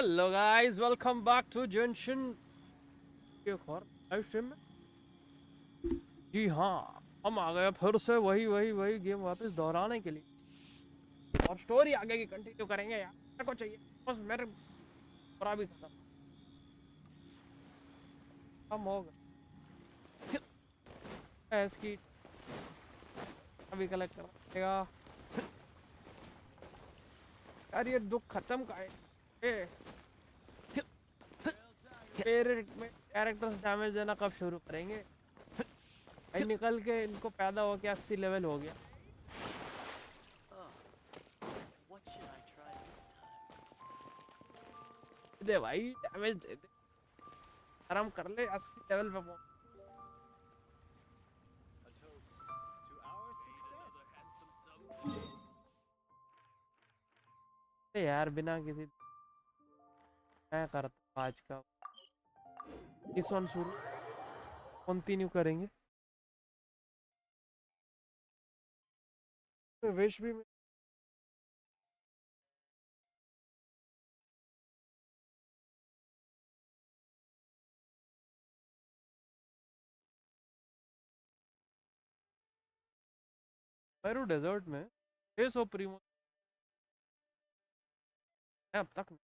Hello guys, welcome back to junction के एक और लाइव स्ट्रीम में। जी हाँ, हम आ गए फिर से वही गेम वापस दोहराने के लिए और स्टोरी आगे की कंटिन्यू करेंगे यार। मेरे को चाहिए बस, मेरे पूरा भी खत्म। कम होगा इसकी अभी कलेक्ट करना पड़ेगा यार ये दुख खत्म का है मेरे में कैरेक्टर्स डैमेज देना कब शुरू करेंगे भाई निकल के इनको पैदा हो के 80 लेवल हो गया दे भाई डैमेज दे दे आराम कर ले 80 लेवल पे पहुंच यार बिना किसी मैं करता आज का इस वन शुरू कंटिन्यू करेंगे विश भी पेरू डेजर्ट में 600 प्रीमो अब तक नहीं।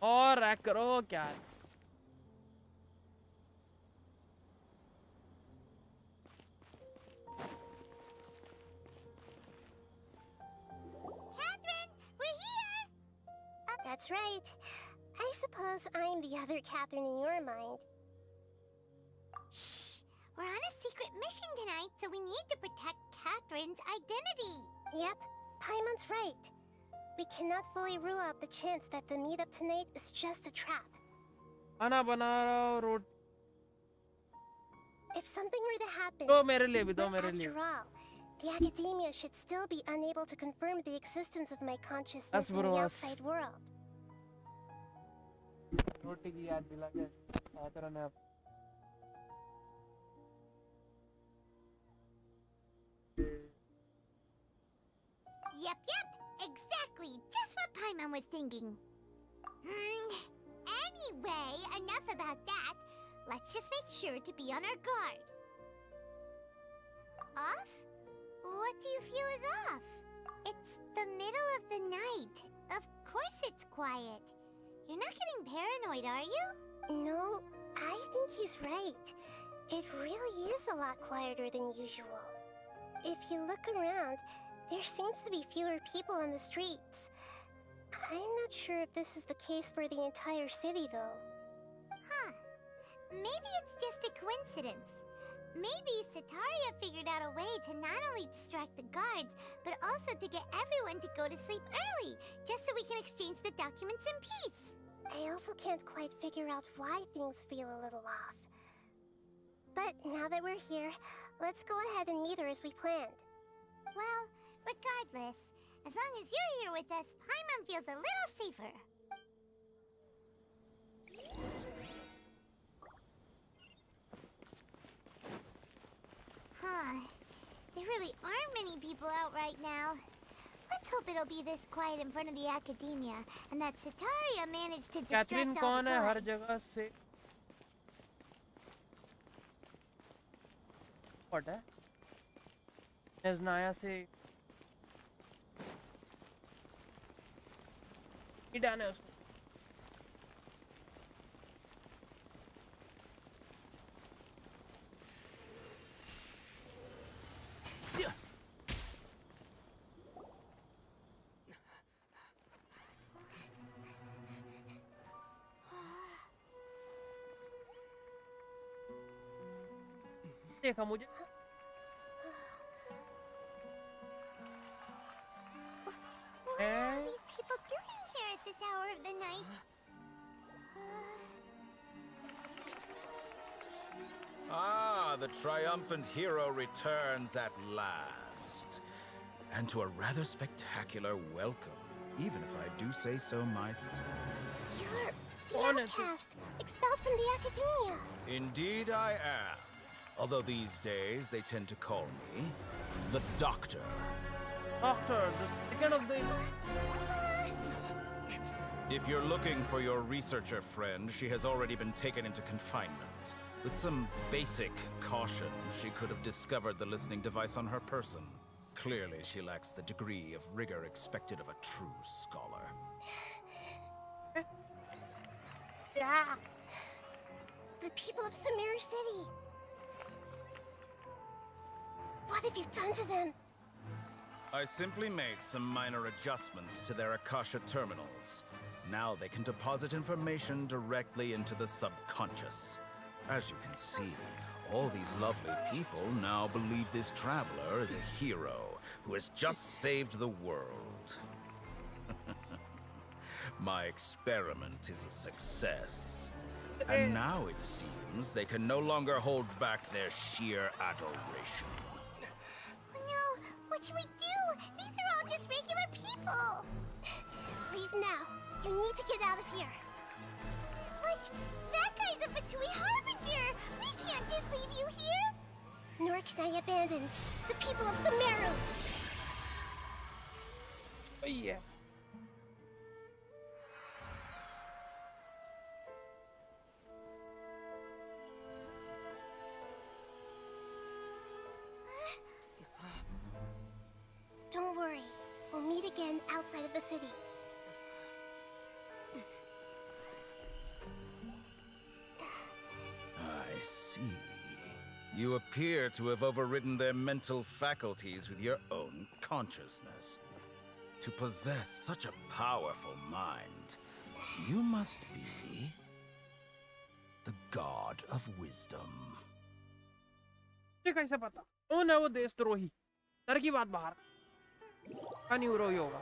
और रैक करो क्या है? That's right. I suppose I'm the other Catherine in your mind. Shh! We're on a secret mission tonight, so we need to protect Catherine's identity. Yep, Paimon's right. We cannot fully rule out the chance that the meetup tonight is just a trap. खाना बना रहा हूँ रोटी If something were to happen, दो मेरे लिए भी दो but मेरे लिए after all, the academia should still be unable to confirm the existence of my consciousness in the बकवास। outside world. रोटी की याद दिला के आता रहने आप Yep, exactly. Just what Paimon was thinking. Anyway, enough about that. Let's just make sure to be on our guard. Off? What do you feel is off? It's the middle of the night. Of course it's quiet. You're not getting paranoid, are you? No, I think he's right. It really is a lot quieter than usual. If you look around, there seems to be fewer people on the streets. I'm not sure if this is the case for the entire city, though. Huh. Maybe it's just a coincidence. Maybe Sataria figured out a way to not only distract the guards, but also to get everyone to go to sleep early, just so we can exchange the documents in peace. I also can't quite figure out why things feel a little off. But now that we're here, let's go ahead and meet her as we planned. Well, regardless, as long as you're here with us, Paimon feels a little safer. Huh. There really aren't many people out right now. Let's hope it'll be this quiet in front of the academia, and that Sataria managed to distract Catherine all कौन the है हर guards. जगह से what है नजनाया से ही डाल है उसको देखा मुझे What are these people doing here at this hour of the night? Ah, the triumphant hero returns at last. And to a rather spectacular welcome, even if I do say so myself. You're the Honest. outcast, expelled from the academia. Indeed I am. Although these days they tend to call me the Doctor. Doctor, the second of the If you're looking for your researcher friend, she has already been taken into confinement. With some basic caution, she could have discovered the listening device on her person. Clearly, she lacks the degree of rigor expected of a true scholar. Yeah. The people of Samir City. What have you done to them? I simply made some minor adjustments to their Akasha terminals. Now they can deposit information directly into the subconscious. As you can see, all these lovely people now believe this traveler is a hero who has just saved the world. My experiment is a success. And now it seems they can no longer hold back their sheer adoration. Oh no, what should we do? These are all just regular people. Leave now. You need to get out of here. What? That guy's a F2P harbinger. We can't just leave you here. Nor can I abandon the people of Sumeru. Oh, yeah. Don't worry. We'll meet again outside of the city. I see. You appear to have overridden their mental faculties with your own consciousness. To possess such a powerful mind, you must be the god of wisdom. मुझे कैसे पता? कौन है वो देशद्रोही? डर की बात बाहर। क्या न्यूरोही होगा?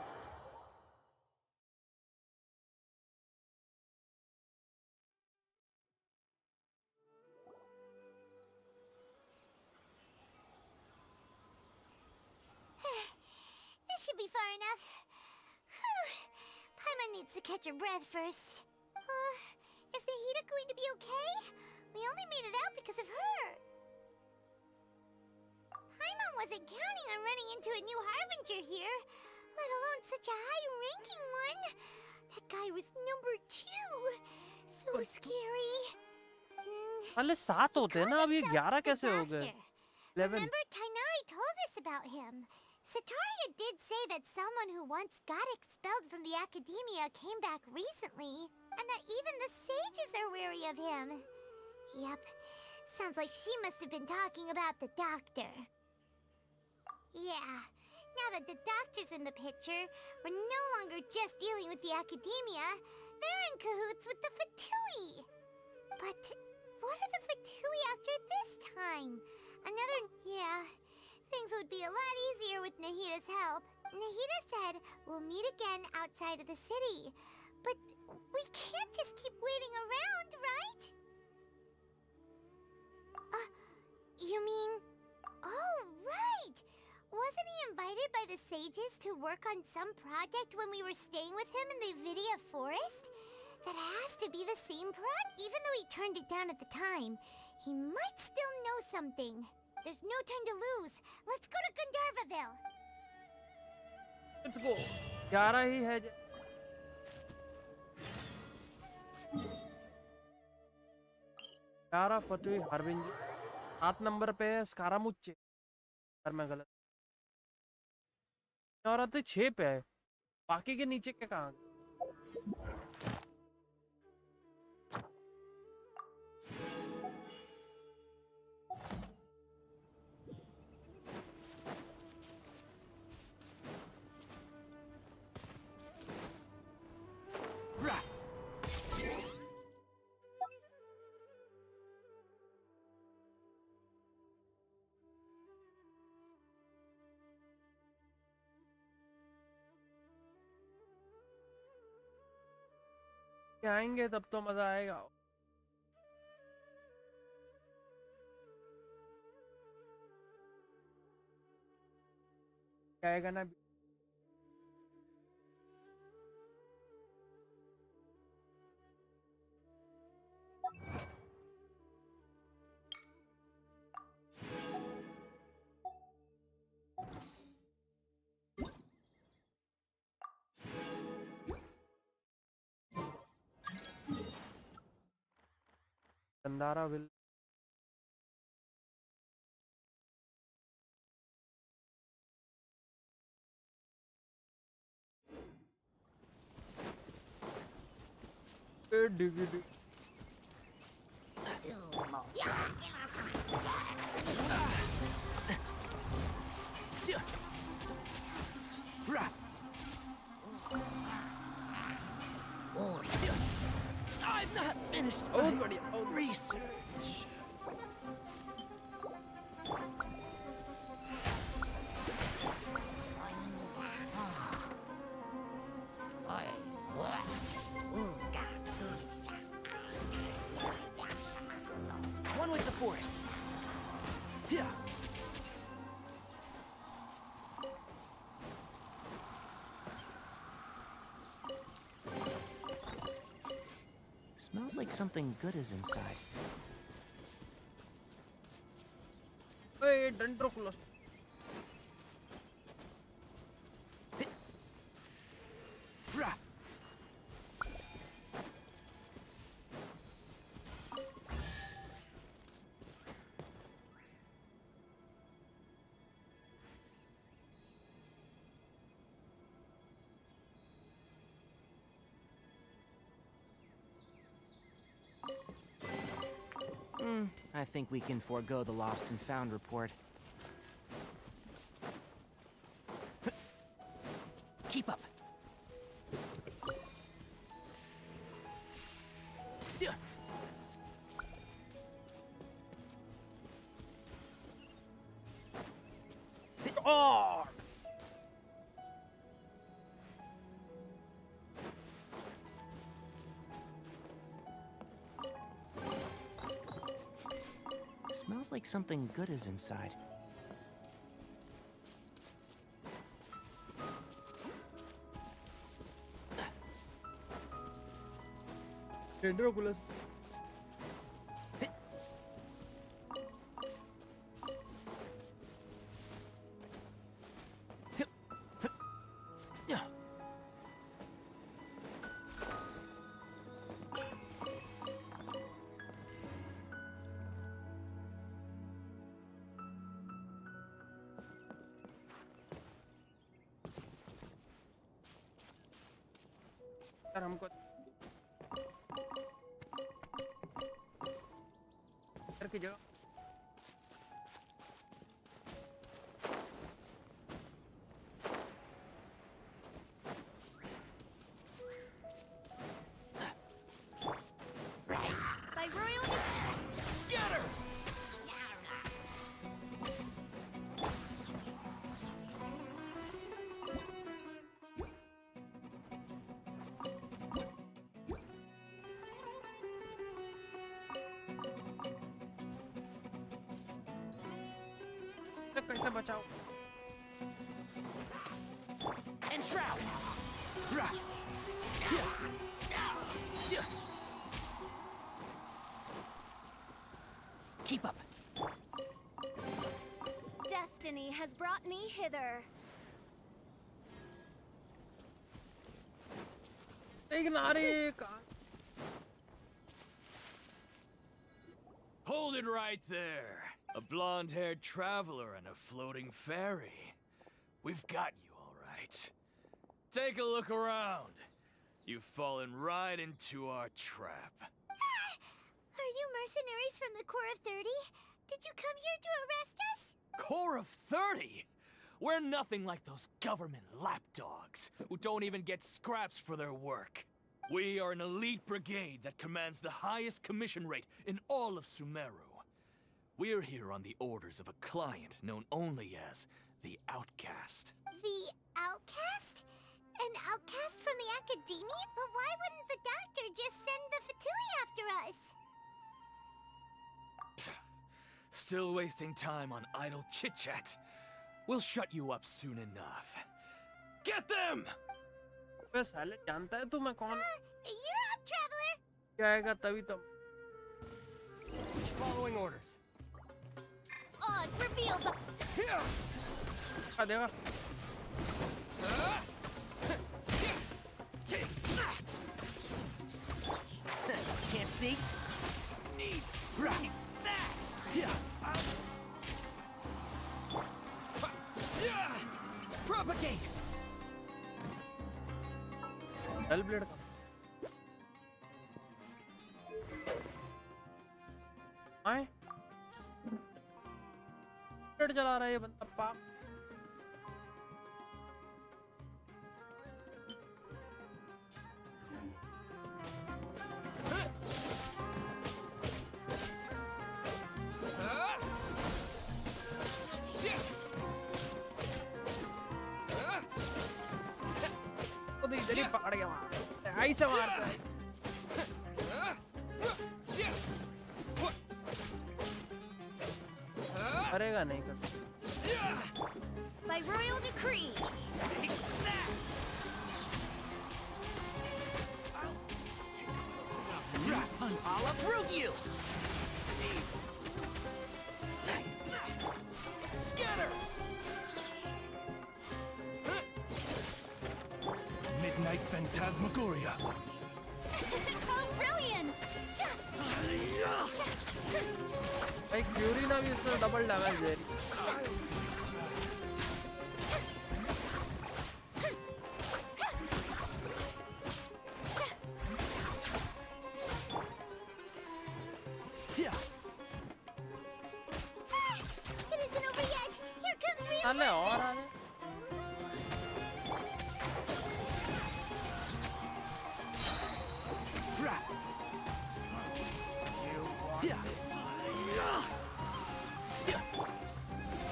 This should be far enough. Whew. Paimon needs to catch her breath first. Is Nahida going to be okay? We only made it out because of her. Paimon wasn't counting on running into a new harbinger here, let alone such a high-ranking one. That guy was number 2. So scary. पहले 7 होते हैं ना, अब ये 11 कैसे हो गए? 11. Remember, Tainari told us about him. Sataria did say that someone who once got expelled from the academia came back recently, and that even the sages are wary of him. Yep, sounds like she must have been talking about the doctor. Yeah, now that the doctor's in the picture, we're no longer just dealing with the academia, they're in cahoots with the F2P. But what are the F2P after this time? Yeah, things would be a lot easier with Nahida's help. Nahida said we'll meet again outside of the city. But we can't just keep waiting around, right? You mean... Oh, right! Wasn't he invited by the sages to work on some project when we were staying with him in the Vidia forest? That has to be the same project. Even though he turned it down at the time, he might still know something. There's no time to lose. Let's go to Gandharvaville. Let's go. 11 ही है. स्कारा फतुई harbinger 7 number पे है स्कारामुच्चे, अगर मैं गलत, और आते 6 पे है, बाकी के नीचे के कहाँ? आएंगे तब तो मजा आएगा. आएगा ना. Gandara will. Diggity. I've not finished Oh, my buddy. Oh, research. One with the forest. Yeah. Smells like something good is inside. Hey, Dendroculus. Rah. I think we can forego the lost and found report. Keep up. Oh! Smells like something good is inside. Dendroculus. यार हमको इधर की जगह By royal Scatter! कैसे बचाओ Enshroud! Rah. Yeah. Keep up. destiny has brought me hither. इग्नारे का Hold it right there. A blonde-haired traveler and a floating fairy. We've got you, all right. Take a look around. You've fallen right into our trap. Are you mercenaries from the Corps of 30? Did you come here to arrest us? Corps of 30? We're nothing like those government lapdogs who don't even get scraps for their work. We are an elite brigade that commands the highest commission rate in all of Sumeru. We're here on the orders of a client known only as the Outcast. The outcast? An outcast from the academia? But why wouldn't the doctor just send the Fatui after us? Still wasting time on idle chit-chat. We'll shut you up soon enough. Get them! बे साले जानता है तू मैं कौन You're up, traveler! जाएगा तभी तो Following orders. Oz, reveal the... आ देगा Can't see? Need cell blade का आए ब्लेड चला रहा है ये बंदा पाप खुद इधर ही पकड़ के मारता है ऐसे मारता है करेगा नहीं कर By royal decree. I'll uproot you! Scatter! Midnight Phantasmagoria. How brilliant! भाई क्यूरी ना भी इसमें डबल डैमेज दे रही It isn't over yet. Here comes साले और आ reinforcements. रहे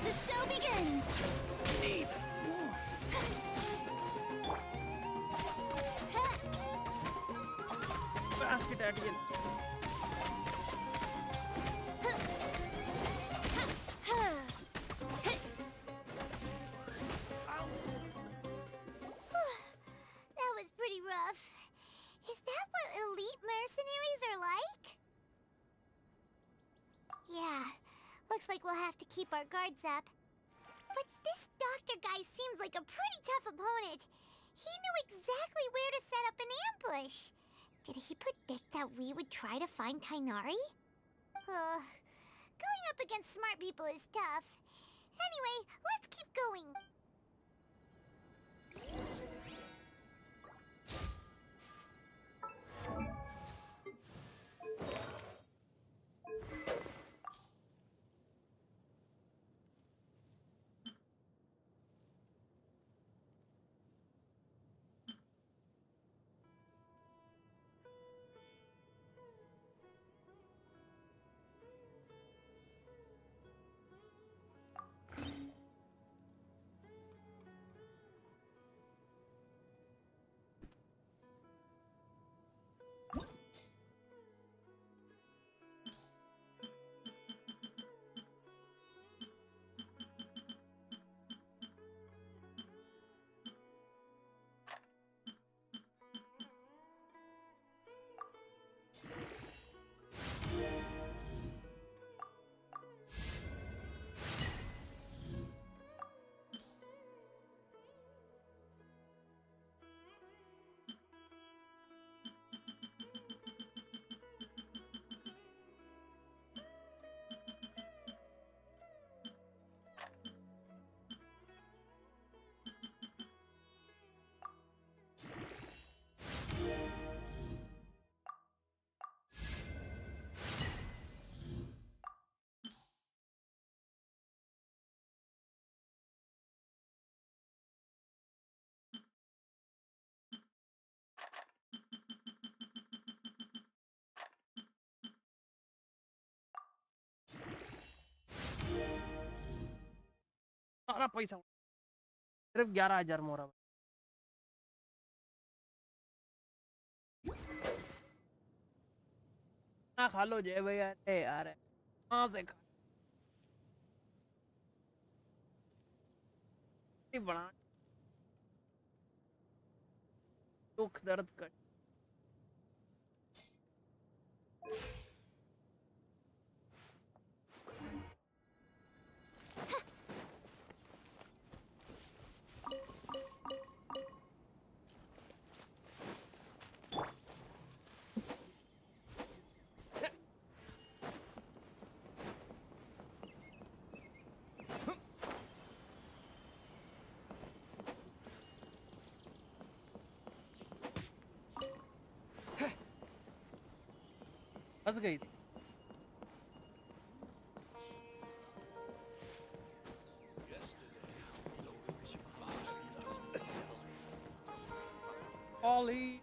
The show begins. बास्केट एटियल That was pretty rough. Is that what elite mercenaries are like? Yeah, looks like we'll have to keep our guards up. But this doctor guy seems like a pretty tough opponent. He knew exactly where to set up an ambush. Did he predict that we would try to find Kainari? Going up against smart people is tough. Anyway, let's keep going. सारा पैसा सिर्फ 11,000 मोरा ना खा लो जय भैया अरे यार कहाँ से खा बना दुख दर्द कर फंस गई थी। Ollie.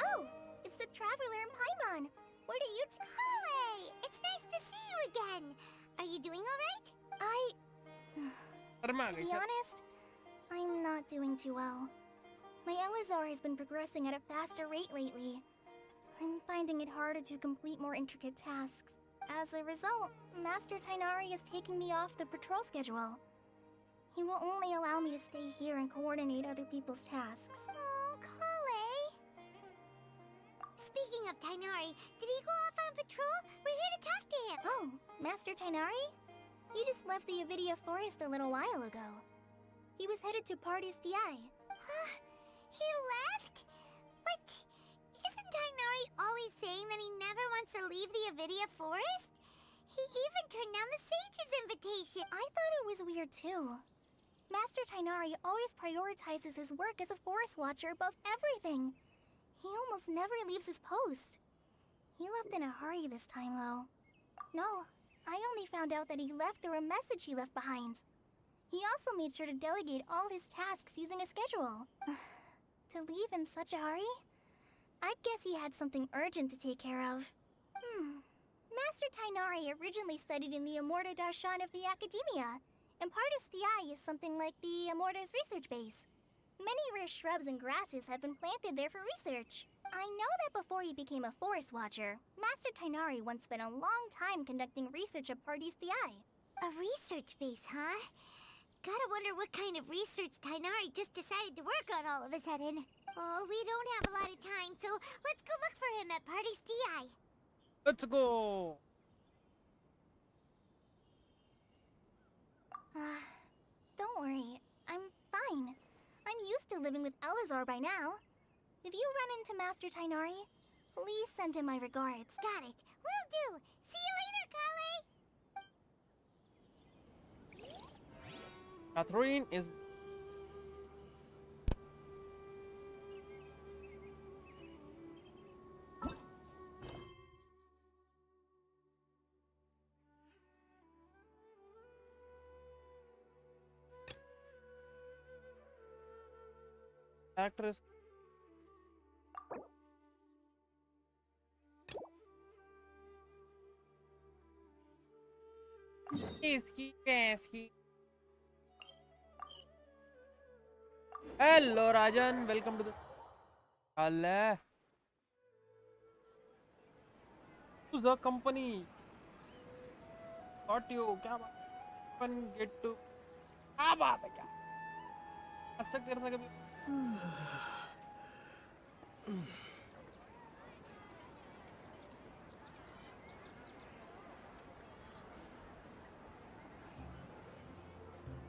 Oh, it's the Traveler and Paimon. Where do you two... Holly! It's nice to see you again. Are you doing alright? Sharma To गई be Sharma. honest, I'm not doing too well. My Elazar has been progressing at a faster rate lately. I'm finding it harder to complete more intricate tasks. As a result, Master Tainari is taking me off the patrol schedule. He will only allow me to stay here and coordinate other people's tasks. Oh, Holly. Speaking of Tainari, did he go off on patrol? We're here to talk to him. Oh, Master Tainari? He just left the Avidia Forest a little while ago. He was headed to Party's DI. He left? What? Isn't Tainari always saying that he never wants to leave the Avidia Forest? He even turned down the Sage's invitation. I thought it was weird too. Master Tainari always prioritizes his work as a forest watcher above everything. He almost never leaves his post. He left in a hurry this time, though. No, I only found out that he left through a message he left behind. He also made sure to delegate all his tasks using a schedule. To leave in such a hurry? I'd guess he had something urgent to take care of. Master Tainari originally studied in the Amorta Darshan of the Academia, and Partis DI is something like the Amorta's research base. Many rare shrubs and grasses have been planted there for research. I know that before he became a forest watcher, Master Tainari once spent a long time conducting research at Partis DI. A research base, huh? Gotta wonder what kind of research Tainari just decided to work on all of a sudden. Oh, we don't have a lot of time, so let's go look for him at Party's DI. Let's go. Don't worry, I'm fine. I'm used to living with Elazar by now. If you run into Master Tainari, please send him my regards. Got it. Will do. See you later, Kale. Catherine is. Actress. इसकी Hello Rajan, welcome to the Allah. To the company. Got you. क्या बात? अपन get to. क्या बात है क्या? आज तक तेरे से कभी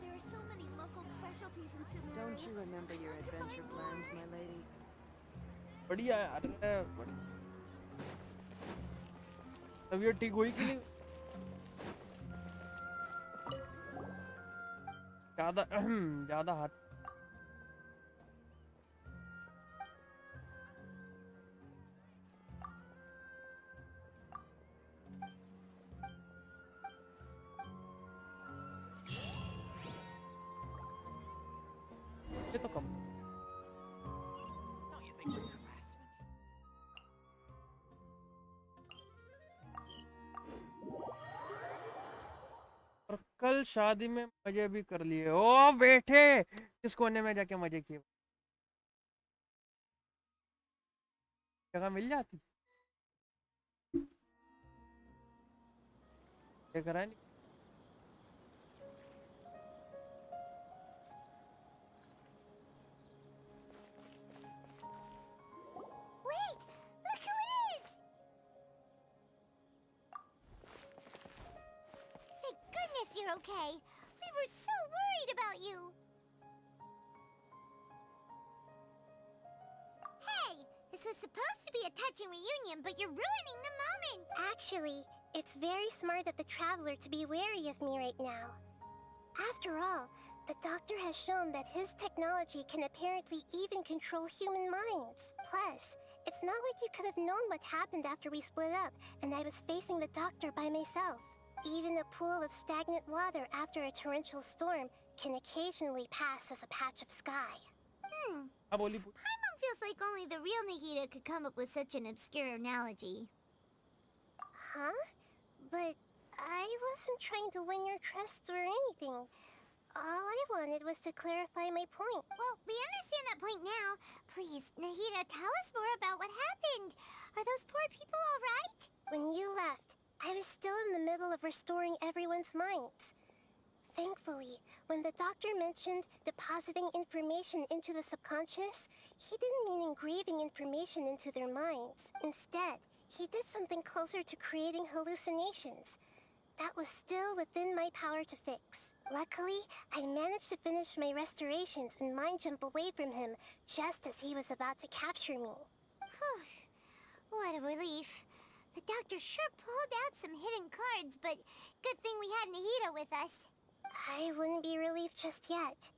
There are so many local specialties in Sumeru. Don't you remember your adventure plans, my lady? बढ़िया यार तबीयत ठीक हुई कि नहीं ज्यादा हाथ ये तो कम Don't you think we're harassment? और कल शादी में मजे भी कर लिए ओ बैठे इस कोने में जाके मजे किए जगह मिल जाती देख रहा है नहीं Wait! Look who it is! Thank goodness you're okay. We were so worried about you. Hey! This was supposed to be a touching reunion, but you're ruining the moment! Actually, it's very smart of the Traveler to be wary of me right now. After all, The doctor has shown that his technology can apparently even control human minds. Plus, it's not like you could have known what happened after we split up and I was facing the doctor by myself. Even a pool of stagnant water after a torrential storm can occasionally pass as a patch of sky. हाँ बोली पूछ Paimon feels like only the real Nahida could come up with such an obscure analogy. Huh? But I wasn't trying to win your trust or anything. All I wanted was to clarify my point. Well, we understand that point now. Please, Nahida, tell us more about what happened. Are those poor people all right? When you left, I was still in the middle of restoring everyone's minds. Thankfully, when the doctor mentioned depositing information into the subconscious, he didn't mean engraving information into their minds. Instead, he did something closer to creating hallucinations. That was still within my power to fix. Luckily, I managed to finish my restorations and mind jump away from him just as he was about to capture me. Whew. What a relief. The doctor sure pulled out some hidden cards, but good thing we had Nahida with us. I wouldn't be relieved just yet.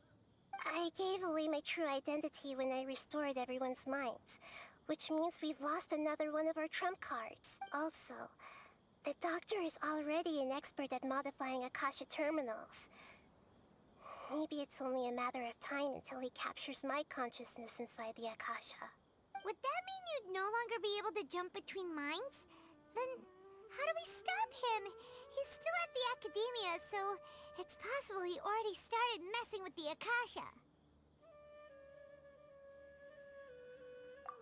I gave away my true identity when I restored everyone's minds, which means we've lost another one of our trump cards. Also, the doctor is already an expert at modifying Akasha terminals. Maybe it's only a matter of time until he captures my consciousness inside the Akasha. Would that mean you'd no longer be able to jump between minds? Then how do we stop him? He's still at the academia, so it's possible he already started messing with the Akasha.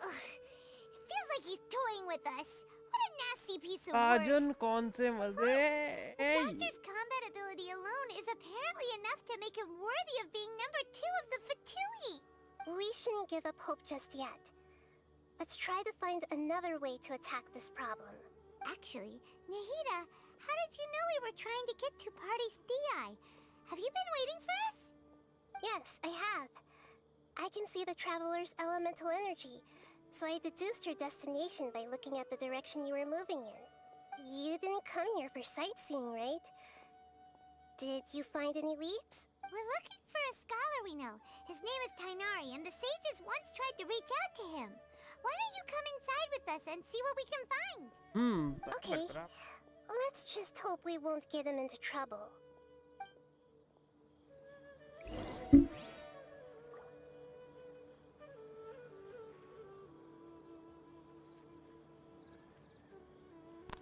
Ugh, it feels like he's toying with us. What a nasty piece of work. साजन कौन से मजे The doctor's combat ability alone is apparently enough to make him worthy of being number 2 of the Fatui. We shouldn't give up hope just yet. Let's try to find another way to attack this problem. Actually, Nahida, how did you know we were trying to get to Party's DI? Have you been waiting for us? Yes, I have. I can see the traveler's elemental energy, so I deduced your destination by looking at the direction you were moving in. You didn't come here for sightseeing, right? Did you find any leads? We're looking for a scholar we know. His name is Tainari, and the sages once tried to reach out to him. Why don't you come inside with us and see what we can find? Okay. Let's just hope we won't get him into trouble.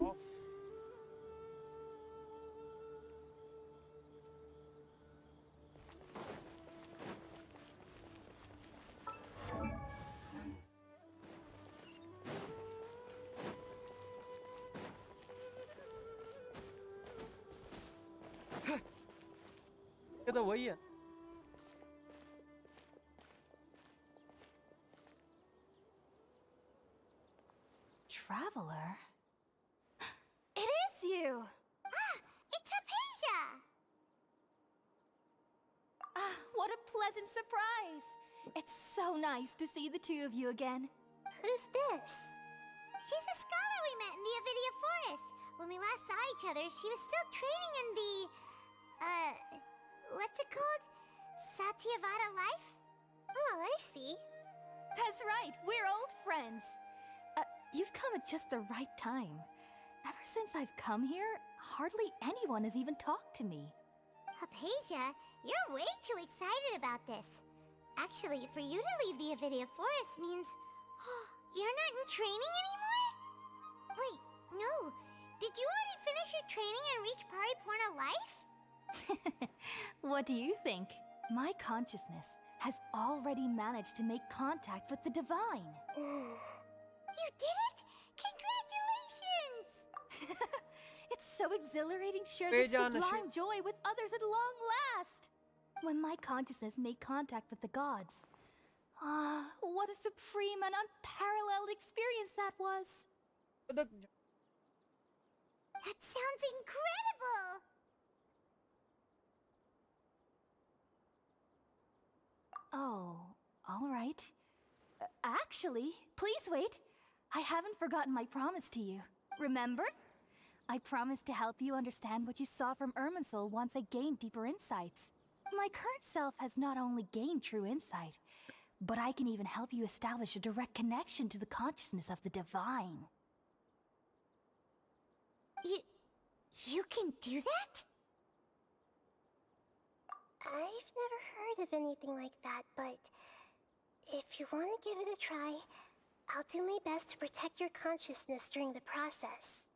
off ये तो वही है Traveler? It is you! Ah, it's Hypatia! Ah, what a pleasant surprise! It's so nice to see the two of you again. Who's this? She's a scholar we met in the Avidia Forest. When we last saw each other, she was still training in the... what's it called? Satyavada life? Oh, I see. That's right, we're old friends. You've come at just the right time. Ever since I've come here, hardly anyone has even talked to me. Hypatia, you're way too excited about this. Actually, for you to leave the Avidia Forest means... you're not in training anymore? Wait, no. Did you already finish your training and reach Paripurna life? What do you think? My consciousness has already managed to make contact with the divine. You did it! Congratulations! It's so exhilarating to share this Bejan sublime joy with others at long last. When my consciousness made contact with the gods. Ah, what a supreme and unparalleled experience that was. That sounds incredible! Oh, all right. Actually, please wait. I haven't forgotten my promise to you. Remember? I promised to help you understand what you saw from Irminsul once I gained deeper insights. My current self has not only gained true insight, but I can even help you establish a direct connection to the consciousness of the divine. You can do that? I've never heard of anything like that, but if you want to give it a try, I'll do my best to protect your consciousness during the process.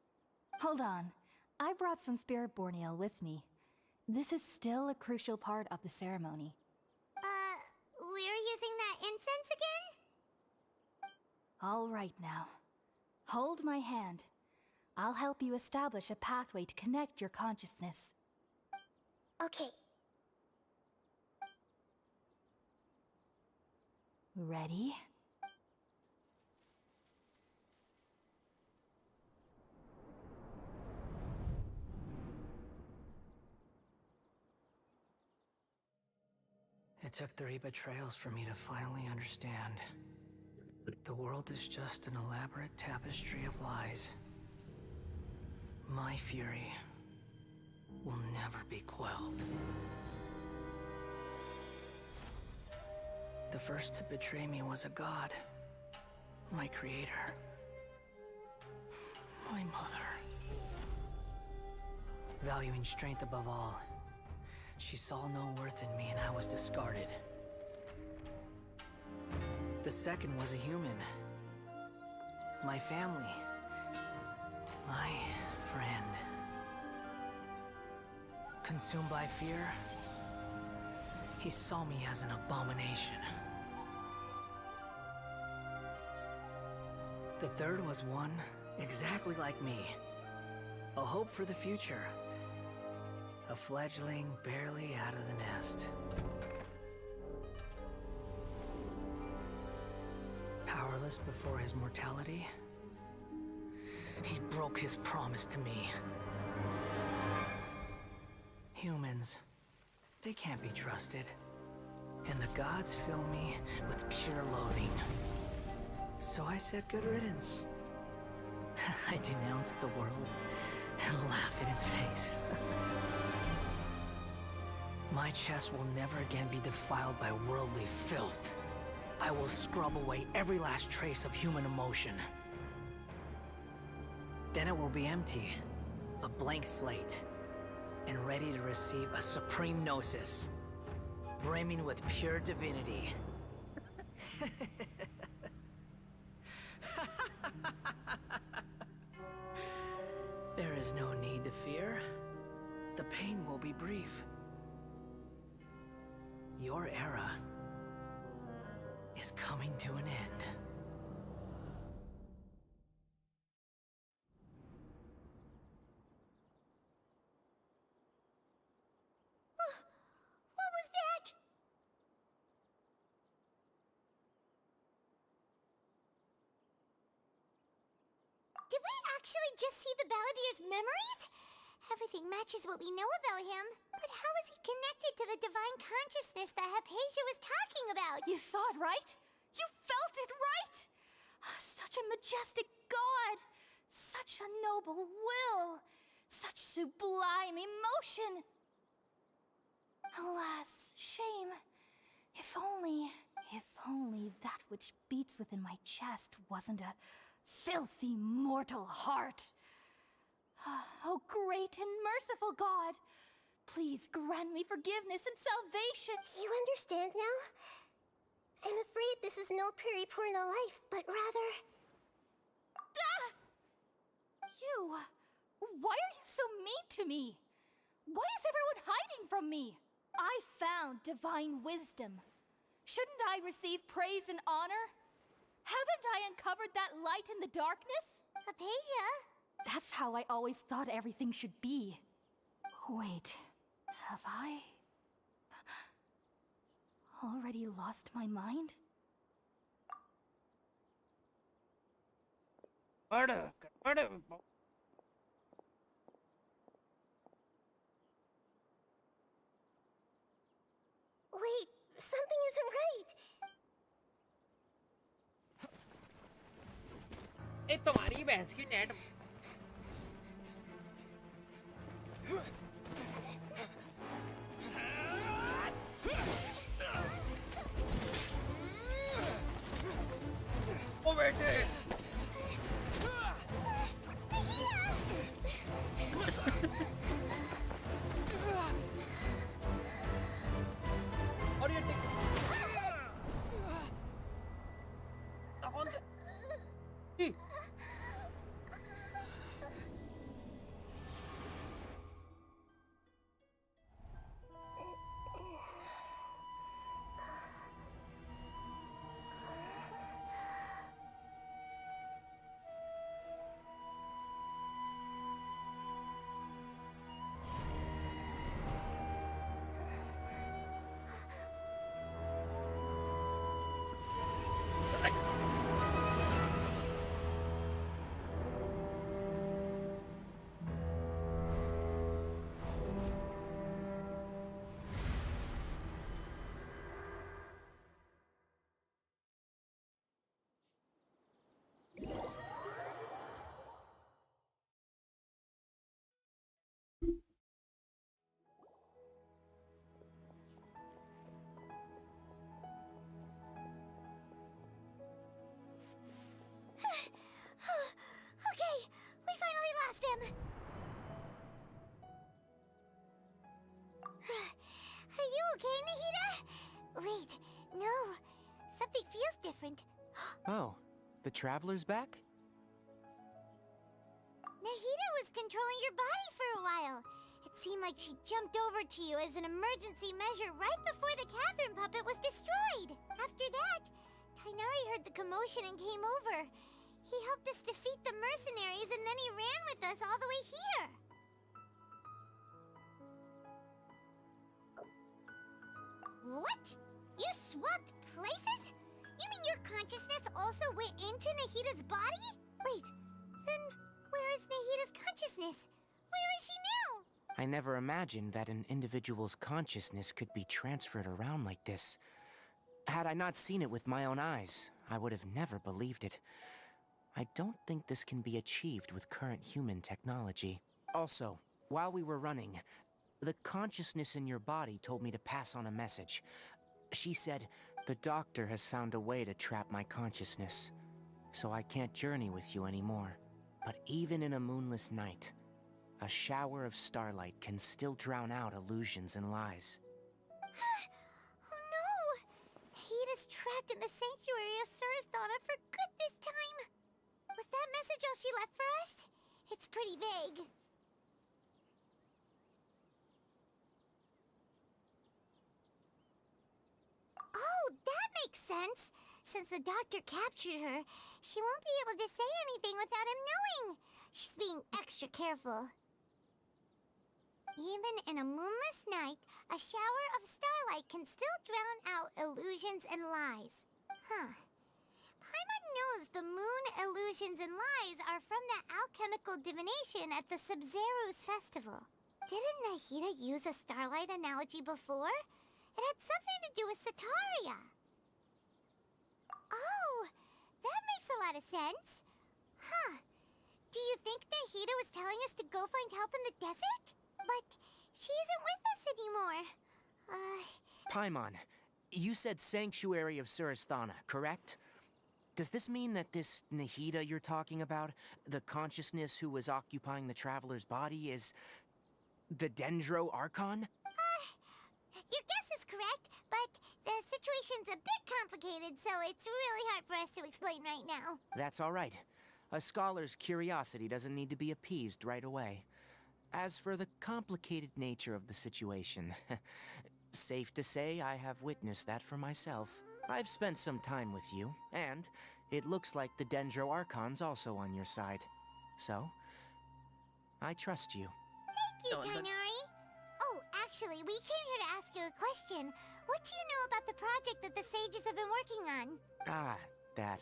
Hold on. I brought some Spirit-born ale with me. This is still a crucial part of the ceremony. We're using that incense again? All right now. Hold my hand. I'll help you establish a pathway to connect your consciousness. Okay. Ready? It took 3 betrayals for me to finally understand. The world is just an elaborate tapestry of lies. My fury will never be quelled. The first to betray me was a god. My creator. My mother. Valuing strength above all, she saw no worth in me and I was discarded. The second was a human. My family. My friend. Consumed by fear, he saw me as an abomination. The third was one exactly like me. A hope for the future. A fledgling barely out of the nest. Powerless before his mortality, he broke his promise to me. Humans, they can't be trusted. And the gods fill me with pure loathing. So I said good riddance. I denounced the world and laugh in its face. My chest will never again be defiled by worldly filth. I will scrub away every last trace of human emotion. Then it will be empty, a blank slate, and ready to receive a supreme gnosis, brimming with pure divinity. There is no need to fear. The pain will be brief. Your era is coming to an end. What was that? Did we actually just see the Balladier's memories? Everything matches what we know about him. But how is he connected to the divine consciousness that Hypatia was talking about? You saw it, right? You felt it, right? Such a majestic god! Such a noble will! Such sublime emotion! Alas, shame. If only that which beats within my chest wasn't a filthy mortal heart. Oh, great and merciful God! Please grant me forgiveness and salvation! Do you understand now? I'm afraid this is no Puripurna life, but rather... Ah! You... Why are you so mean to me? Why is everyone hiding from me? I found divine wisdom. Shouldn't I receive praise and honor? Haven't I uncovered that light in the darkness? Hypatia? That's how I always thought everything should be. Wait, have I already lost my mind? Wait, something isn't right. ए तुम्हारी भैंस की net Hey. Okay, we finally lost him. Are you okay, Nahida? Wait, no. Something feels different. Oh, the Traveler's back? Nahida was controlling your body for a while. It seemed like she jumped over to you as an emergency measure right before the Catherine puppet was destroyed. After that, Tainari heard the commotion and came over. He helped us defeat the mercenaries and then he ran with us all the way here. What? You swapped places? You mean your consciousness also went into Nahida's body? Wait, then where is Nahida's consciousness? Where is she now? I never imagined that an individual's consciousness could be transferred around like this. Had I not seen it with my own eyes, I would have never believed it. I don't think this can be achieved with current human technology. Also, while we were running, the consciousness in your body told me to pass on a message. She said, the doctor has found a way to trap my consciousness, so I can't journey with you anymore. But even in a moonless night, a shower of starlight can still drown out illusions and lies. Oh no! Nahida's trapped in the sanctuary of Surasthana for good this time. Was that message all she left for us? It's pretty vague. Oh, that makes sense. Since the doctor captured her, she won't be able to say anything without him knowing. She's being extra careful. Even in a moonless night, a shower of starlight can still drown out illusions and lies. Huh. Paimon knows the moon illusions and lies are from the alchemical divination at the Sub-Zero's festival. Didn't Nahida use a starlight analogy before? It had something to do with Sataria. Oh, that makes a lot of sense. Huh. Do you think Nahida was telling us to go find help in the desert? But she isn't with us anymore. Paimon, you said Sanctuary of Surasthana, correct? Does this mean that this Nahida you're talking about, the consciousness who was occupying the Traveler's body, is the Dendro Archon? Your guess is correct, but the situation's a bit complicated, so it's really hard for us to explain right now. That's all right. A scholar's curiosity doesn't need to be appeased right away. As for the complicated nature of the situation, safe to say I have witnessed that for myself. I've spent some time with you, and it looks like the Dendro Archon's also on your side. So, I trust you. Thank you, Tainari. Oh, actually, we came here to ask you a question. What do you know about the project that the sages have been working on? Ah, that.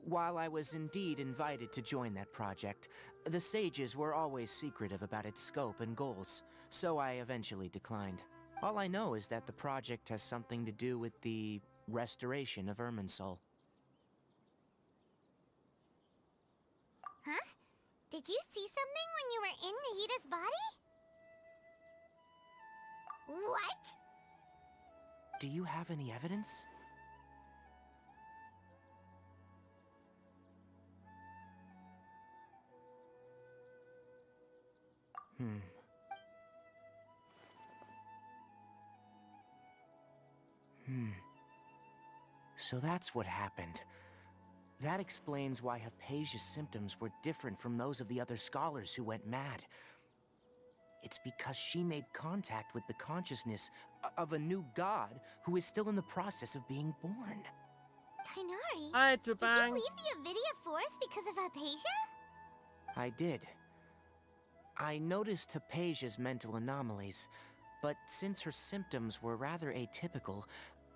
While I was indeed invited to join that project, the sages were always secretive about its scope and goals, so I eventually declined. All I know is that the project has something to do with the restoration of Irminsul. Huh? Did you see something when you were in Nahida's body? What? Do you have any evidence? So that's what happened. That explains why Hypatia's symptoms were different from those of the other scholars who went mad. It's because she made contact with the consciousness of a new god who is still in the process of being born. Tighnari, Hi, did you Tupang. leave the Avidia Forest because of Hypatia? I did. I noticed Hypatia's mental anomalies, but since her symptoms were rather atypical,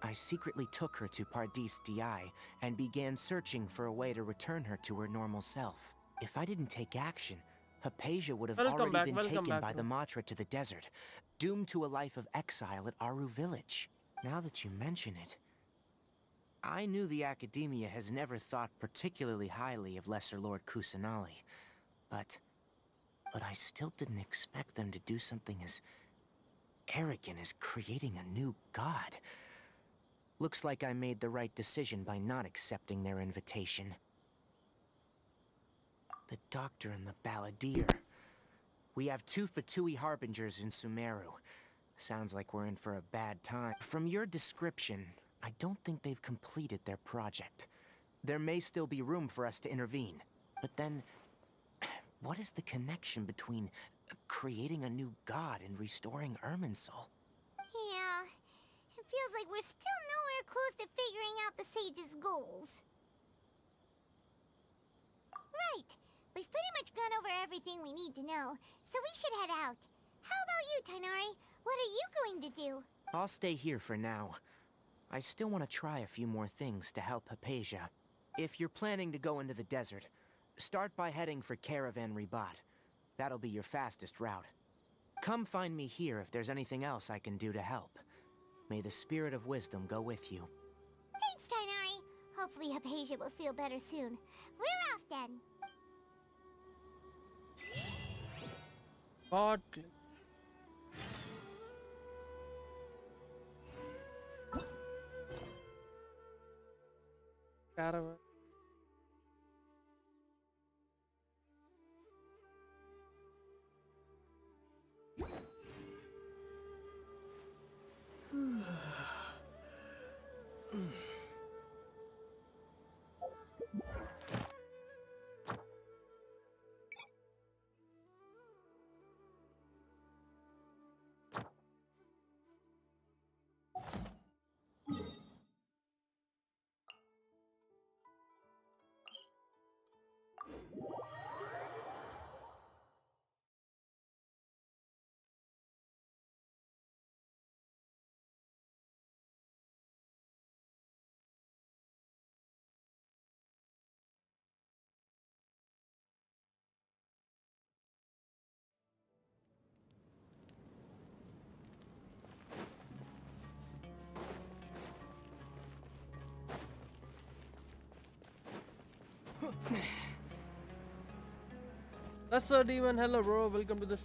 I secretly took her to Pardis DI and began searching for a way to return her to her normal self. If I didn't take action, Hypatia would have Welcome already back, been welcome taken back, by the bro. Matra to the desert, doomed to a life of exile at Aru village. Now that you mention it, I knew the Academia has never thought particularly highly of Lesser Lord Kusanali, but I still didn't expect them to do something as arrogant as creating a new god. Looks like I made the right decision by not accepting their invitation. The Doctor and the Balladeer. We have 2 Fatui Harbingers in Sumeru. Sounds like we're in for a bad time. From your description, I don't think they've completed their project. There may still be room for us to intervene. But then, what is the connection between creating a new god and restoring Irminsul? Yeah, it feels like we're still nowhere close to figuring out the Sage's goals. Right, we've pretty much gone over everything we need to know, so we should head out. How about you, Tighnari? What are you going to do? I'll stay here for now. I still want to try a few more things to help Hypatia. If you're planning to go into the desert, start by heading for Caravan Ribat. That'll be your fastest route. Come find me here if there's anything else I can do to help. May the spirit of wisdom go with you. Thanks, Tighnari. Hopefully Hypatia will feel better soon. We're off then. God. Caravan. Lesser Demon, hello bro, welcome to the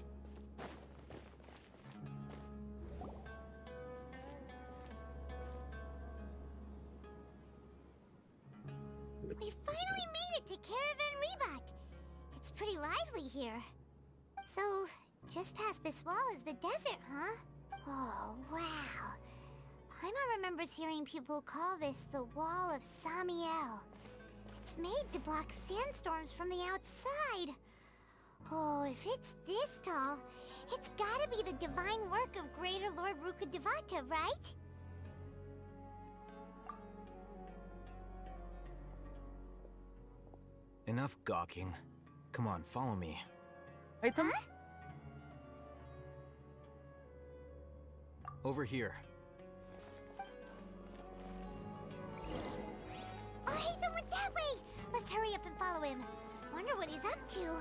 We finally made it to Caravan Ribat. It's pretty lively here. So, just past this wall is the desert, huh? Oh, wow. Paimon remembers hearing people call this the Wall of Samiel. It's made to block sandstorms from the outside. Oh, if it's this tall, it's gotta be the divine work of Greater Lord Rukkhadevata, right? Enough gawking. Come on, follow me. Hytham? Over here. Oh, Haytham went that way! Let's hurry up and follow him. Wonder what he's up to.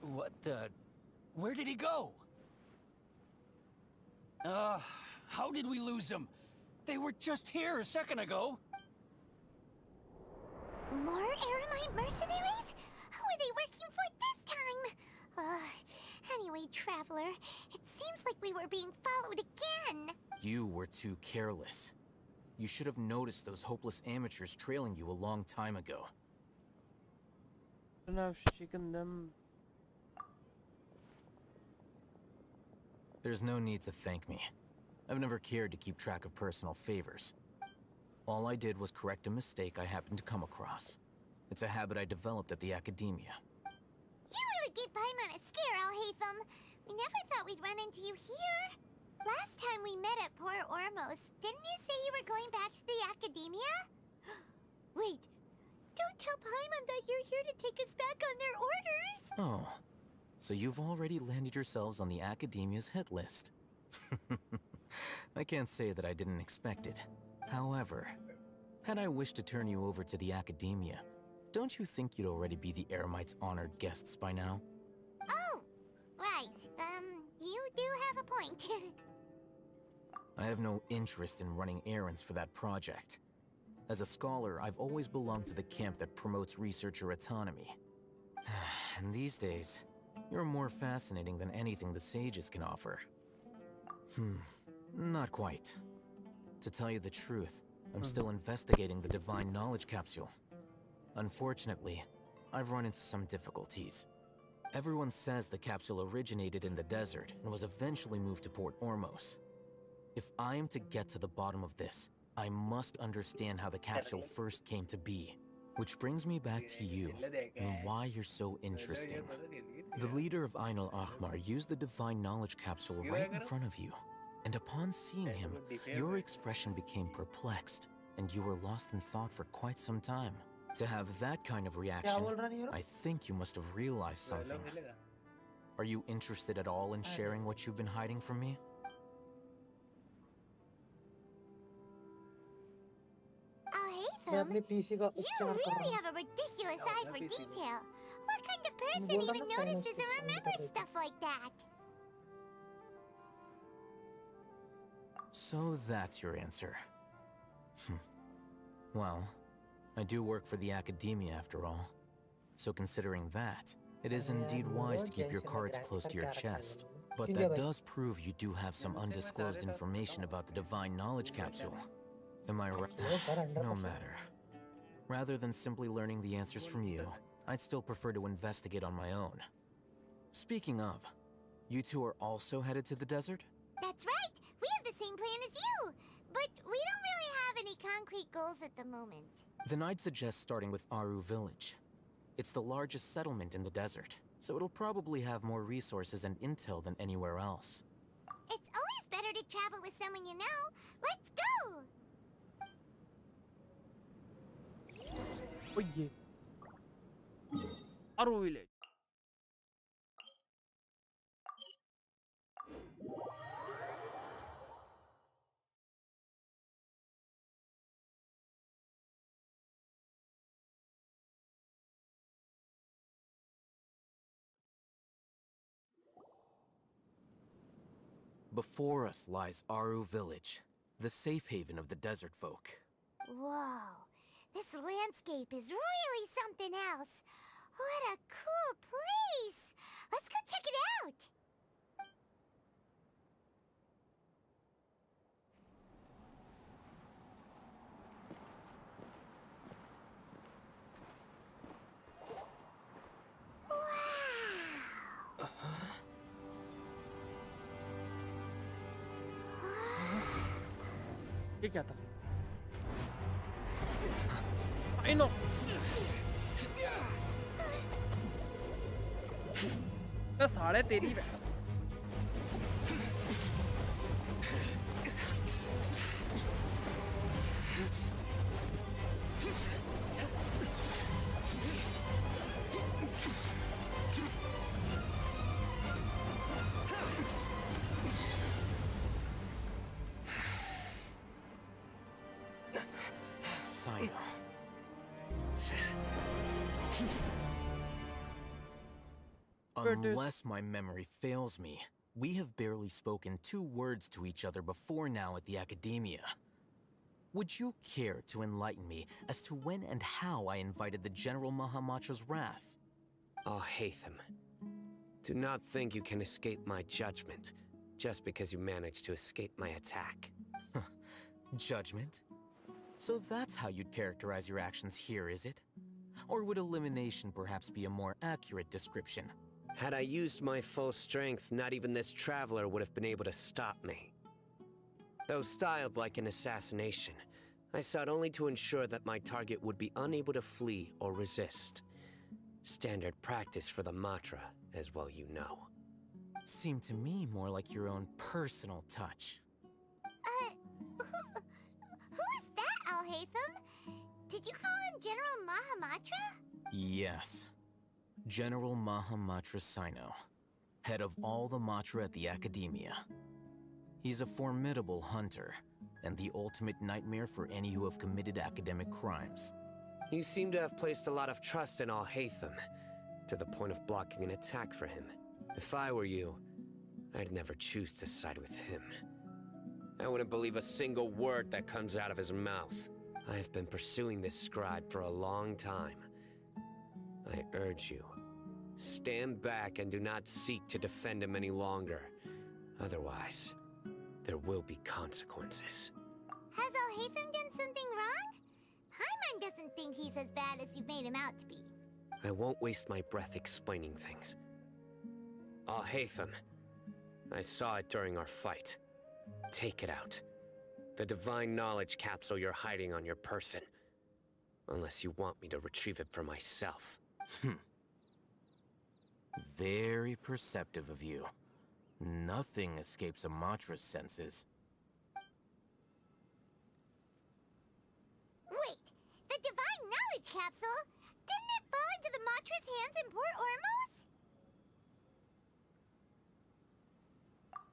What the... Where did he go? How did we lose them? They were just here a second ago. More Aramite mercenaries? Who are they working for this time? Anyway, Traveler, it seems like we were being followed again. You were too careless. You should have noticed those hopeless amateurs trailing you a long time ago. Shouldn't have shaken them. There's no need to thank me. I've never cared to keep track of personal favors. All I did was correct a mistake I happened to come across. It's a habit I developed at the academia. You really gave Paimon a scare, Alhaitham. We never thought we'd run into you here. Last time we met at Port Ormos, didn't you say you were going back to the academia? Wait, don't tell Paimon that you're here to take us back on their orders! Oh, so you've already landed yourselves on the academia's hit list. I can't say that I didn't expect it. However, had I wished to turn you over to the academia, don't you think you'd already be the Eremites' honored guests by now? Oh, right. You do have a point. I have no interest in running errands for that project. As a scholar, I've always belonged to the camp that promotes researcher autonomy. And these days, you're more fascinating than anything the sages can offer. Not quite. To tell you the truth, I'm still investigating the Divine Knowledge Capsule. Unfortunately, I've run into some difficulties. Everyone says the capsule originated in the desert and was eventually moved to Port Ormos. If I am to get to the bottom of this, I must understand how the capsule first came to be. Which brings me back to you, and why you're so interesting. The leader of Ain al-Ahmar used the Divine Knowledge Capsule right in front of you. And upon seeing him, your expression became perplexed, and you were lost in thought for quite some time. To have that kind of reaction, I think you must have realized something. Are you interested at all in sharing what you've been hiding from me? Alhaitham, you really have a ridiculous eye for detail. What kind of person even notices or remembers stuff like that? So that's your answer. Well, I do work for the academia after all. So considering that, it is indeed wise to keep your cards close to your chest. But that does prove you do have some undisclosed information about the Divine Knowledge Capsule. Am I right? No matter. Rather than simply learning the answers from you, I'd still prefer to investigate on my own. Speaking of, you two are also headed to the desert? That's right! We have the same plan as you! But we don't really have any concrete goals at the moment. Then I'd suggest starting with Aru Village. It's the largest settlement in the desert, so it'll probably have more resources and intel than anywhere else. It's always better to travel with someone you know. Let's go! Oh yeah. Aru village. Before us lies Aru Village, the safe haven of the desert folk. Whoa, this landscape is really something else. What a cool place! Let's go check it out! Wow! ये क्या था? I know. तो साढ़े तेरी बैठ. Sino. Unless my memory fails me, we have barely spoken 2 words to each other before now at the academia. Would you care to enlighten me as to when and how I invited the General Mahamatra's wrath? Oh, Hatham. Do not think you can escape my judgment just because you managed to escape my attack. Judgment? So that's how you'd characterize your actions here, is it? Or would elimination perhaps be a more accurate description? Had I used my full strength, not even this traveler would have been able to stop me. Though styled like an assassination, I sought only to ensure that my target would be unable to flee or resist. Standard practice for the Matra, as well you know. Seemed to me more like your own personal touch. Who is that, Alhaitham? Did you call him General Mahamatra? Yes. General Mahamatra Sino, head of all the Matra at the Academia. He's a formidable hunter, and the ultimate nightmare for any who have committed academic crimes. You seem to have placed a lot of trust in Alhaitham, to the point of blocking an attack for him. If I were you, I'd never choose to side with him. I wouldn't believe a single word that comes out of his mouth. I have been pursuing this scribe for a long time. I urge you, stand back and do not seek to defend him any longer. Otherwise, there will be consequences. Has Alhaitham done something wrong? Paimon doesn't think he's as bad as you've made him out to be. I won't waste my breath explaining things. Alhaitham, I saw it during our fight. Take it out. The divine knowledge capsule you're hiding on your person. Unless you want me to retrieve it for myself. Very perceptive of you. Nothing escapes a Matra's senses. Wait, the divine knowledge capsule? Didn't it fall into the Matra's hands in Port Ormos?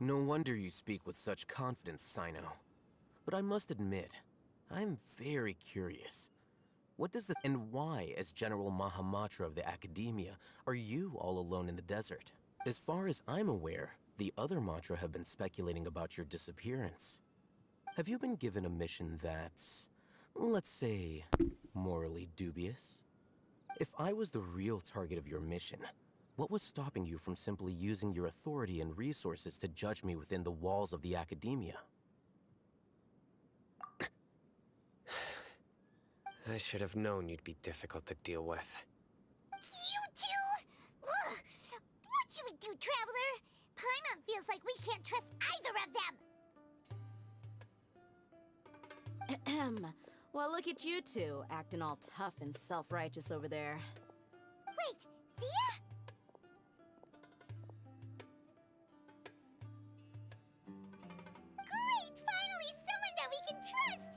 No wonder you speak with such confidence, Sino. But I must admit, I'm very curious. What does and why, as General Mahamatra of the Academia, are you all alone in the desert? As far as I'm aware, the other Matra have been speculating about your disappearance. Have you been given a mission that's, let's say, morally dubious? If I was the real target of your mission, what was stopping you from simply using your authority and resources to judge me within the walls of the Academia? I should have known you'd be difficult to deal with. You two? Ugh! What should we do, Traveler? Paimon feels like we can't trust either of them! Ahem. Well, look at you two, acting all tough and self-righteous over there. Wait, Dia? Great! Finally, someone that we can trust!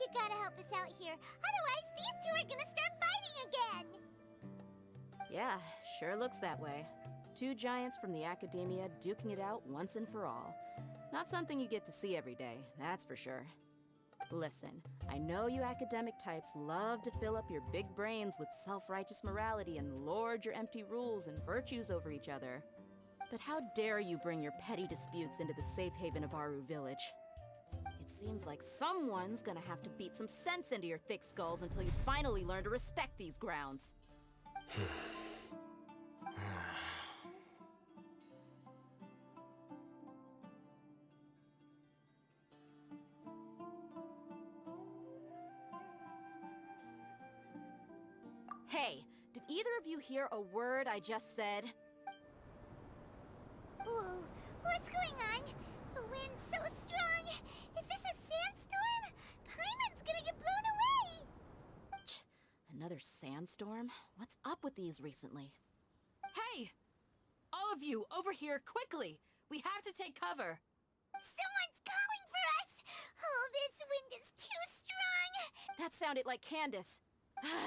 You gotta help us out here, otherwise these two are gonna start fighting again! Yeah, sure looks that way. Two giants from the Academia duking it out once and for all. Not something you get to see every day, that's for sure. Listen, I know you academic types love to fill up your big brains with self-righteous morality and lord your empty rules and virtues over each other. But how dare you bring your petty disputes into the safe haven of Aru Village? It seems like someone's gonna have to beat some sense into your thick skulls until you finally learn to respect these grounds. Hey, did either of you hear a word I just said? Whoa, what's going on? The wind's so strong! Is this a sandstorm? Paimon's gonna get blown away! Another sandstorm? What's up with these recently? Hey! All of you, over here, quickly! We have to take cover! Someone's calling for us! Oh, this wind is too strong! That sounded like Candace.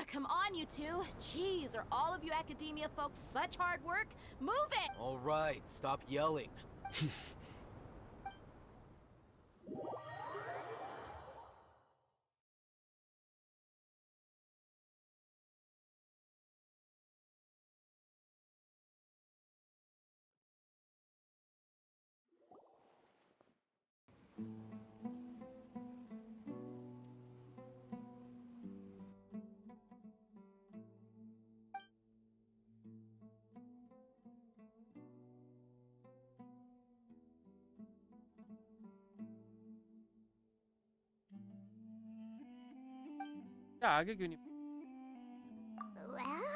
Come on, you two. Jeez, are all of you Academia folks such hard work? Move it! All right, stop yelling. क्या आगे क्यों नहीं? Well,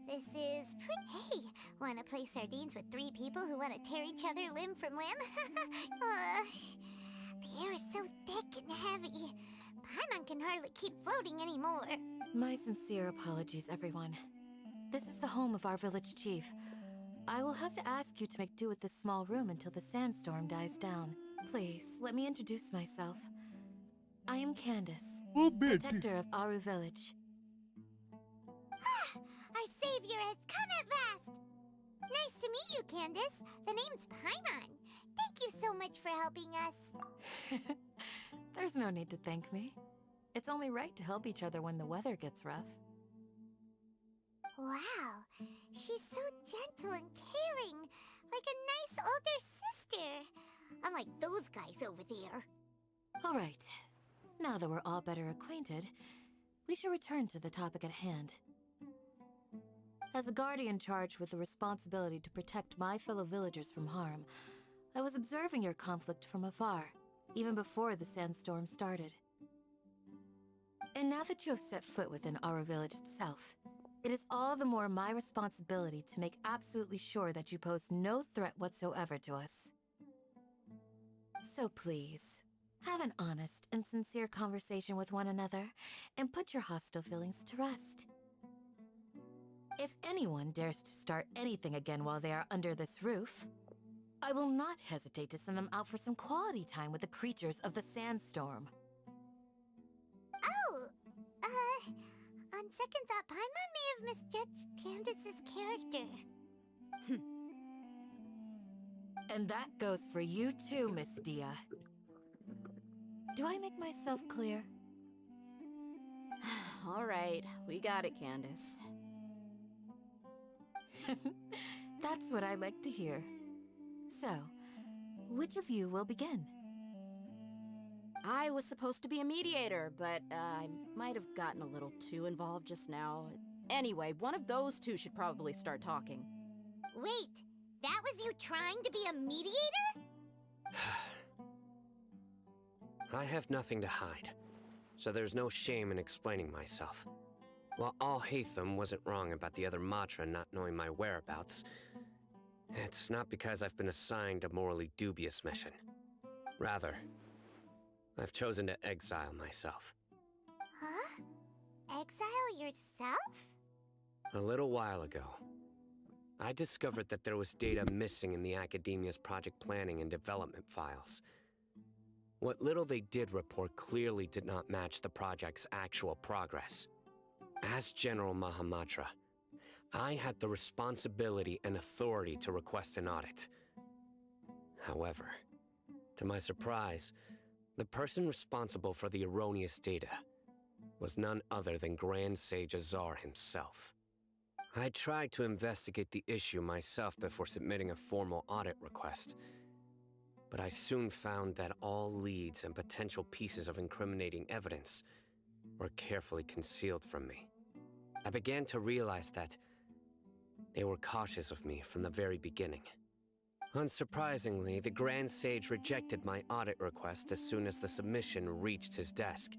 this is pretty. Hey, wanna play sardines with 3 people who wanna tear each other limb from limb? The air is so thick and heavy. Paimon can hardly keep floating anymore. My sincere apologies, everyone. This is the home of our village chief. I will have to ask you to make do with this small room until the sandstorm dies down. Please, let me introduce myself. I am Candace, Oh, baby. protector of Aru village. Our savior has come at last! Nice to meet you, Candace. The name's Paimon. Thank you so much for helping us. There's no need to thank me. It's only right to help each other when the weather gets rough. Wow, she's so gentle and caring, like a nice older sister. Unlike those guys over there. All right. Now that we're all better acquainted, we should return to the topic at hand. As a guardian charged with the responsibility to protect my fellow villagers from harm, I was observing your conflict from afar, even before the sandstorm started. And now that you have set foot within our village itself, it is all the more my responsibility to make absolutely sure that you pose no threat whatsoever to us. So please, have an honest and sincere conversation with one another, and put your hostile feelings to rest. If anyone dares to start anything again while they are under this roof, I will not hesitate to send them out for some quality time with the creatures of the sandstorm. Oh, on second thought, Paimon may have misjudged Candace's character. And that goes for you too, Miss Dia. Do I make myself clear? All right, we got it, Candace. That's what I like to hear. So, which of you will begin? I was supposed to be a mediator, but I might have gotten a little too involved just now. Anyway, one of those two should probably start talking. Wait, that was you trying to be a mediator? I have nothing to hide, so there's no shame in explaining myself. While Alhaitham wasn't wrong about the other Matra not knowing my whereabouts, it's not because I've been assigned a morally dubious mission. Rather, I've chosen to exile myself. Huh? Exile yourself? A little while ago, I discovered that there was data missing in the Academia's project planning and development files. What little they did report clearly did not match the project's actual progress. As General Mahamatra, I had the responsibility and authority to request an audit. However, to my surprise, the person responsible for the erroneous data was none other than Grand Sage Azar himself. I tried to investigate the issue myself before submitting a formal audit request, but I soon found that all leads and potential pieces of incriminating evidence were carefully concealed from me. I began to realize that they were cautious of me from the very beginning. Unsurprisingly, the Grand Sage rejected my audit request as soon as the submission reached his desk.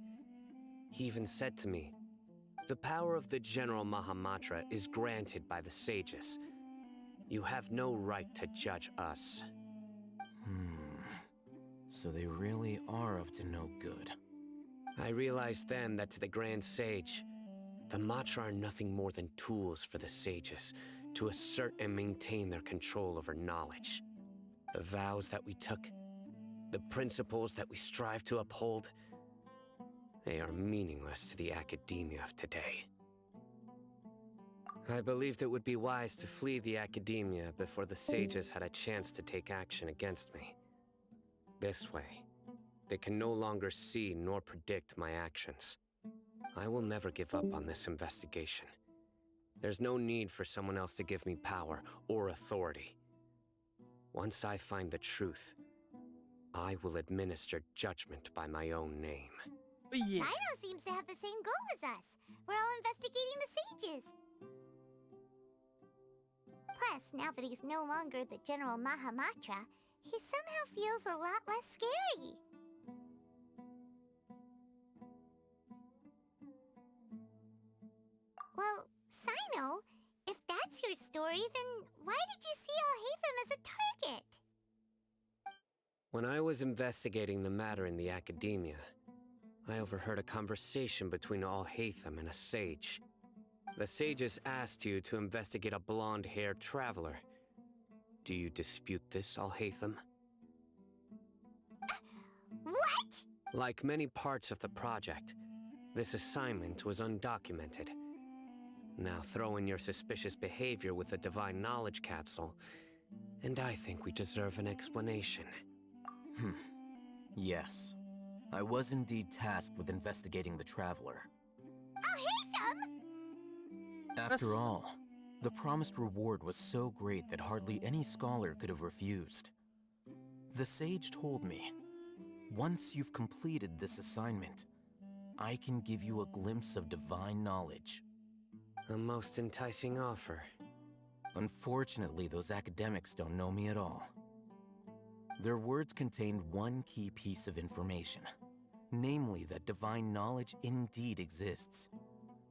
He even said to me, "The power of the General Mahamatra is granted by the sages. You have no right to judge us." So they really are up to no good. I realized then that to the Grand Sage, the Matra are nothing more than tools for the sages to assert and maintain their control over knowledge. The vows that we took, the principles that we strive to uphold, they are meaningless to the academia of today. I believed it would be wise to flee the academia before the sages had a chance to take action against me. This way, they can no longer see nor predict my actions. I will never give up on this investigation. There's no need for someone else to give me power or authority. Once I find the truth, I will administer judgment by my own name. Yeah. Sino seems to have the same goal as us. We're all investigating the sages. Plus, now that he's no longer the General Mahamatra, he somehow feels a lot less scary. story, then why did you see Alhaitham as a target? When I was investigating the matter in the academia, I overheard a conversation between Alhaitham and a sage. The sages asked you to investigate a blonde-haired traveler. Do you dispute this, Alhaitham? What? Like many parts of the project, this assignment was undocumented. Now throw in your suspicious behavior with the Divine Knowledge Capsule, and I think we deserve an explanation. Yes. I was indeed tasked with investigating the Traveler. Alhaitham! After all, the promised reward was so great that hardly any scholar could have refused. The sage told me, once you've completed this assignment, I can give you a glimpse of divine knowledge. A most enticing offer. Unfortunately, those academics don't know me at all. Their words contained one key piece of information, namely that divine knowledge indeed exists.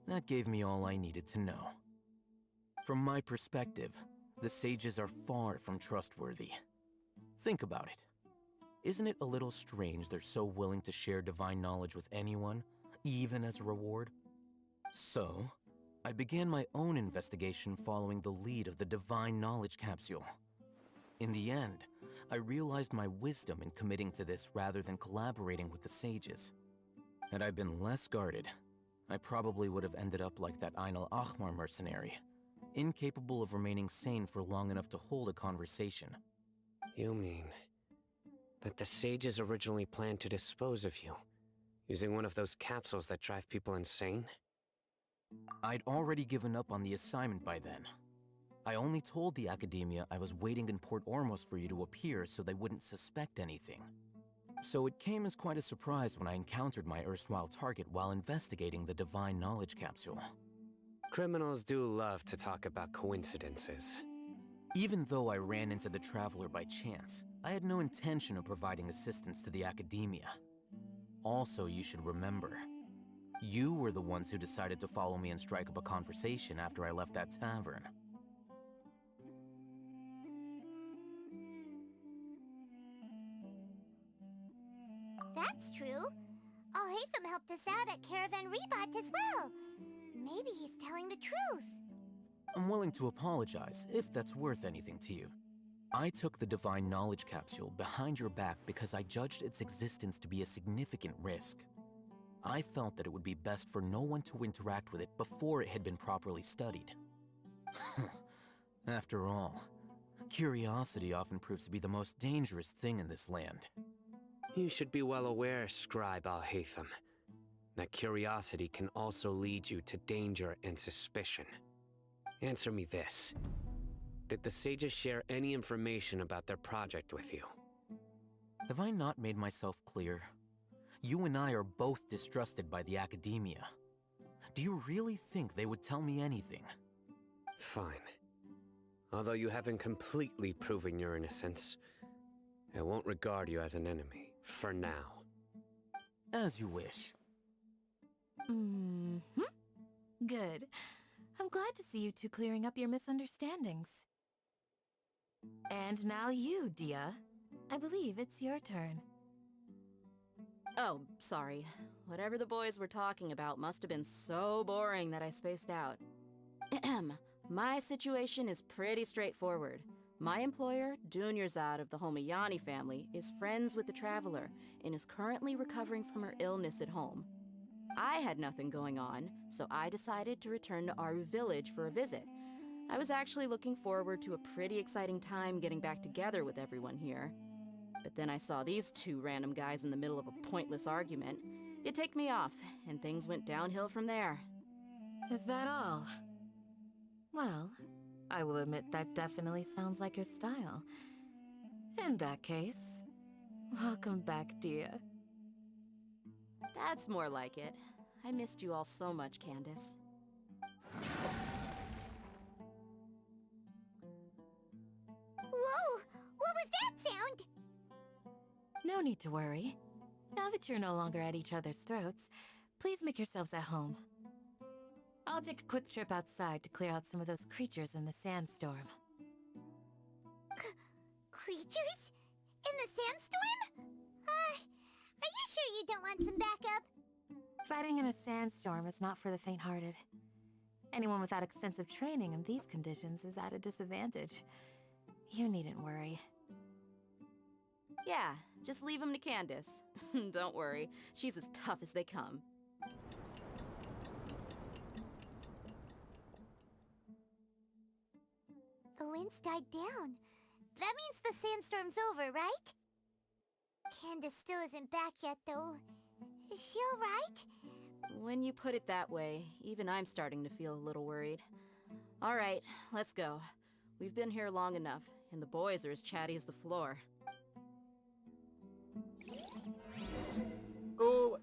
That gave me all I needed to know. From my perspective, the sages are far from trustworthy. Think about it. Isn't it a little strange they're so willing to share divine knowledge with anyone, even as a reward? So, I began my own investigation following the lead of the Divine Knowledge Capsule. In the end, I realized my wisdom in committing to this rather than collaborating with the sages. Had I been less guarded, I probably would have ended up like that Ain al-Ahmar mercenary, incapable of remaining sane for long enough to hold a conversation. You mean that the sages originally planned to dispose of you, using one of those capsules that drive people insane? I'd already given up on the assignment by then. I only told the Academia I was waiting in Port Ormos for you to appear so they wouldn't suspect anything. So it came as quite a surprise when I encountered my erstwhile target while investigating the Divine Knowledge Capsule. Criminals do love to talk about coincidences. Even though I ran into the Traveler by chance, I had no intention of providing assistance to the Academia. Also, you should remember, you were the ones who decided to follow me and strike up a conversation after I left that tavern. That's true. Alhaitham helped us out at Caravan Rebat as well. Maybe he's telling the truth. I'm willing to apologize, if that's worth anything to you. I took the Divine Knowledge Capsule behind your back because I judged its existence to be a significant risk. I felt that it would be best for no one to interact with it before it had been properly studied. After all, curiosity often proves to be the most dangerous thing in this land. You should be well aware, Scribe Alhaitham, that curiosity can also lead you to danger and suspicion. Answer me this. Did the sages share any information about their project with you? Have I not made myself clear? You and I are both distrusted by the Academia. Do you really think they would tell me anything? Fine. Although you haven't completely proven your innocence, I won't regard you as an enemy, for now. As you wish. Good. I'm glad to see you two clearing up your misunderstandings. And now you, Dia. I believe it's your turn. Oh, sorry. Whatever the boys were talking about must have been so boring that I spaced out. My situation is pretty straightforward. My employer, Dunyarzad of the Homayani family, is friends with the Traveler and is currently recovering from her illness at home. I had nothing going on, so I decided to return to Aru village for a visit. I was actually looking forward to a pretty exciting time getting back together with everyone here. But then I saw these two random guys in the middle of a pointless argument. It ticked me off, and things went downhill from there. Is that all? Well, I will admit that definitely sounds like your style. In that case, welcome back, Dia. That's more like it. I missed you all so much, Candace. Whoa! What was that sound? No need to worry. Now that you're no longer at each other's throats, please make yourselves at home. I'll take a quick trip outside to clear out some of those creatures in the sandstorm. Creatures? In the sandstorm? Are you sure you don't want some backup? Fighting in a sandstorm is not for the faint-hearted. Anyone without extensive training in these conditions is at a disadvantage. You needn't worry. Yeah, just leave him to Candace. Don't worry, she's as tough as they come. The wind's died down. That means the sandstorm's over, right? Candace still isn't back yet, though. Is she alright? When you put it that way, even I'm starting to feel a little worried. All right, let's go. We've been here long enough, and the boys are as chatty as the floor. Oh.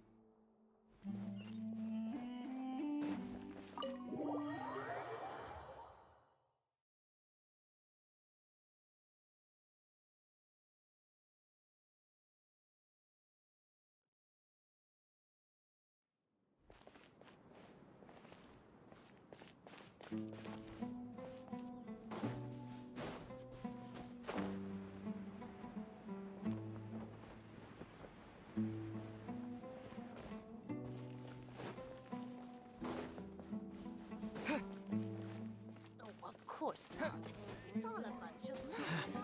Oh, of course not. It's all a bunch of lies.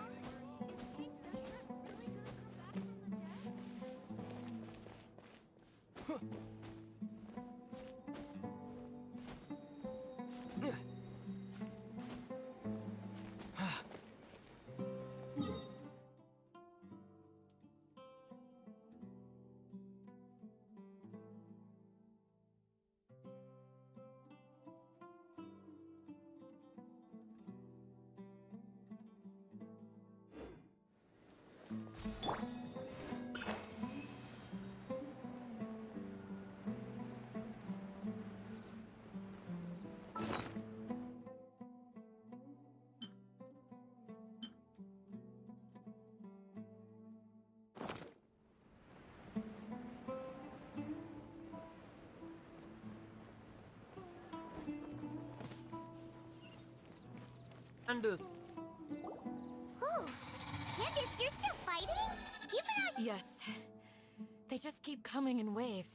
Candace. Oh, Candace, you're still fighting? You've been out. Yes. They just keep coming in waves.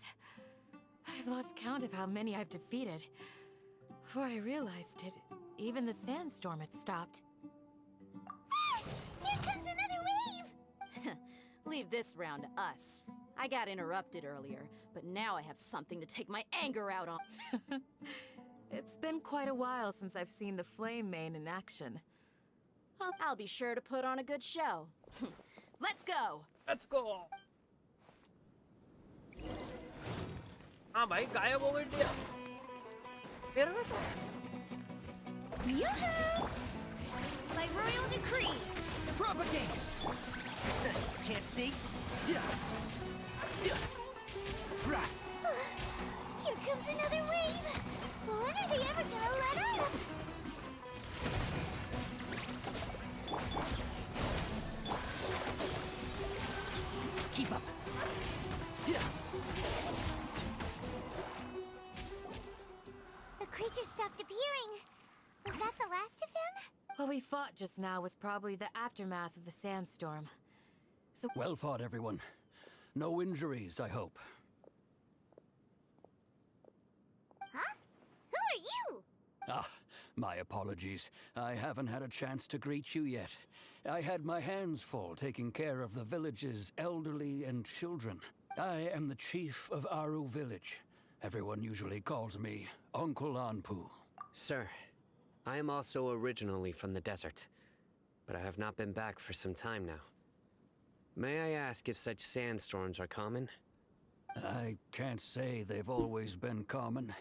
I've lost count of how many I've defeated. Before I realized it, even the sandstorm had stopped. Ah! Here comes another wave! Leave this round to us. I got interrupted earlier, but now I have something to take my anger out on. It's been quite a while since I've seen the Flame Mane in action. I'll be sure to put on a good show. Let's go! Let's go. हाँ भाई गायब हो गई डिया मेरे में तो Yoo-hoo! By royal decree! Propagate! Can't see? Yeah. Here comes another wave! When are they ever gonna let up? Keep up. Yeah. The creature stopped appearing. Was that the last of them? What we fought just now was probably the aftermath of the sandstorm. So Well fought, everyone. No injuries, I hope. Huh? Who are you? Ah, my apologies. I haven't had a chance to greet you yet. I had my hands full taking care of the village's elderly and children. I am the chief of Aru village. Everyone usually calls me Uncle Anpu. Sir, I am also originally from the desert, but I have not been back for some time now. May I ask if such sandstorms are common? I can't say they've always been common,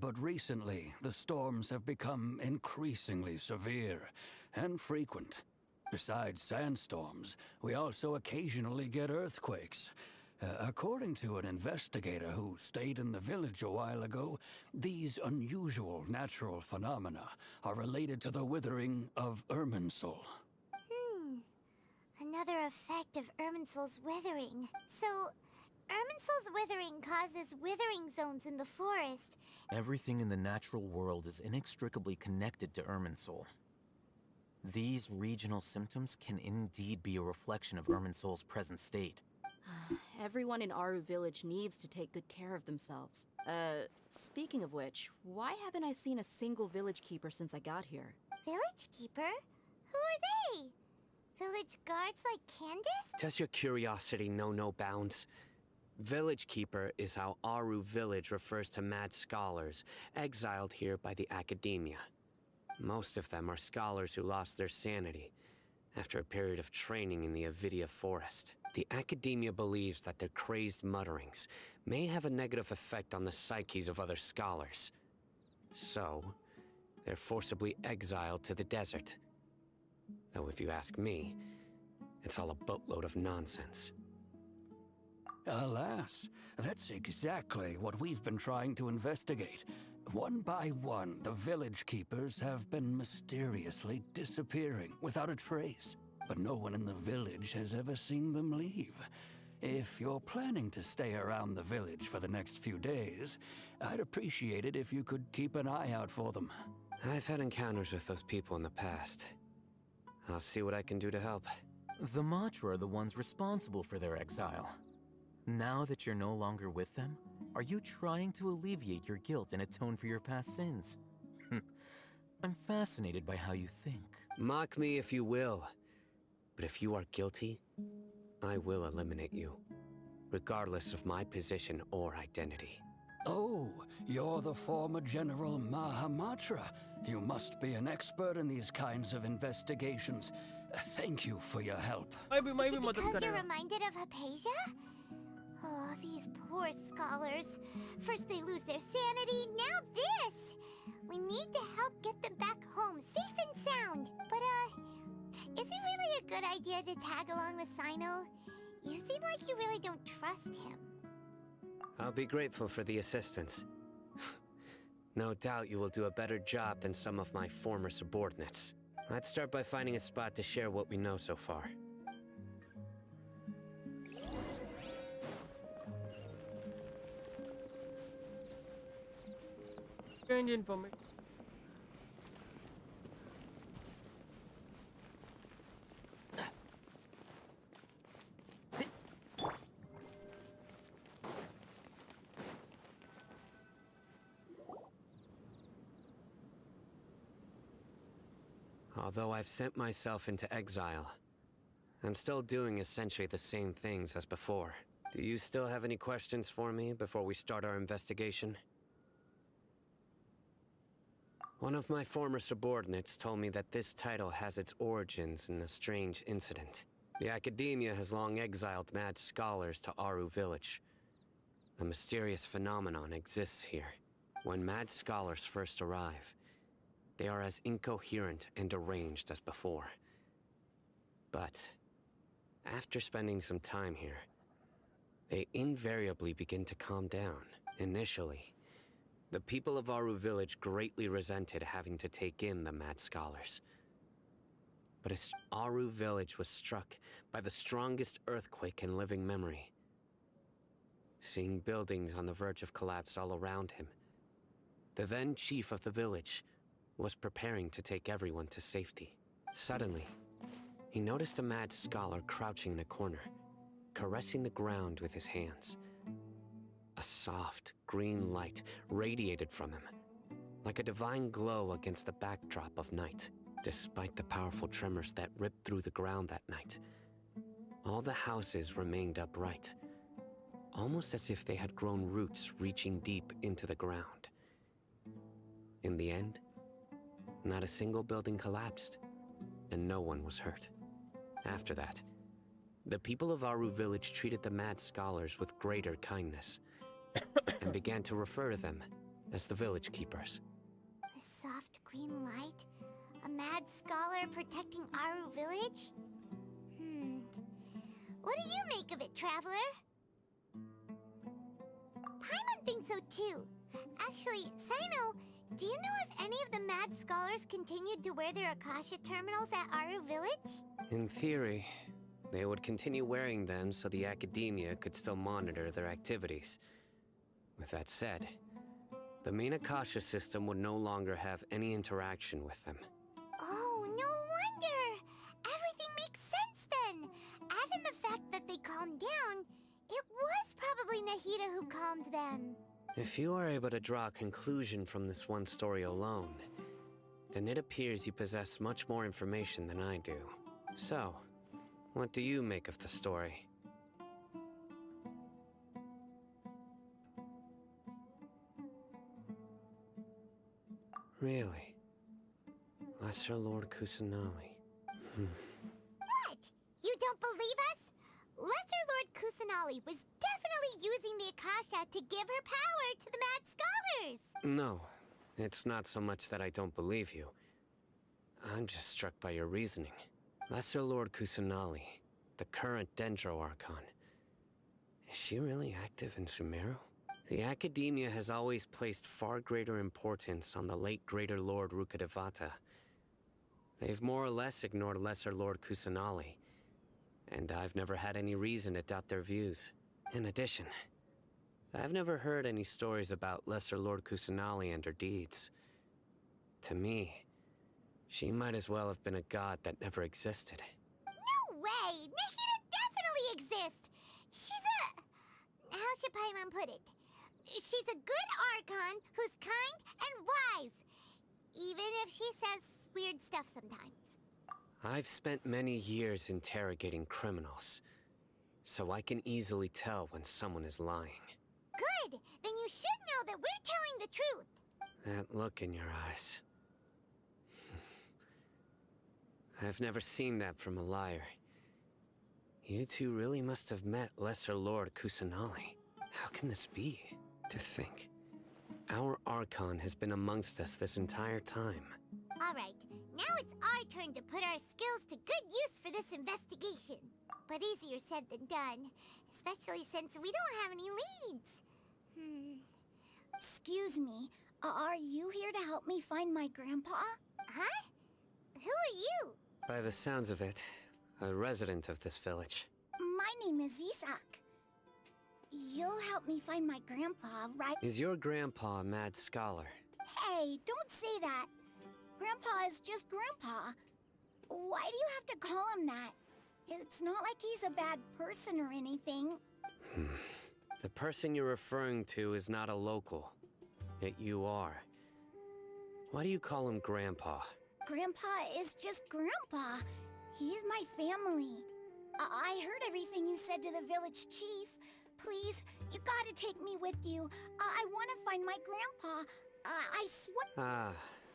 but recently the storms have become increasingly severe and frequent. Besides sandstorms, we also occasionally get earthquakes. According to an investigator who stayed in the village a while ago, these unusual natural phenomena are related to the withering of Irminsul. Another effect of Irminsul's withering. So, Irminsul's withering causes withering zones in the forest, Everything in the natural world is inextricably connected to Irminsul. These regional symptoms can indeed be a reflection of Irminsul's present state. Everyone in Aru Village needs to take good care of themselves. Speaking of which, why haven't I seen a single village keeper since I got here? Village keeper? Who are they? Village guards like Candace? Does your curiosity know no bounds? Village Keeper is how Aru Village refers to mad scholars exiled here by the Academia. Most of them are scholars who lost their sanity after a period of training in the Avidia Forest. The Academia believes that their crazed mutterings may have a negative effect on the psyches of other scholars. So, they're forcibly exiled to the desert. Though if you ask me, it's all a boatload of nonsense. Alas, that's exactly what we've been trying to investigate. One by one, the village keepers have been mysteriously disappearing without a trace. But no one in the village has ever seen them leave. If you're planning to stay around the village for the next few days, I'd appreciate it if you could keep an eye out for them. I've had encounters with those people in the past. I'll see what I can do to help. The Matra are the ones responsible for their exile. Now that you're no longer with them, are you trying to alleviate your guilt and atone for your past sins? I'm fascinated by how you think. Mock me if you will, but if you are guilty, I will eliminate you, regardless of my position or identity. Oh, you're the former General Mahamatra. You must be an expert in these kinds of investigations. Thank you for your help. Is it because you're reminded of Hypatia? Oh, these poor scholars. First they lose their sanity, now this! We need to help get them back home, safe and sound. But, is it really a good idea to tag along with Sino? You seem like you really don't trust him. I'll be grateful for the assistance. No doubt you will do a better job than some of my former subordinates. Let's start by finding a spot to share what we know so far. Change information. Although I've sent myself into exile, I'm still doing essentially the same things as before. Do you still have any questions for me before we start our investigation? One of my former subordinates told me that this title has its origins in a strange incident. The Academia has long exiled mad scholars to Aru Village. A mysterious phenomenon exists here. When mad scholars first arrive, they are as incoherent and deranged as before. But after spending some time here, they invariably begin to calm down. Initially, the people of Aru Village greatly resented having to take in the mad scholars. But as Aru Village was struck by the strongest earthquake in living memory, seeing buildings on the verge of collapse all around him, the then chief of the village was preparing to take everyone to safety. Suddenly, he noticed a mad scholar crouching in a corner, caressing the ground with his hands. A soft, green light radiated from him, like a divine glow against the backdrop of night. Despite the powerful tremors that ripped through the ground that night, all the houses remained upright, almost as if they had grown roots reaching deep into the ground. In the end, not a single building collapsed, and no one was hurt. After that, the people of Aru Village treated the mad scholars with greater kindness, and began to refer to them as the Village Keepers. A soft green light? A mad scholar protecting Aru Village? What do you make of it, Traveler? Paimon thinks so too. Actually, Sino, do you know if any of the mad scholars continued to wear their Akasha terminals at Aru Village? In theory, they would continue wearing them so the Academia could still monitor their activities. With that said, The main Akasha system would no longer have any interaction with them. Oh, no wonder! Everything makes sense then! Add in the fact that they calmed down, it was probably Nahida who calmed them. If you are able to draw a conclusion from this one story alone, then it appears you possess much more information than I do. So, what do you make of the story? Really? Lesser Lord Kusanali. What? You don't believe us? Lesser Lord Kusanali was definitely using the Akasha to give her power to the Mad Scholars! No, it's not so much that I don't believe you. I'm just struck by your reasoning. Lesser Lord Kusanali, the current Dendro Archon. Is she really active in Sumeru? The Academia has always placed far greater importance on the late Greater Lord Rukkhadevata. They've more or less ignored Lesser Lord Kusanali, and I've never had any reason to doubt their views. In addition, I've never heard any stories about Lesser Lord Kusanali and her deeds. To me, she might as well have been a god that never existed. No way! Nahida definitely exists! She's a... how should Paimon put it? She's a good Archon who's kind and wise. Even if she says weird stuff sometimes. I've spent many years interrogating criminals, so I can easily tell when someone is lying. Good! Then you should know that we're telling the truth. That look in your eyes. I've never seen that from a liar. You two really must have met Lesser Lord Kusanali. How can this be? To think, our Archon has been amongst us this entire time. Alright, now it's our turn to put our skills to good use for this investigation. But easier said than done, especially since we don't have any leads. Excuse me, are you here to help me find my grandpa? Huh? Who are you? By the sounds of it, a resident of this village. My name is Isak. You'll help me find my grandpa, right? Is your grandpa a mad scholar? Hey, don't say that. Grandpa is just Grandpa. Why do you have to call him that? It's not like he's a bad person or anything. The person you're referring to is not a local. Yet you are. Why do you call him Grandpa? Grandpa is just Grandpa. He's my family. I heard everything you said to the village chief. Please, you gotta take me with you. I want to find my grandpa. I swear. Ah,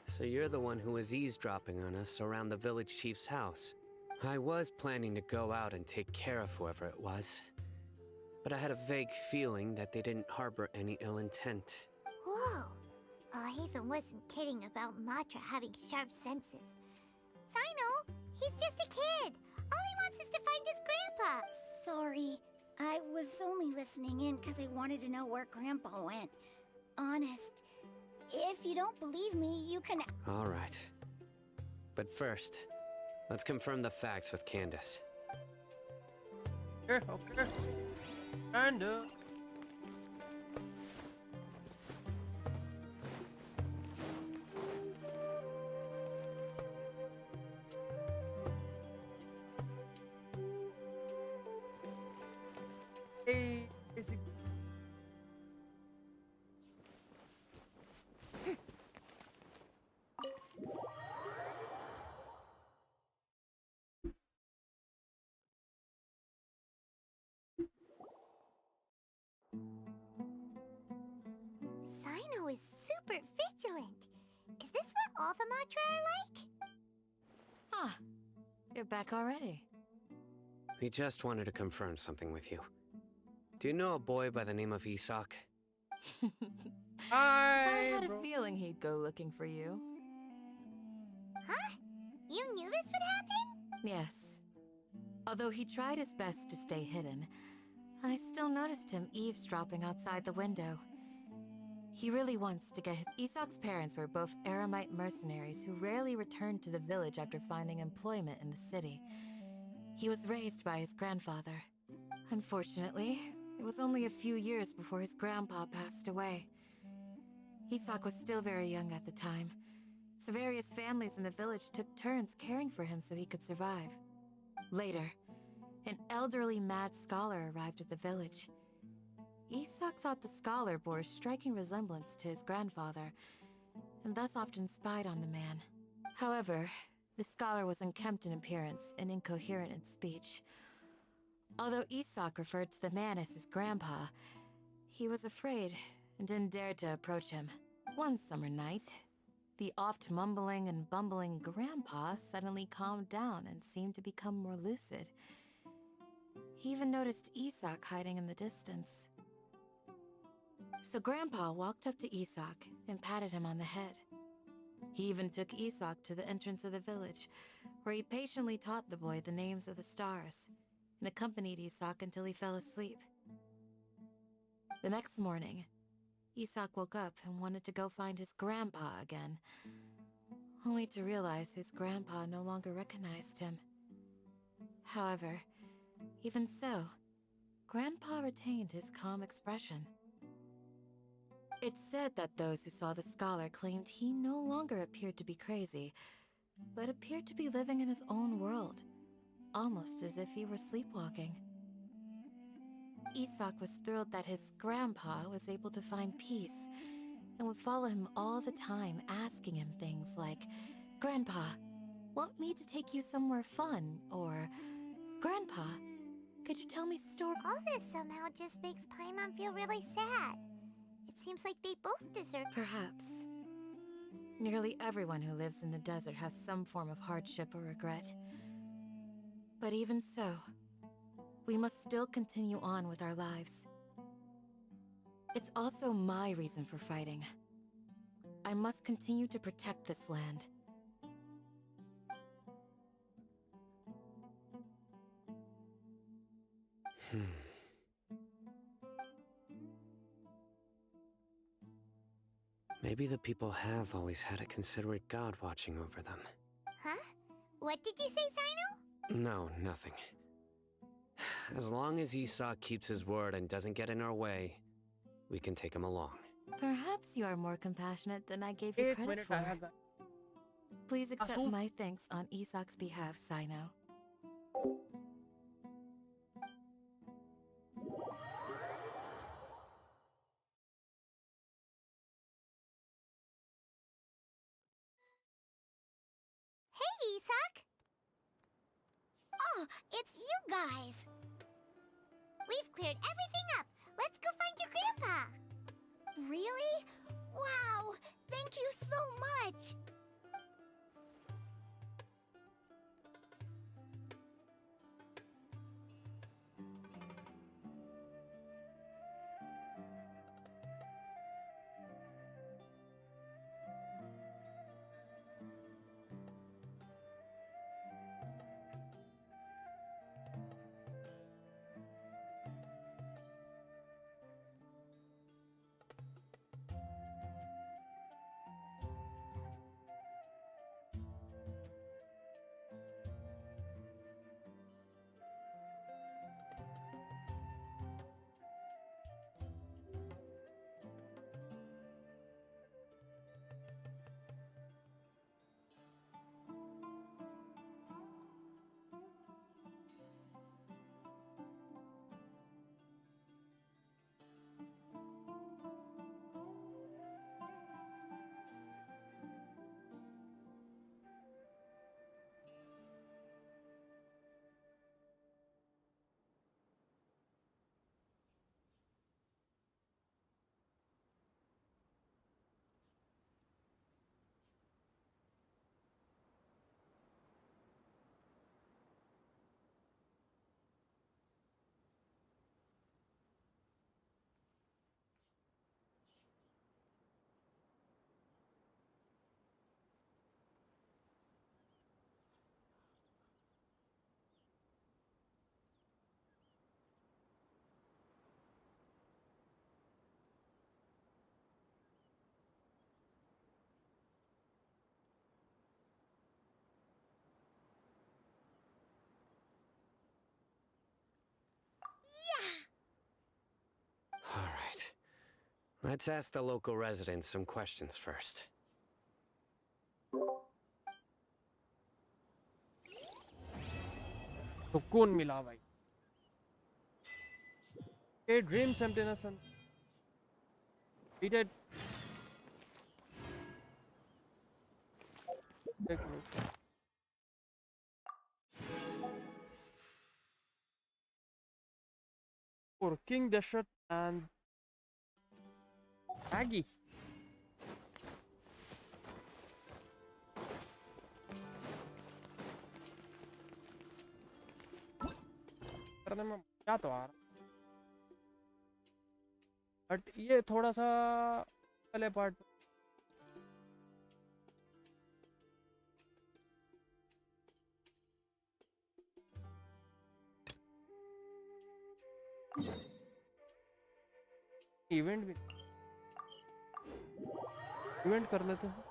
so you're the one who was eavesdropping on us around the village chief's house. I was planning to go out and take care of whoever it was, but I had a vague feeling that they didn't harbor any ill intent. Whoa. Haven wasn't kidding about Matra having sharp senses. Sino, he's just a kid. All he wants is to find his grandpa. Sorry. I was only listening in because I wanted to know where Grandpa went. Honest. If you don't believe me, you can... All right. But first, let's confirm the facts with Candace. Okay. And basic. Sino is super vigilant. Is this what all the Matra are like? Ah, you're back already. We just wanted to confirm something with you. Do you know a boy by the name of Isak? I had a feeling he'd go looking for you. Huh? You knew this would happen? Yes. Although he tried his best to stay hidden, I still noticed him eavesdropping outside the window. He really wants to get his... Isak's parents were both Aramite mercenaries who rarely returned to the village after finding employment in the city. He was raised by his grandfather. Unfortunately, it was only a few years before his grandpa passed away. Isak was still very young at the time, so various families in the village took turns caring for him so he could survive. Later, an elderly mad scholar arrived at the village. Isak thought the scholar bore a striking resemblance to his grandfather, and thus often spied on the man. However, the scholar was unkempt in appearance and incoherent in speech. Although Isak referred to the man as his grandpa, he was afraid and didn't dare to approach him. One summer night, the oft mumbling and bumbling grandpa suddenly calmed down and seemed to become more lucid. He even noticed Isak hiding in the distance. So Grandpa walked up to Isak and patted him on the head. He even took Isak to the entrance of the village, where he patiently taught the boy the names of the stars, and accompanied Isak until he fell asleep. The next morning, Isak woke up and wanted to go find his grandpa again, only to realize his grandpa no longer recognized him. However, even so, Grandpa retained his calm expression. It's said that those who saw the scholar claimed he no longer appeared to be crazy, but appeared to be living in his own world, almost as if he were sleepwalking. Isak was thrilled that his grandpa was able to find peace, and would follow him all the time, asking him things like, "Grandpa, want me to take you somewhere fun?" Or, "Grandpa, could you tell me stories?" All this somehow just makes Paimon feel really sad. It seems like they both deserve. Perhaps. Nearly everyone who lives in the desert has some form of hardship or regret. But even so, we must still continue on with our lives. It's also my reason for fighting. I must continue to protect this land. Maybe the people have always had a considerate god watching over them. Huh? What did you say, Sino? No, nothing. As long as Isak keeps his word and doesn't get in our way, we can take him along. Perhaps you are more compassionate than I gave you एक credit minute for. आएगा Please accept Asus my thanks on Isak's behalf, Sino. Hey, Isak! Oh, it's you guys! We've cleared everything up. Let's go find your grandpa. Really? Wow! Thank you so much! Let's ask the local residents some questions first. सुकून मिला भाई. Okay, dreams, emptiness, and we did. For King Desert and Maggie. करने में क्या तो आ रहा, but ये थोड़ा सा पहले पार्ट इवेंट भी इवेंट कर लेते हैं.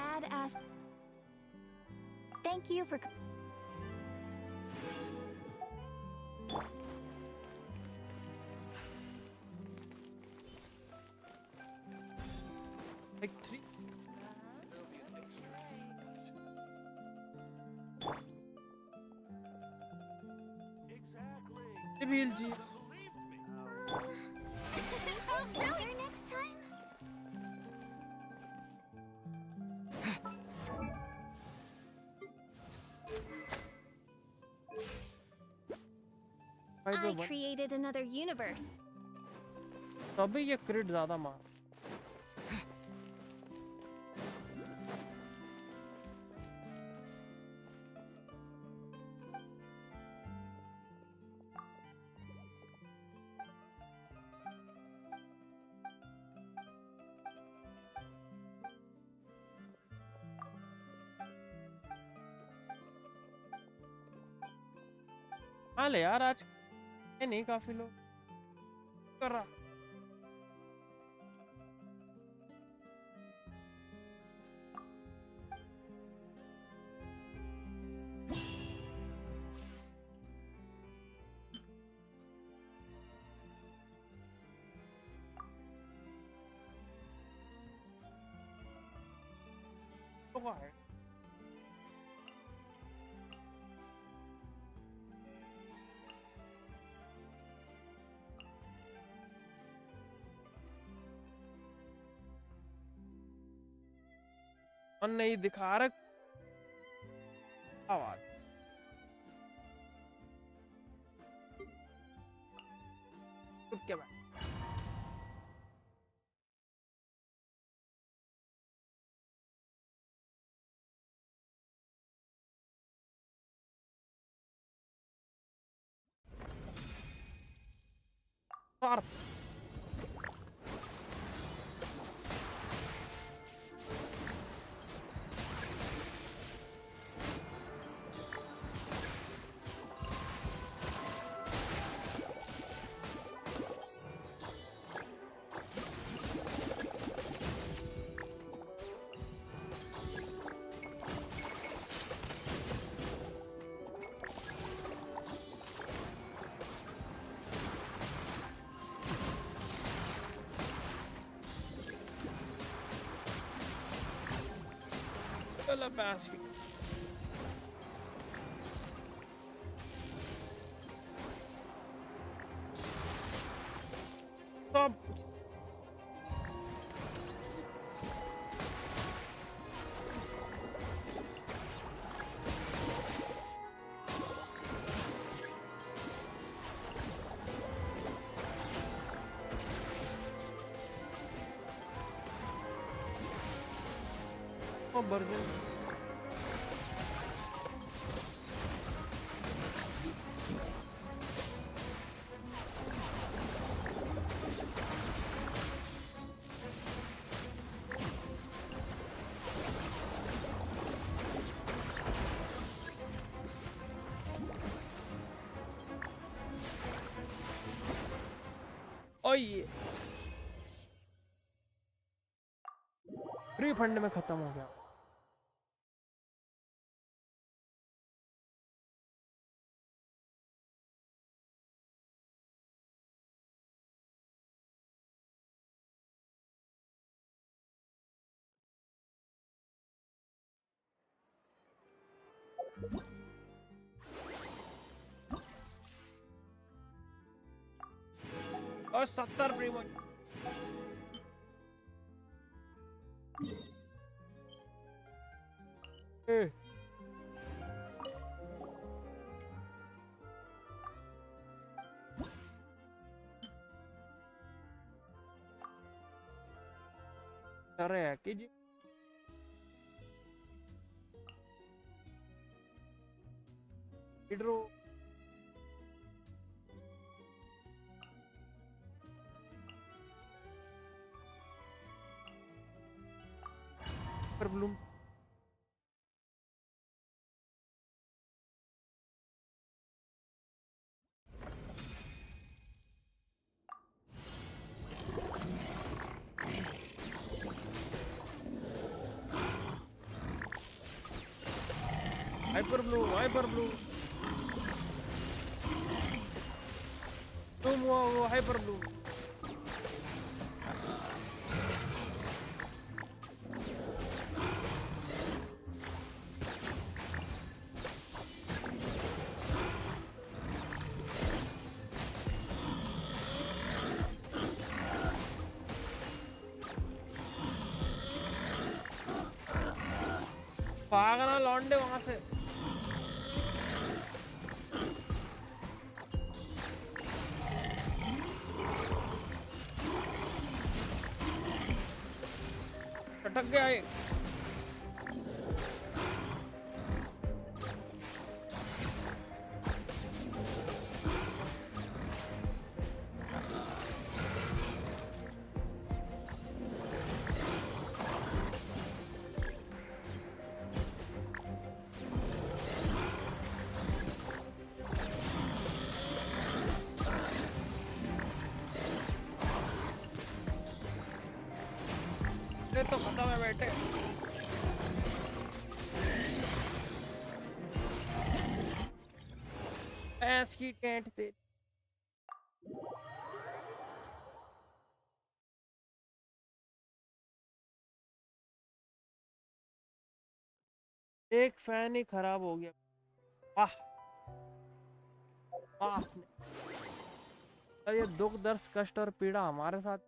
Ad asked. Thank you for. Like 3. Reveal G. Really? Next time? I created another universe. तभी ये क्रिट ज़्यादा मार. हाँ ले यार, आज नहीं काफी लोग कर रहा. तो क्या है? मन नहीं दिखा रहा आवाज. चुप के बैठ. Pela basket. Stop. वर्जन ओए रिफंड में खत्म हो गया। और 70 प्रीमो ए अरे है कि जी इधरो पर ब्लूम हाइपर ब्लू तुम वो हाइपर ब्लू भागना लौंडे वहां से। अटक गया ये। ये तो खत्म है बेटे। ऐस की टेंट ते एक फैन ही खराब हो गया। वाह वाह ये दुख दर्द कष्ट और पीड़ा हमारे साथ।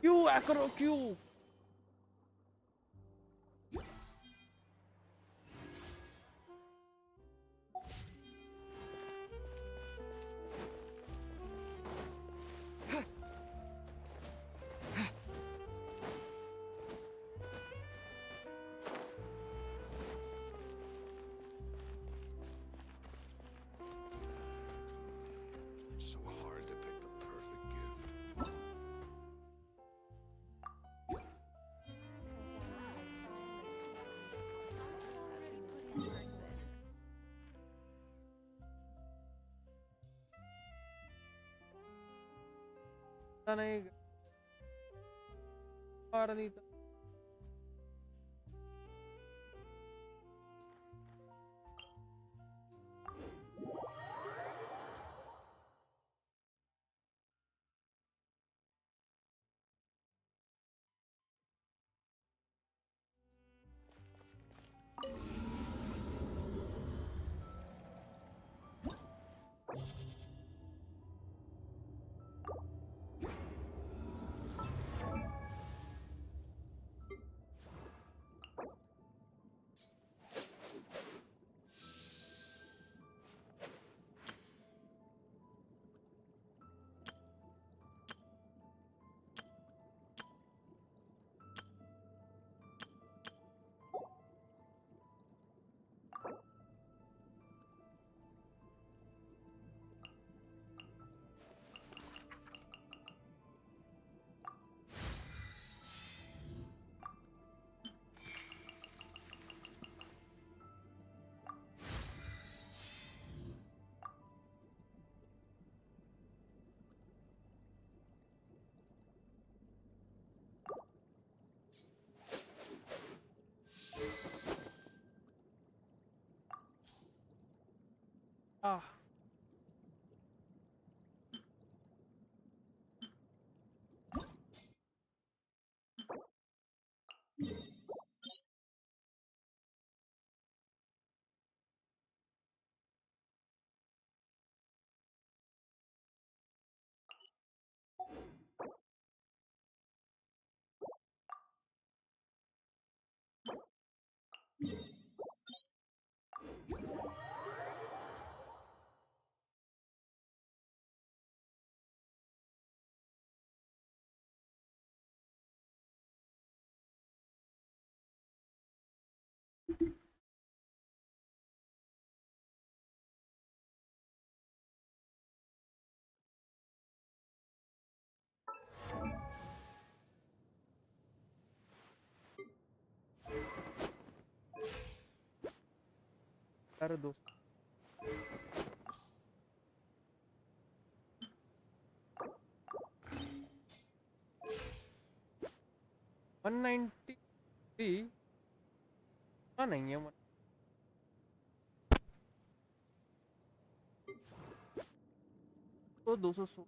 क्यों एक्रो क्यों So hard to pick the perfect gift. नहीं और नहीं तो Ah. अरे दोस्त 193 का नहीं है तो 216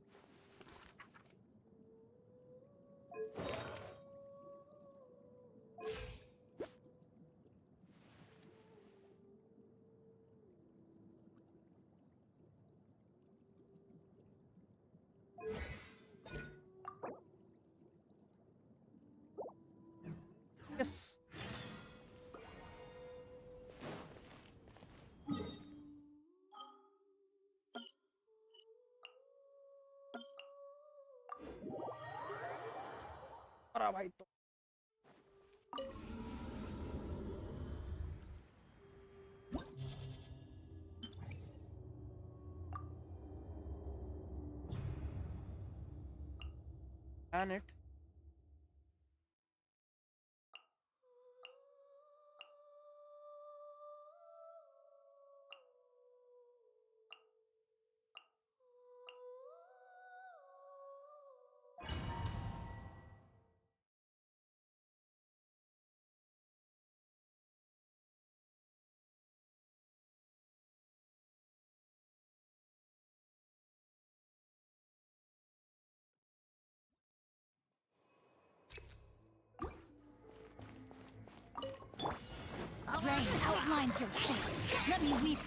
Yes. अरे भाई तो and it Rain outlines your fate. Let me weep.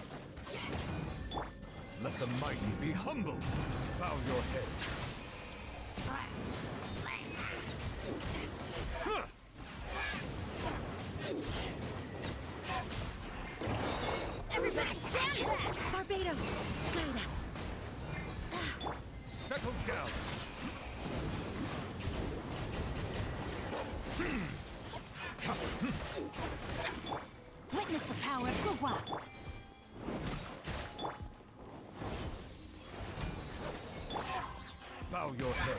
Let the mighty be humbled. Bow your head. Everybody stand back! Barbados, guide us. Settle down. Witness the power of Gugwa. Bow your head.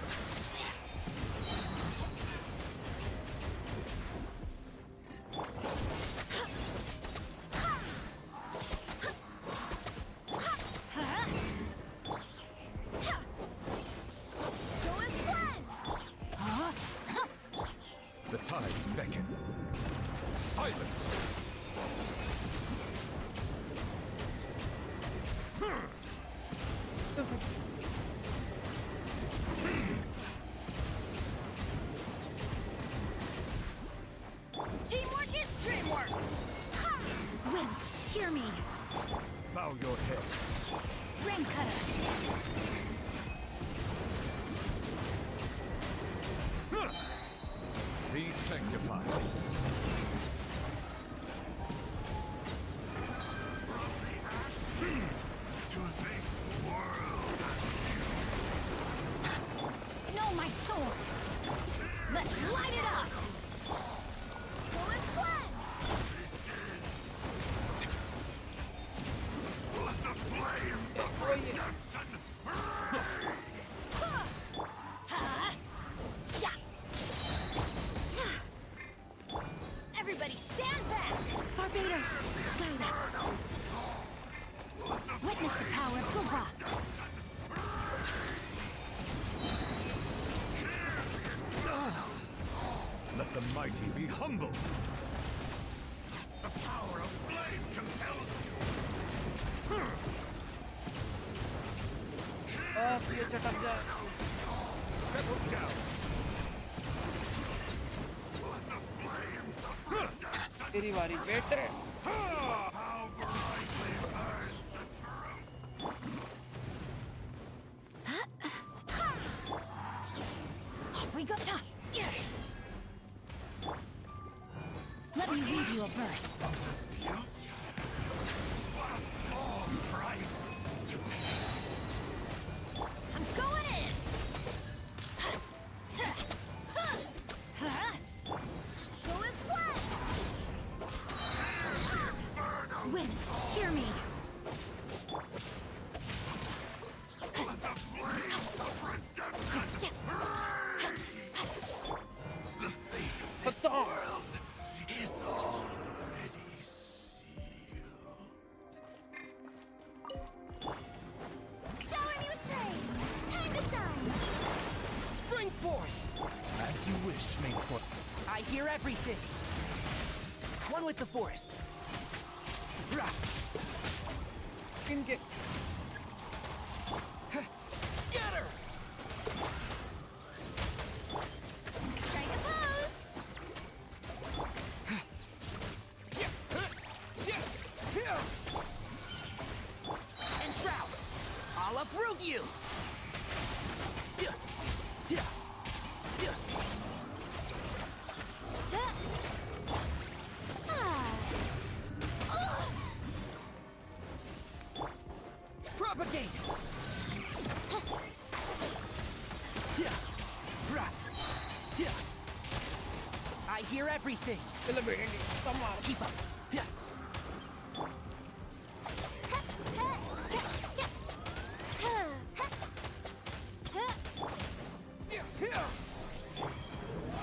The tides beckon. Silence! Teamwork is dreamwork! Wind, hear me. Bow your head. Rain cutter. Be sanctified. Know my sword. Let's light it up. Everybody stand back! Barbados, guide us. Witness the power of Gugwa. Let the mighty be humbled. The power of flame compels you. ये चटक जाए। Settle down. तेरी बारी बेटे। Off we go. Let me read you a verse. I'm going in. Go as flat. Wind, hear me. Shower me with praise. Time to shine. Spring forth! As you wish, Maidfoot. I hear everything. One with the forest. Rah! इनके Scatter! Strike a pose. And Shroud! I'll uproot you! Propagate! I hear everything. Keep up.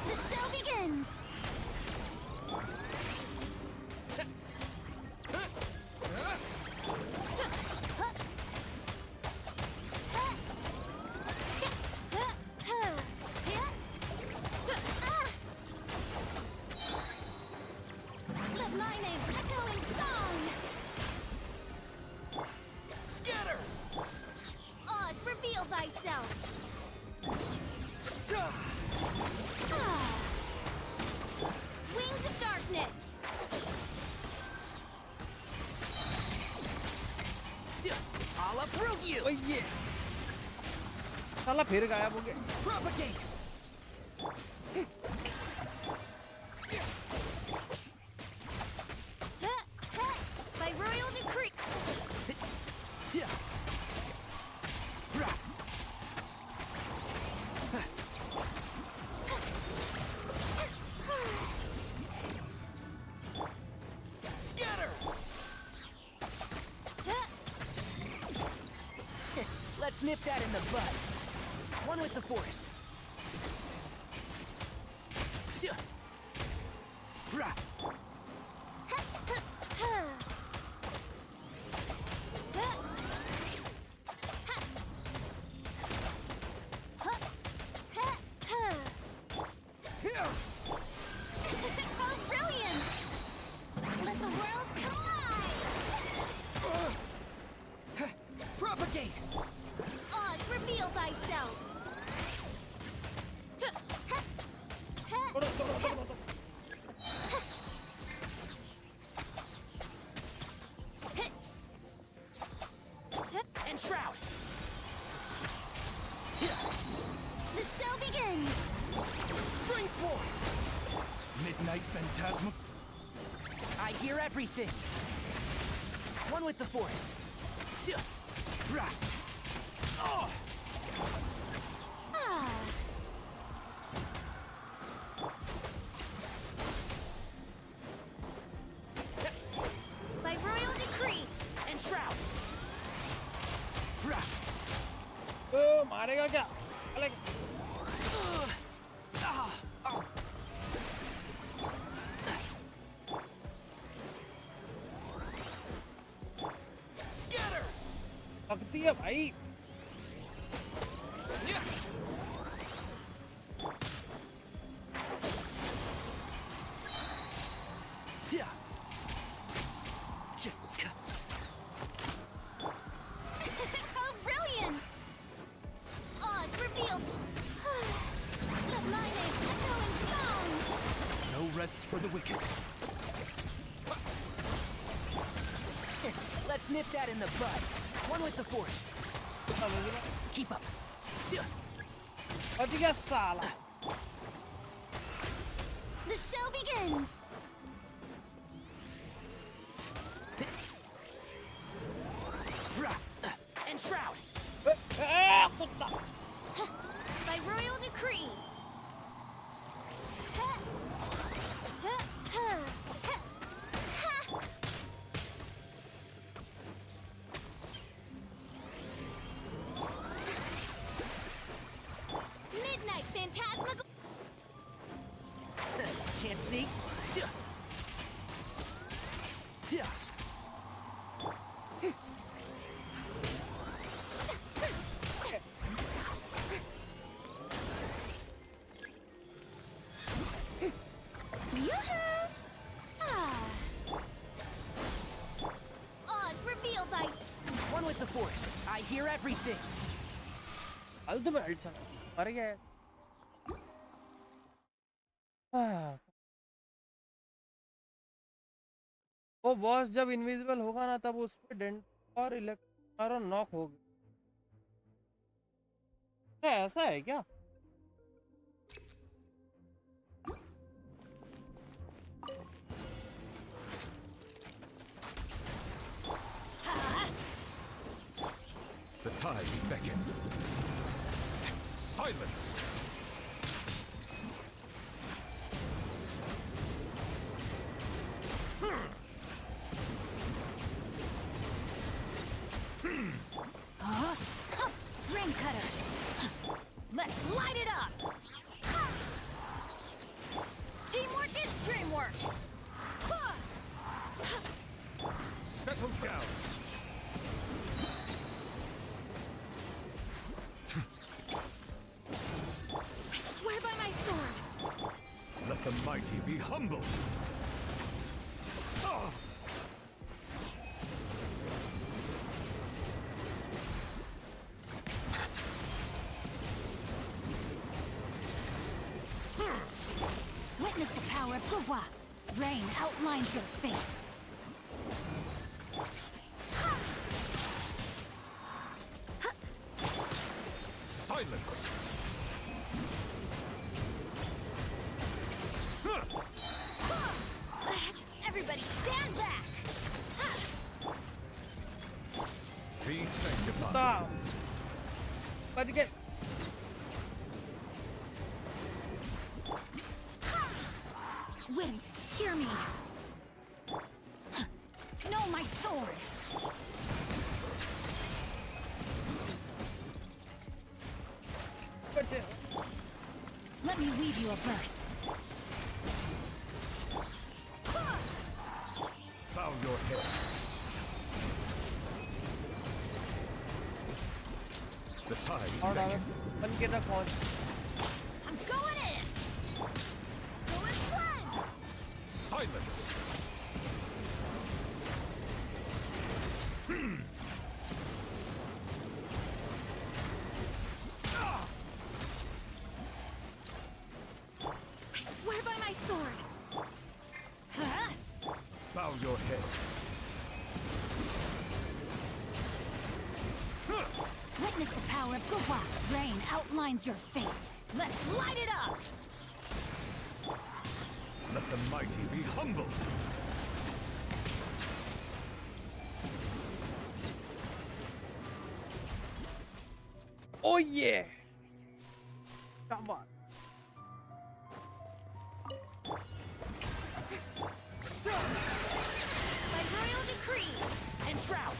The show begins. Let my name echo in song. Scatter! Oz, reveal thyself. Wings of darkness. I'll uproot you! ओए ये साला फिर गायब हो गया। Propagate! By royal decree. Scatter! Let's nip that in the bud. One with the forest. Rah! How brilliant! Let the world collide! Propagate! Oz, reveal thyself! And Shroud! The show begins! Spring forth! Midnight Phantasma. I hear everything. One with the forest. Rah! Oh! Ah. By royal decree! And Shroud! Rah! ओ मारेगा क्या? अलग Scatter! लगती है भाई। How brilliant! revealed. The lineage echoing song. No rest for the wicked. Let's nip that in the bud. One with the force. Keep up. Hadi gel sağla. The show begins. And shroud. By royal decree. Midnight phantasmagoria. Can't see. Yeah. Odds revealed by One with the force. I hear everything. Aldı öldü sana. Para gel. वो boss जब invisible होगा ना तब उस पे dent और electric और knock होगी। क्या ऐसा है क्या? The tides beckon. Silence! ring cutter. Let's light it up. Teamwork is dreamwork. Settle down! I swear by my sword. Let the mighty be humble! Ah! Witness the power of Gua. Rain outlines your fate. Silence! Everybody stand back. Be sanctified. Stop. Let's get. Wind, hear me. Know my sword. Let me weave you a verse. Bow your head. The tides और beckon. बन के तक पहुंच. I'm going in. Going flat. Silence! I swear by my sword. Huh? Bow your head. Witness the power of Gua. Rain outlines your fate. Let's light it up. Let the mighty be humble. Oh yeah. Come on. By royal decree. And shroud.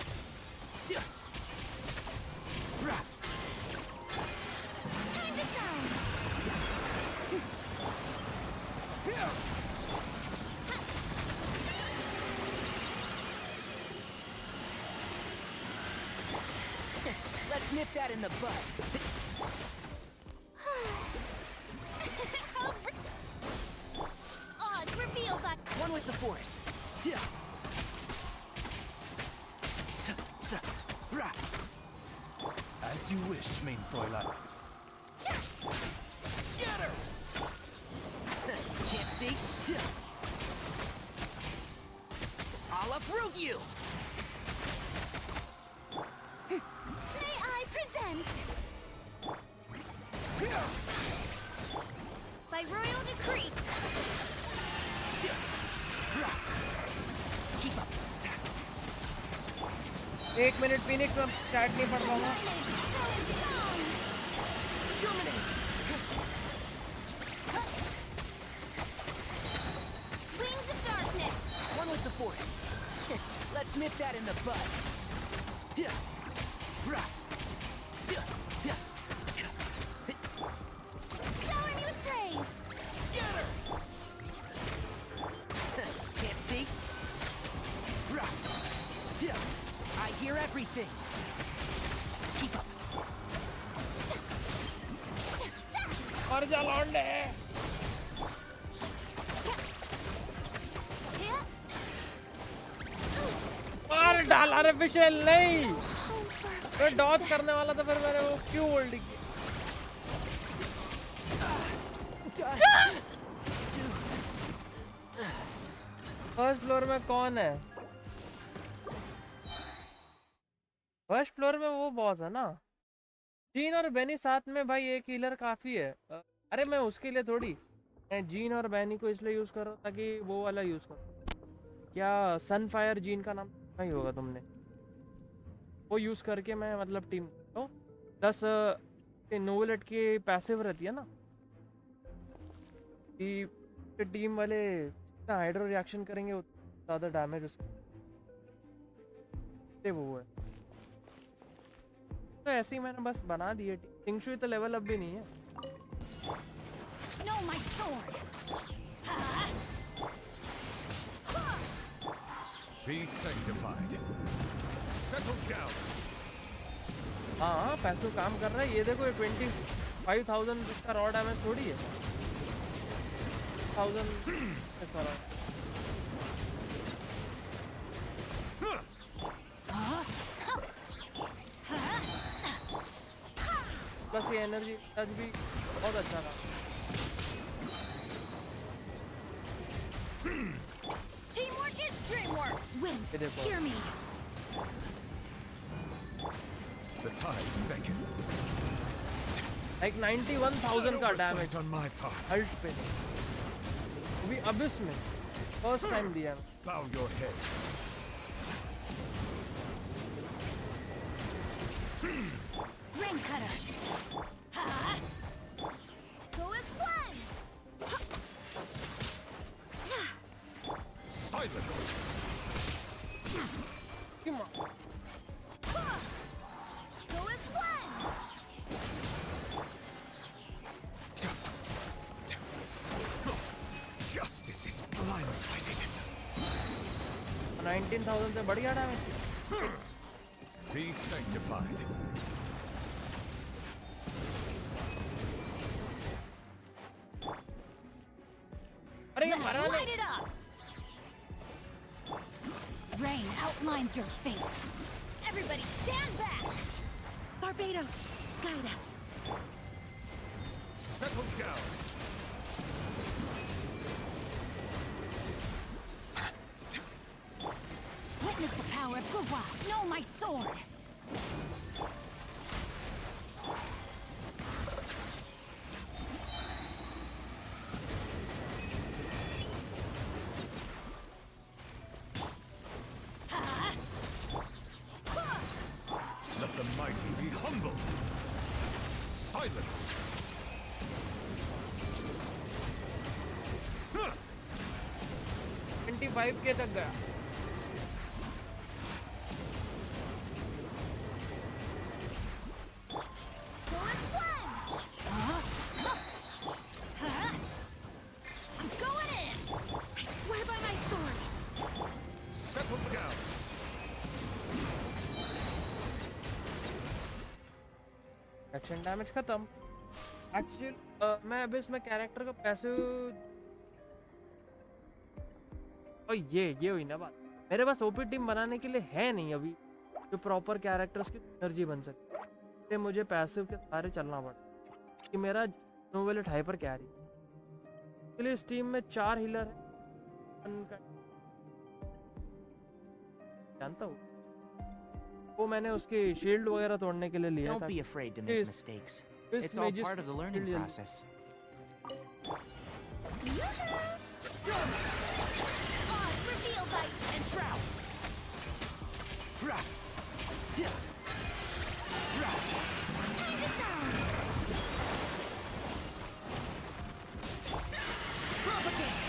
Time to shine. Let's nip that in the bud. Odds revealed by One with the force. Yeah. As you wish, main Fräulein. Scatter! Can't see? I'll uproot you! May I present? By royal decree. Keep up. 1 minute Phoenix में chat नहीं पढ़ पाऊंगा। Wings of darkness. One with the force. Let's nip that in the bud. Shower me with praise. Scatter! Can't see? I hear everything. Keep up. मर जा लौंडे। मार डाला रे पिशेल नहीं। मैं डॉज करने वाला था फिर मैंने वो क्यों होल्ड किया? फर्स्ट फ्लोर में कौन है? फर्स्ट फ्लोर में वो बॉस है ना। जीन और बेनी साथ में भाई एक हीलर काफी है। अरे मैं उसके लिए थोड़ी, मैं जीन और बेनी को इसलिए यूज कर रहा हूँ ताकि वो वाला यूज करो। क्या सनफायर जीन का नाम नहीं होगा तुमने? वो यूज करके मैं मतलब टीम तो प्लस नोवेलेट की पैसिव रहती है ना कि टीम वाले जितना हाइड्रो रिएक्शन करेंगे उतना ज़्यादा डैमेज उससे वो है। तो ऐसे ही मैंने बस बना दिए। टिंगशुई तो लेवल अप भी नहीं है। Know my sword. Be sanctified. Settle down. हाँ पैसों काम कर रहा है। ये देखो ये 25,000 इसका रॉ डैमेज थोड़ी है। 1000 इसका रॉ। प्लस ये एनर्जी टच भी बहुत अच्छा था। Teamwork is dreamwork. Wind, ये देखो। hear me. The tides beckon. Like 91,000 का damage on my part. Ult पे। वो भी अबिस में फर्स्ट टाइम दिया। Bow your head. Rain cutter. Go as planned. Silence. Come on. Go as planned. Justice is blindsided. 19,000 से बढ़िया damage. Be sanctified. अरे ये मरा Light नहीं। it up. Rain outlines your fate. Everybody stand back. Barbados, guide us. Settle down. Witness the power of Gua. Know my sword. Let the mighty be humble. Silence. 25K तक गया। Go as planned. I'm going in. I swear by my sword. Settle down. Action damage खत्म। Actually मैं अभी इसमें character का पैसे और ये हुई ना बात। मेरे पास ओपी टीम बनाने के लिए है नहीं अभी जो प्रॉपर कैरेक्टर्स की एनर्जी बन सके। मुझे पैसिव के सारे चलना पड़ा। कि मेरा नोवेलेट हाइपर कैरी के लिए इस टीम में 4 हीलर है। जानता हूँ वो मैंने उसकी शील्ड वगैरह तोड़ने के लिए लिया था। Don't be afraid to make mistakes. It's all part of the learning process. Reveal bite And shroud. time to shine. Propagate.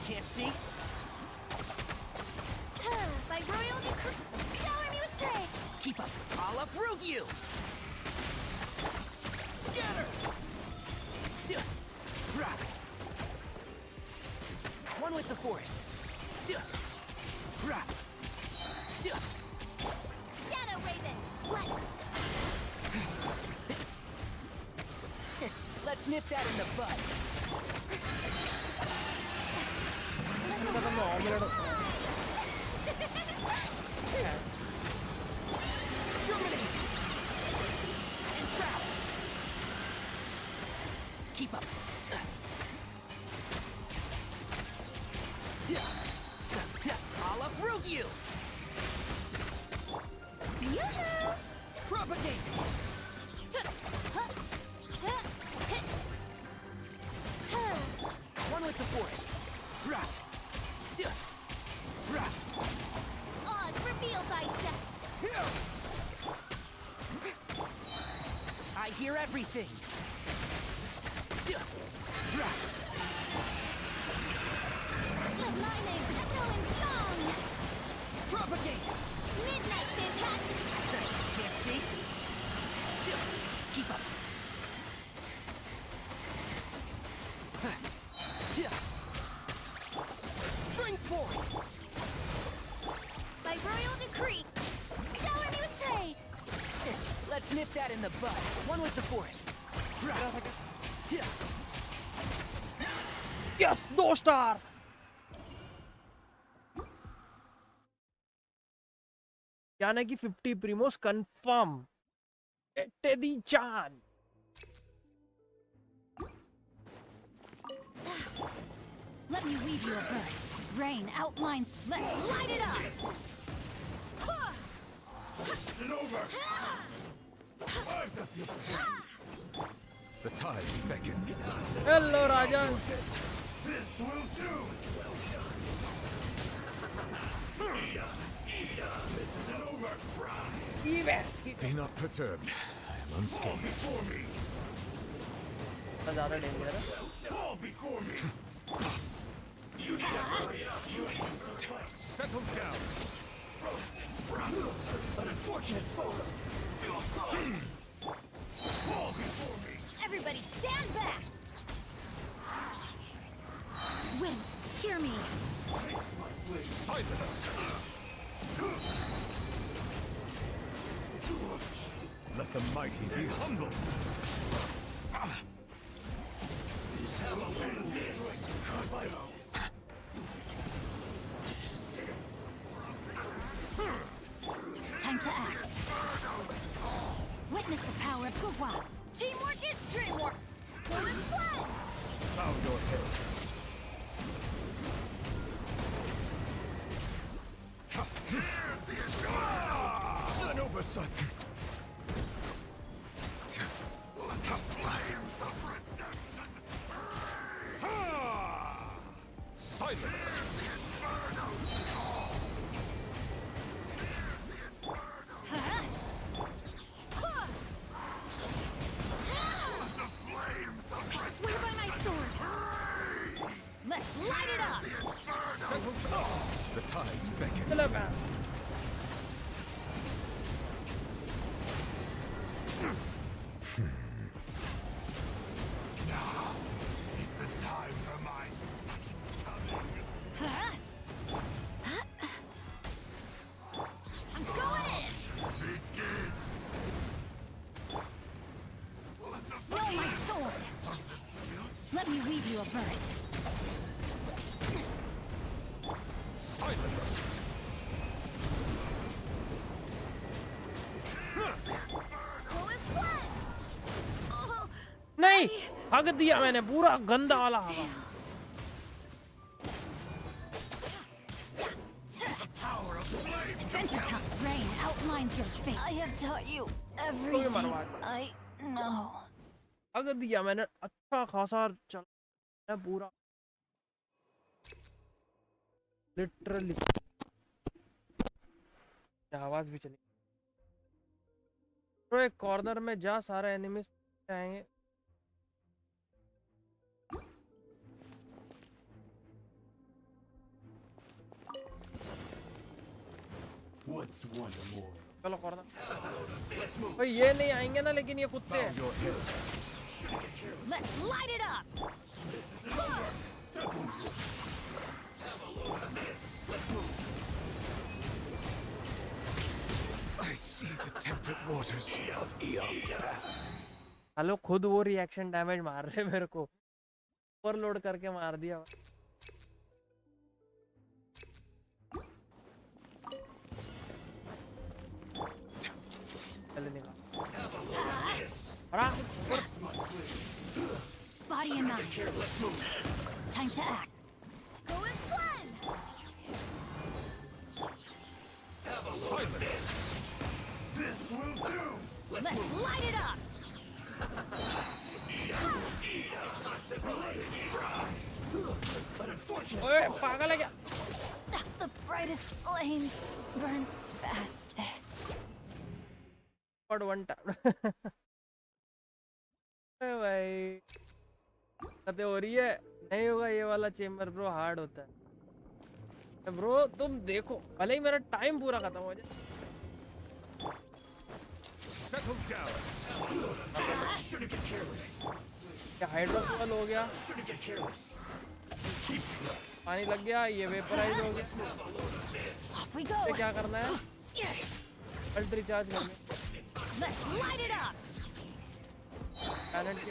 Can't see. By royal decree, shower me with praise. Keep up. I'll uproot you. Scatter. One with the forest. Shadow Raven, what? Let's nip that in the bud. Terminate. And trap. Keep up. I'll uproot you. Propagate. One with the forest. Oz, reveal thyself. I hear everything. Let my name echo in song. Propagate. Midnight fantastic. Can't see. Keep up. Spring forth. By royal decree, shower me with praise. Let's nip that in the bud. One with the forest. Yes, 2 star. यानी कि 50 प्रीमोस confirm. Teddy Chan. Let me weave you a verse. Rain outline. Let's light it up. It's over. I've got the The tides beckon. Hello, Rajan. This will do. This isn't over, Fry. Be not perturbed. I am unscathed. Before me. ज़्यादा danger है। Fall before me. You need to hurry up. You ain't so close. Settle down. Roasted, Fry. An unfortunate fault. Feel close. Fall before me. Everybody stand back. Wind, hear me. Silence. Let the mighty be humble. Time to act. Witness the power of Gua. Teamwork is dreamwork. For the squad. Bow your head. An oversight. Silence. I swear by my sword. Let's light it up. Settle. The tides beckon. चलो मैं। I'm going in. Know my sword. Let me weave you a verse. Silence. नहीं हक दिया मैंने पूरा गंदा वाला हवा Adventure time. Rain outlines your fate. I have taught you everything I know. हक दिया मैंने अच्छा खासा चल मैं पूरा लिटरली आवाज भी चली तो एक कॉर्नर में जा सारे एनिमीज आएंगे What's one more? चलो कॉर्नर भाई ये नहीं आएंगे ना लेकिन ये कुत्ते हैं Let's light it up. I see the temperate waters of eons past. Hello खुद वो रिएक्शन डैमेज मार रहे मेरे को ओवरलोड करके मार दिया चले निकाल Body and mind. Time to act. Go as one. Silence. This will do. Let's light it up. ओए पागल है क्या The brightest flames burn fastest. But one time भाई कते हो रही है नहीं होगा ये वाला चेम्बर ब्रो हार्ड होता है ब्रो तुम देखो भले ही मेरा टाइम पूरा खत्म हो जाए Settle down. Shouldn't get careless. क्या हाइड्रोफॉल हो गया Shouldn't get careless. Cheap tricks. पानी लग गया ये वेपराइज हो गया Off we go. ये क्या करना है अल्ट रिचार्ज करना Let's light it up. Talent के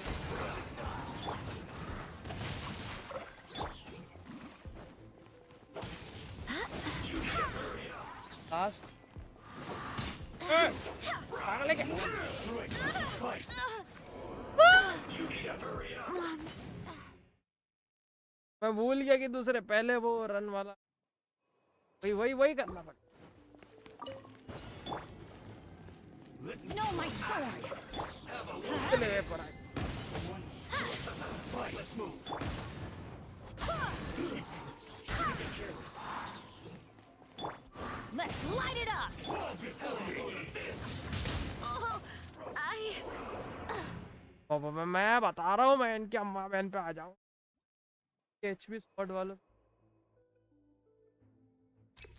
लास्ट पागल है क्या मैं भूल गया कि दूसरे पहले वो रन वाला वही करना पड़ता No, my sword. चले गए पर Let's light it up. Oh, मैं बता रहा हूँ मैं इनके अम्मा बहन पे आ जाऊँ एचपी स्क्वाड वालों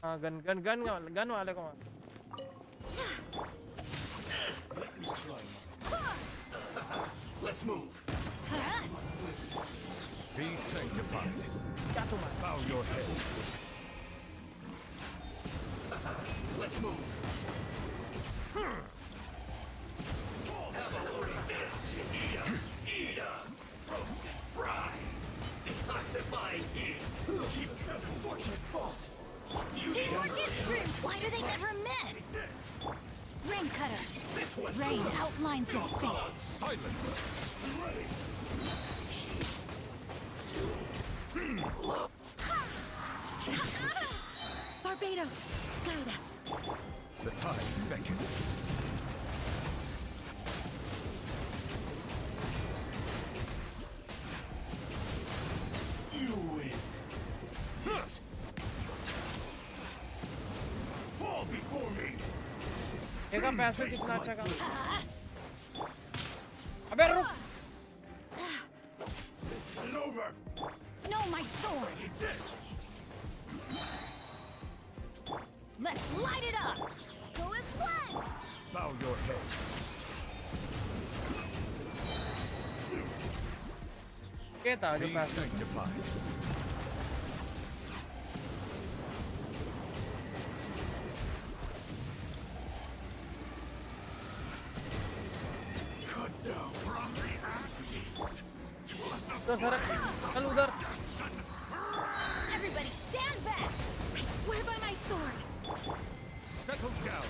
हाँ गन वाले को मार Let's move. Be sanctified. Bow your head. Let's move. Have a load of this. Eat up. Roast and fry. Detoxifying heat. Keep trapping fortunate fault. teamwork is true. Why do they never miss? Rain cutter. Rain outlines your fate. Silence. Barbados, guide us. The tides beckon. You win. Fall before me. देखा पैसे कितना अच्छा काम अबे रुक Over. No, my sword. Let's light it up. Go as one. Bow your head. क्या था जो Be पैसे sanctified. Cut down from the तो सर चल उधर Everybody stand back. I Swear by my sword. Settle down.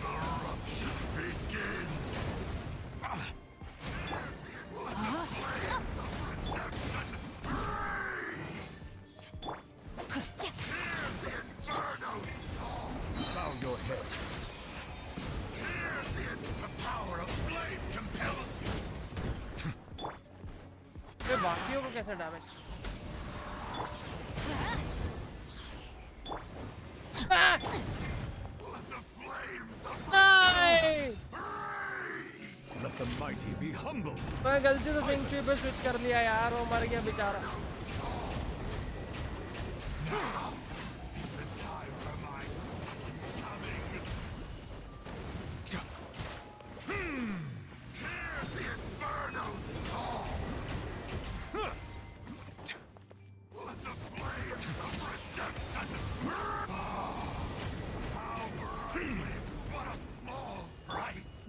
Eruption begins. Bow your head. The power of flame compels you. ये बाकियों को कैसे damage? Let the mighty be humble. मैं गलती से सेंचुरी पे स्विच कर लिया यार, वो मर गया बेचारा।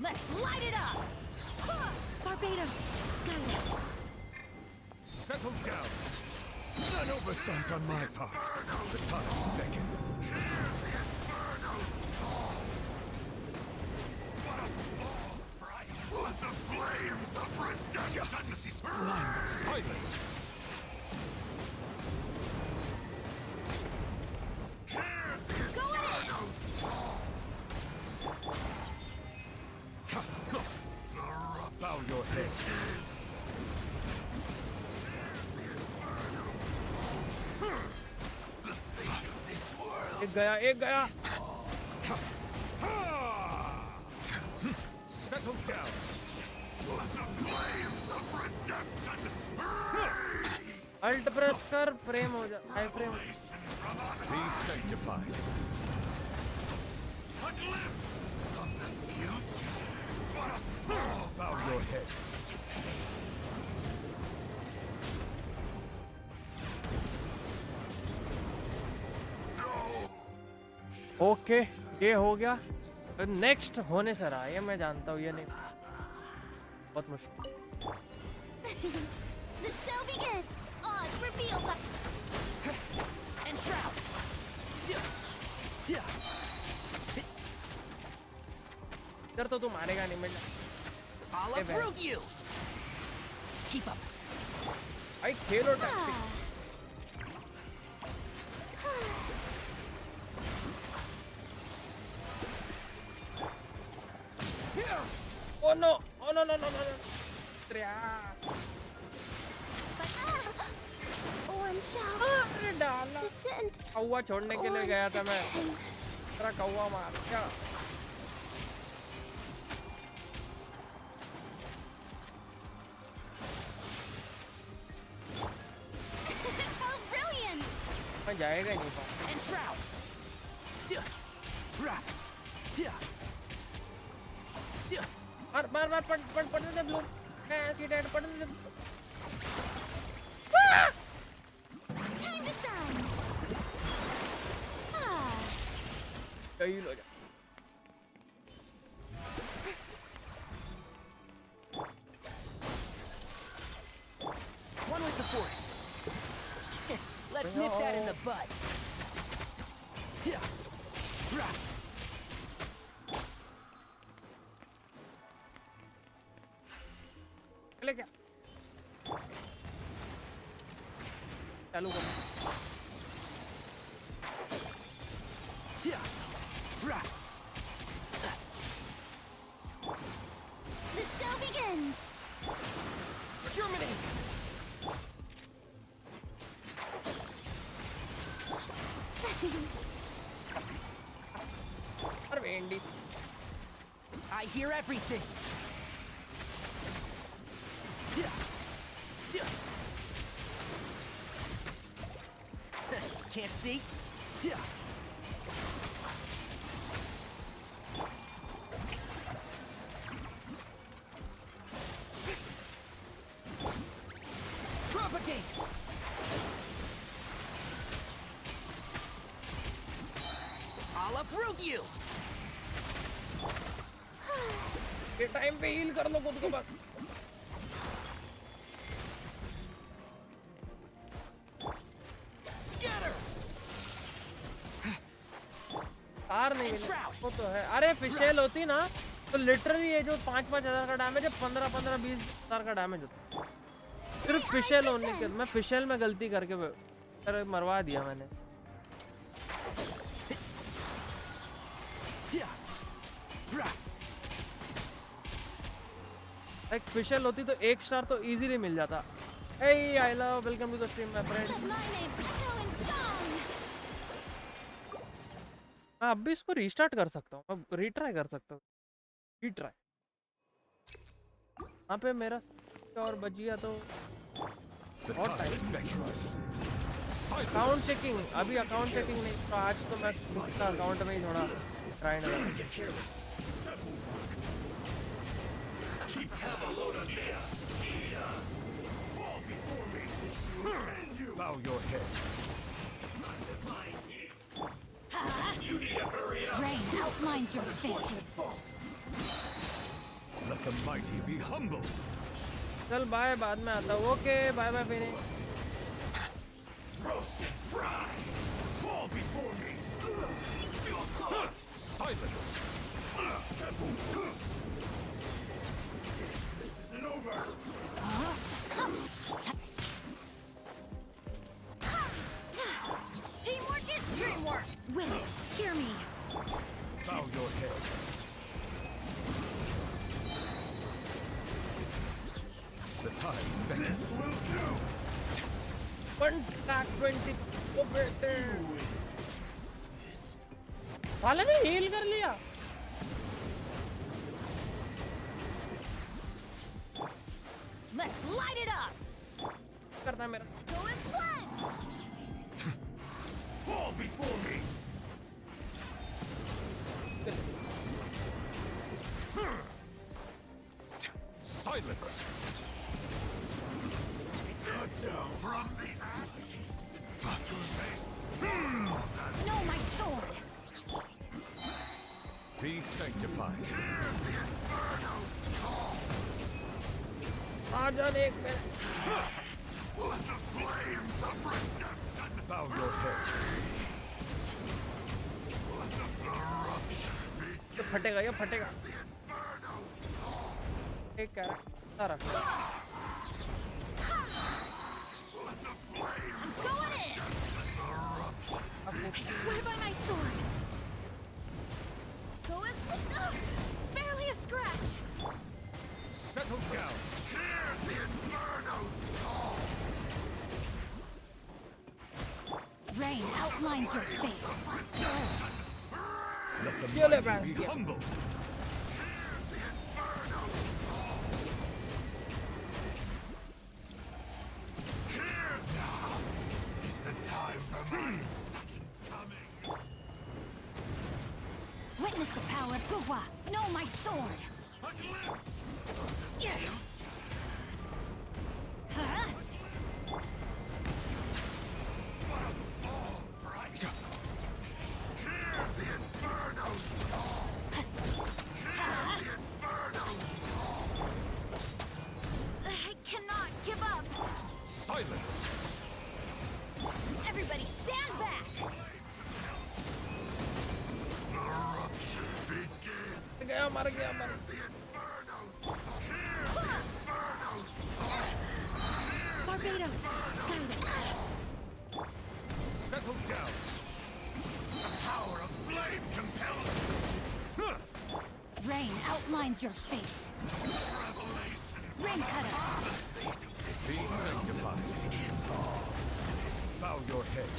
Let's light it up. Barbados, guide us. Settle down. An oversight on my part. The times beckon. Let the flames of redemption. Justice is blind. Silence. Go in. Bow your head. एक गया, एक गया। Settle down. Alt press कर, frame हो जा, high frame. Be sanctified. Bow your head. Okay, ये हो गया। नेक्स्ट होने से रहा, ये मैं जानता हूँ, ये नहीं बहुत मुश्किल। The show begins. Oz revealed by... And Shroud. Yeah. इधर तो तू मारेगा नहीं मिलना। I'll approve you. Keep up. भाई खेलो tactic. Oh no! Oh no no no no no! One shall अरे डाला। descend. कौवा छोड़ने के लिए गया था मैं। तेरा कौवा मार क्या? How brilliant! मैं जाएगा ही नहीं पाऊँ। And Shroud. मार मार मार पढ़ने दे ब्लू। मैं एक्सीडेंट पढ़ने दे। Time to shine. कहीं लो जा। One with the force. Let's nip that in the bud. चले क्या? चालू कर। The show begins. Germinate. अरे Wendy. I hear everything. Can't see? Propagate! I'll uproot you! ये टाइम पे हील कर लो खुद को बस। Scatter! बाहर नहीं मिले वो तो है। अरे फिशेल होती ना तो लिटरली ये जो 5-5 हजार का डैमेज है 15-20 हजार का डैमेज होता। सिर्फ फिशेल होने के मैं फिशेल में गलती करके मरवा दिया मैंने। एक फिशेल होती तो 1 स्टार तो इजीली मिल जाता। Hey, I love, welcome to the stream, my friend. मैं अब भी इसको रीस्टार्ट कर सकता हूँ, अब रीट्राई कर सकता हूँ, रीट्राई। यहाँ पे मेरा और बच गया तो और टाइम। अकाउंट चेकिंग, अभी अकाउंट चेकिंग नहीं, तो आज तो मैं इसका अकाउंट में ही थोड़ा ट्राई नहीं। Bow your head. You need to hurry up. Rain outlines your fate. Let the mighty be humbled. चल बाय, बाद में आता हूँ। ओके बाय बाय फिर। Roast and fry. Fall before me. Feels caught. Silence. This isn't over. Teamwork is dreamwork. Wait, hear me. Bow your head. The tides beckon. Will do. 120 ओ बेटे साले ने heal कर लिया। Let's light it up. करना है मेरा। Go as one. Fall before me. Silence. Cut down from the No, my sword. Be sanctified. आजान एक minute. Let the flames of redemption bow your head. Let the corruption ये फटेगा, ये फटेगा। एक character रख। Going in. I swear by my sword. Go as barely a scratch. settle down. Hear the inferno's call. Rain outlines your fate. Let the Kill mighty him, be Askia. humbled. Witness the power of Guhua. Know my sword. Huh? I cannot give up. Silence. Everybody stand back. गया मर गया मर। Barbados, guide it. Settle down. The power of flame compels. Rain outlines your fate. Rain cutter. Be sanctified. Bow your head.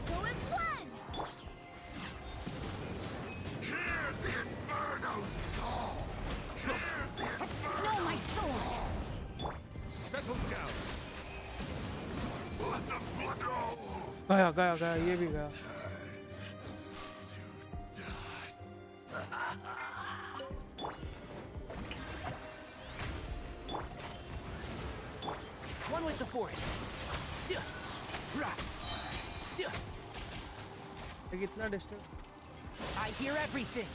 Go as one. Hear the inferno's call. Know my sword. Settle down. Let the flood go. गया गया गया, ये भी गया। One with the forest. कितना distance? I hear everything.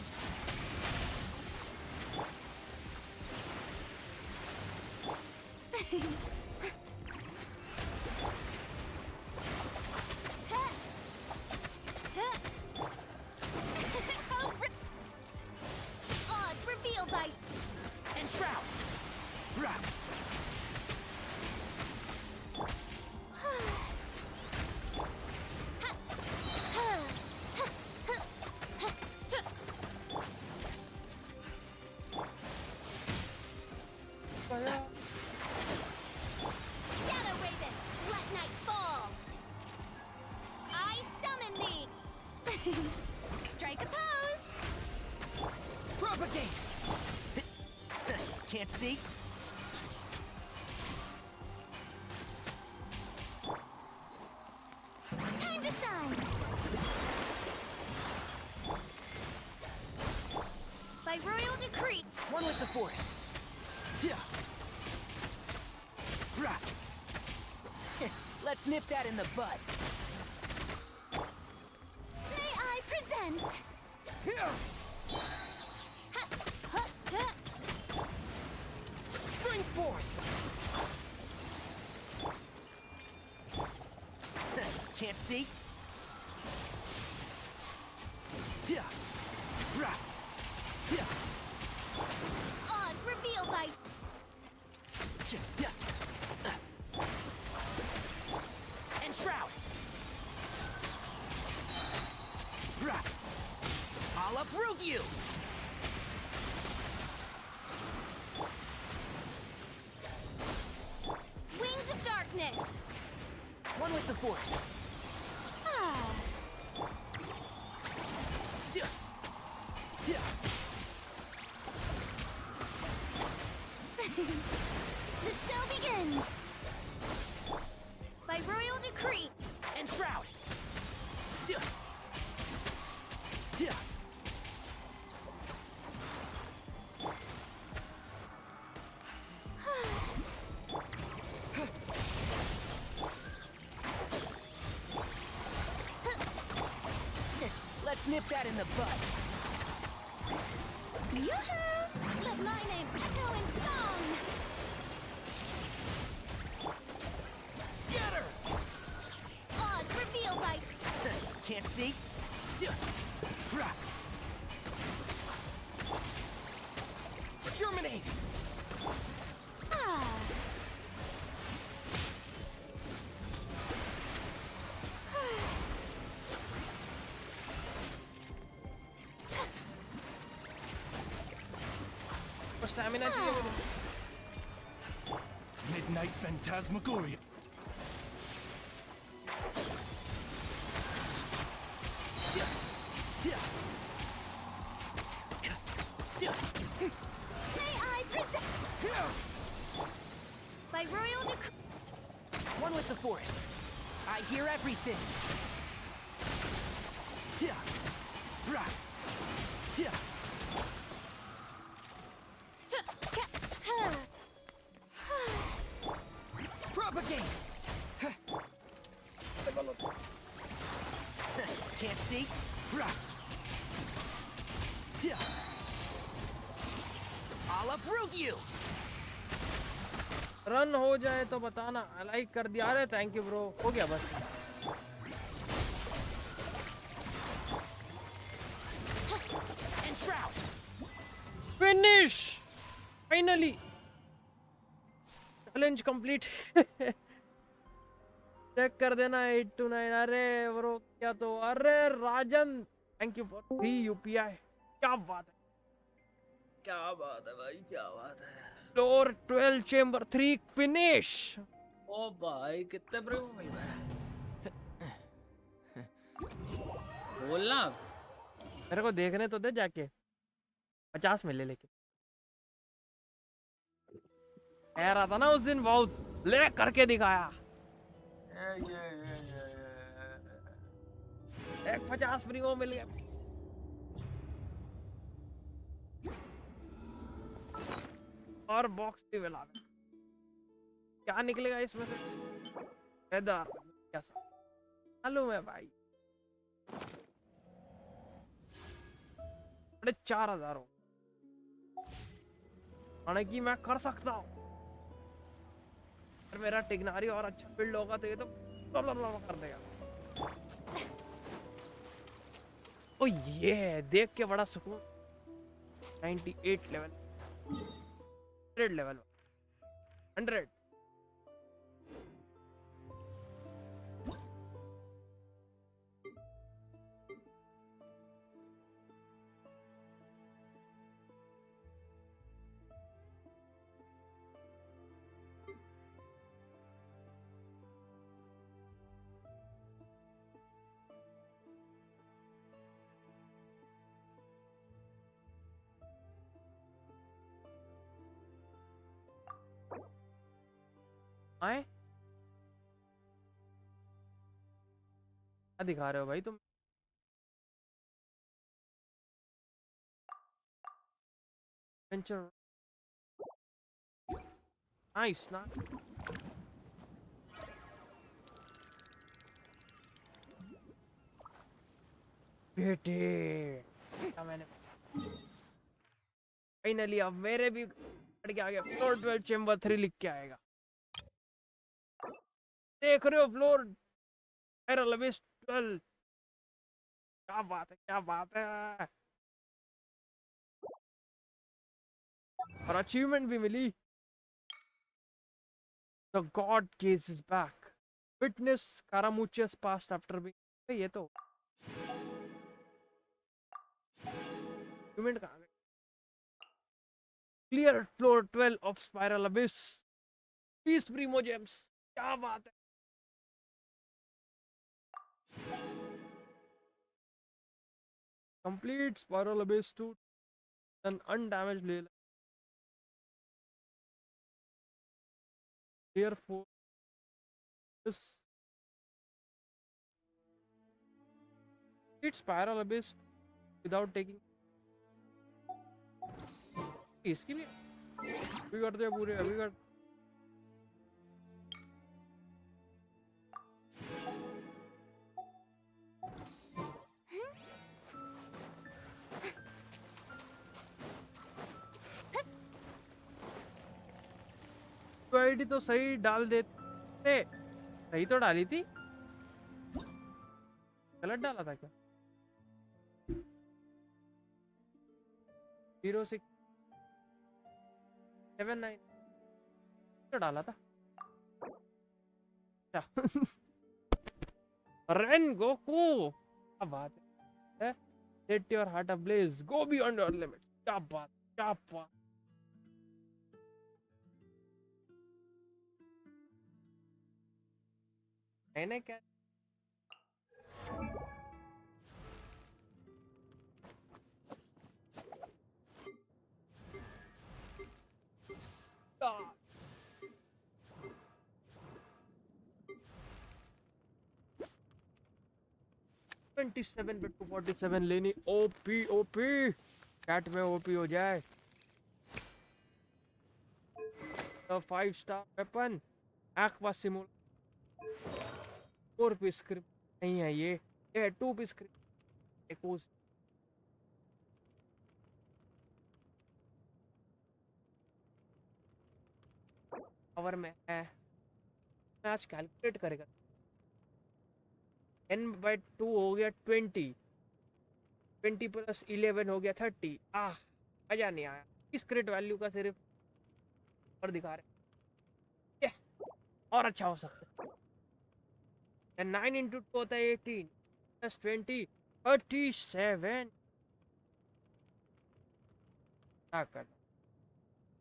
by... And shroud! Rah! Shadow Raven, let night fall! I summon thee! Strike a pose! Propagate! Can't see? Time to shine! By royal decree! One with the force. Yeah. Rah. Let's nip that in the bud. May I present? Here. Ha, ha. Spring forth. Can't see? Yeah. Rah. Yeah. Oz reveal by... Yeah. And shroud. Rah. I'll uproot you. Wings of darkness! One with the force. Ah, Yeah. the show begins! By royal decree! And shroud. Yeah. Let's nip that in the bud. Yoo-hoo! Let my name echo in song! Scatter! Oz reveal by... Can't see? Rah. Germinate! Ah. Stamina चाहिए मुझे। Midnight Phantasmagoria. May I present... By royal decree... One with the force. I hear everything. Yeah. Rah. Yeah. Propagate. Can't see? Rah. Yeah. I'll uproot you. Run हो जाए तो बताना। Like कर दिया। अरे thank you bro. हो गया बस। And shroud. Finish finally challenge complete. Check कर देना 8 to 9। अरे ब्रो क्या तो। अरे राजन थैंक यू फॉर 3 UPI। क्या बात है, क्या बात है भाई, क्या बात है। Floor 12 chamber 3 finish. ओ भाई कितने ब्रो मिल रहा है बोलना। मेरे को देखने तो दे जाके। 50 मिले लेकिन कह रहा था ना उस दिन, बहुत ले करके दिखाया। एक 50 फ्री वो मिल गया। और बॉक्स भी मिला। क्या निकलेगा इसमें से? वेदर कैसा मालूम है भाई। 4000 हो की मैं कर सकता हूँ। अगर मेरा टिग्नारी और अच्छा बिल्ड होगा तो ये तो कर देगा। ओ ये देख के बड़ा सुकून। 98 level, 100 level, 100. आए क्या दिखा रहे हो भाई तुम? Adventure. Nice, ना बेटे क्या मैंने फाइनली अब मेरे भी पढ़ के आ गया। फ्लोर 12 चेम्बर 3 लिख के आएगा। देख रहे हो फ्लोर पैरालबिस 12। क्या बात है, क्या बात है। और अचीवमेंट भी मिली। The god gaze is back, witness कारामुचियस पास्ट आफ्टर बीइंग। ये तो अचीवमेंट कहाँ गई? Clear floor 12 of spiral abyss, piece primogems. क्या बात है। Complete spiral abyss to an undamaged layer. Therefore, this it spiral abyss without taking. इसकी भी अभी करते हैं पूरे, अभी कर। आईडी तो सही डाल देते, सही तो डाली थी, गलत डाला था क्या? 0679 तो डाला था क्या? रन गोकू, क्या बात है। Set your heart ablaze, go beyond your limit. क्या बात, क्या बात। मैंने क्या पे 247 लेनी। ओपी ओपी कैट में ओपी हो जाए तो 5 star weapon Aqua Simulacra 4 piece script नहीं है ये है 2 पीस स्क्रिप्ट एक उस पावर में है। आज कैलकुलेट करेगा 10/2 हो गया 20, 20 प्लस 11 हो गया 30। मजा नहीं आया। इस क्रिट वैल्यू का सिर्फ और दिखा रहे ये और अच्छा हो सकता है। 9 इंटू 2 होता है 18 प्लस 20 37। क्या कर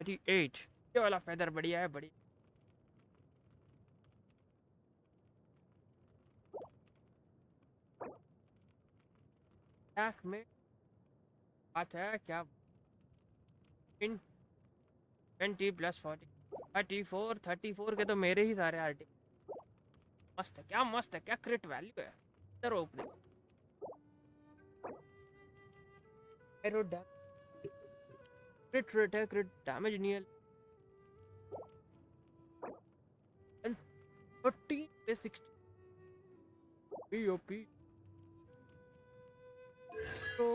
38। ये वाला फेदर बढ़िया है, बढ़िया। में बात है क्या? इन 20 प्लस 40 34 के तो मेरे ही सारे आर्टिकल। मस्त है, क्या मस्त है, क्या क्रिट वैल्यू है। इधर ओपनिंग एरो क्रिट रेट है, क्रिट डैमेज नहीं है। 13 पे 60 पीओपी तो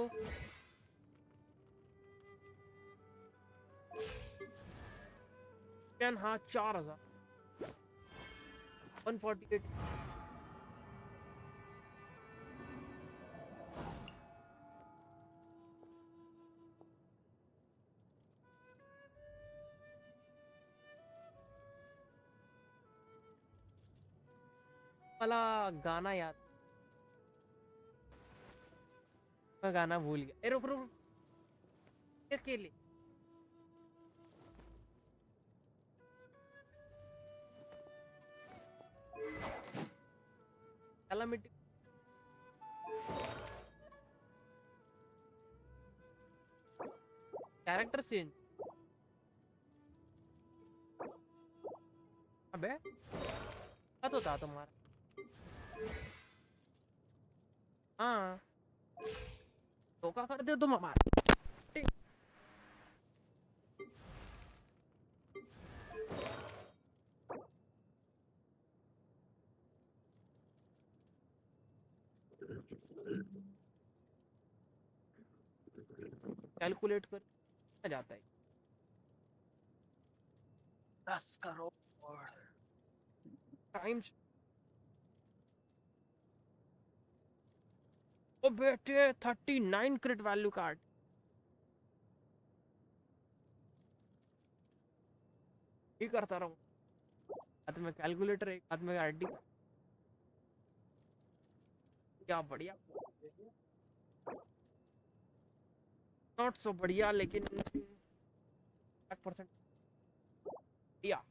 हाँ 4000 148। वाला गाना याद, मैं गाना भूल गया। ए रुक रुक, अकेले कैलामिटी कैरेक्टर चेंज। अबे क्या तो था तुम्हारा? हाँ धोखा करते हो तुम हमारा। कैलकुलेट कर जाता है 10 करोड़ टाइम्स। ओ बेटे 39 क्रेडिट वैल्यू कार्ड। ही करता रहूं, हाथ में कैलकुलेटर एक हाथ में आरडी। क्या बढ़िया, नॉट सो बढ़िया लेकिन 8% बढ़िया।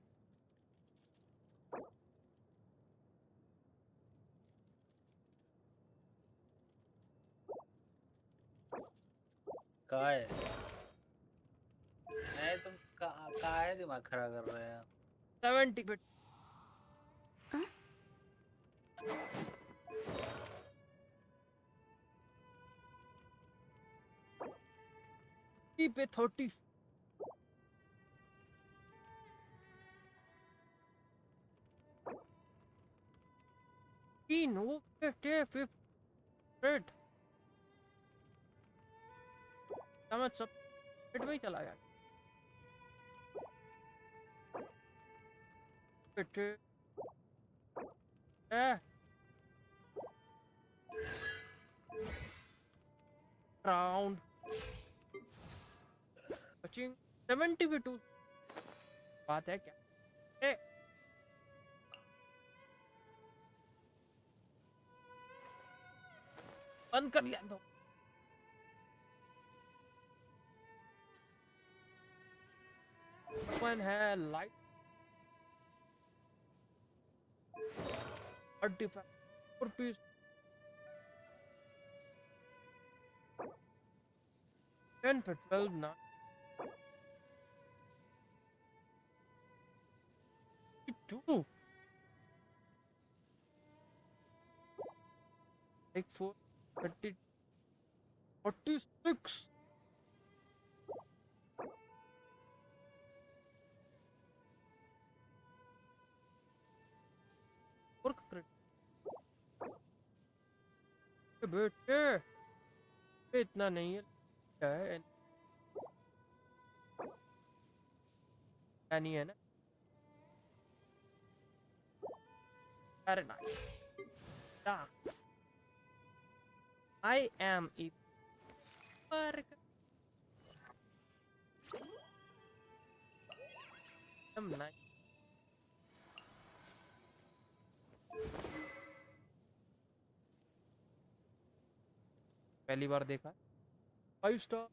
कहाँ है? नहीं तुम कहाँ है दिमाग खराब कर रहे हैं? 70 पे पे 30 वो 58 समझ सब पेट में ही चला गया। पेट राउंड बचिंग 70 पे 2 बात है क्या? ए बंद कर लिया तो अपन है लाइट 35 रुपीस 10 पे 12 ना 2 like 4 30 46 और बेटे इतना नहीं है क्या है नहीं है ना। अरे ना I am it पर नहीं पहली बार देखा 5 स्टार।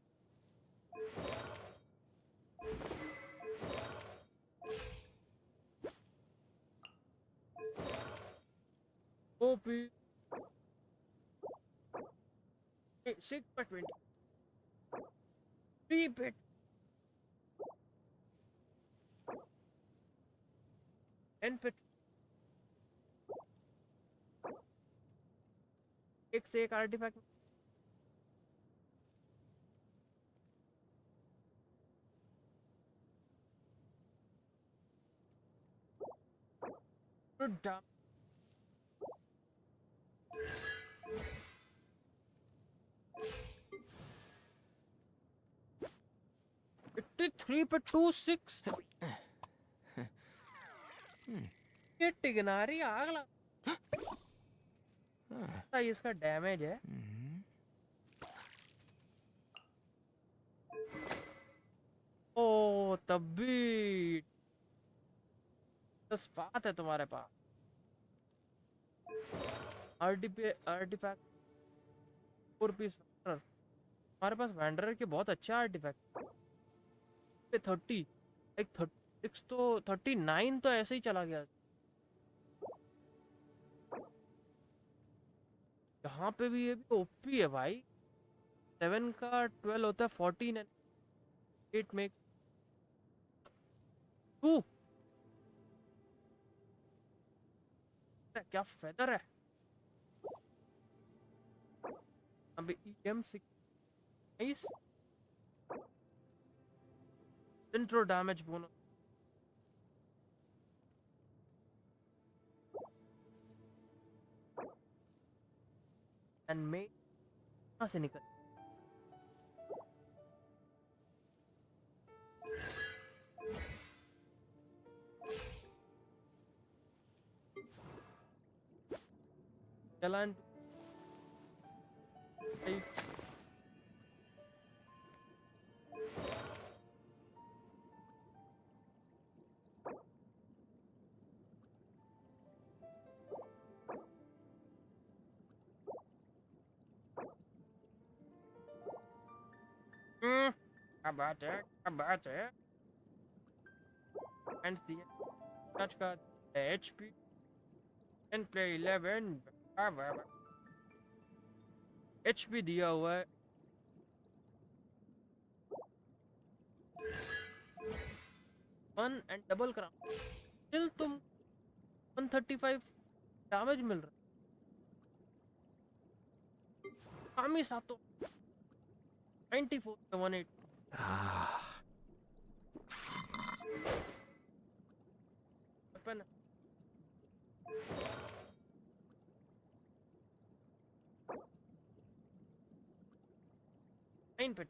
ओपी 6 पे 20 3 पे 10 पे एक से एक आर्टिफैक्ट डम 83 पे 26 ये टिगनारी आग लगा इसका डैमेज है। ओ तब भी 10 बात है तुम्हारे पास। Artefact 4 piece wanderer. हमारे पास वैंडरर के बहुत अच्छे आर्टिफैक्ट। 30 एक 36 तो 39 तो ऐसे ही चला गया। यहाँ पे भी ये भी ओपी है भाई। 7 का 12 होता है 14 एंड 8 में 2। क्या फेदर है। अभी EM 6 nice. Intro damage bonus. And में कहाँ से निकल। चलन क्या बात है, क्या बात है। एंड टच का HP कैन प्ले 11। HP दिया हुआ है। 1 एंड डबल करा स्टिल तुम 135 डैमेज मिल रहा है। कामी सातो 94 से 18। वेपन 9 पे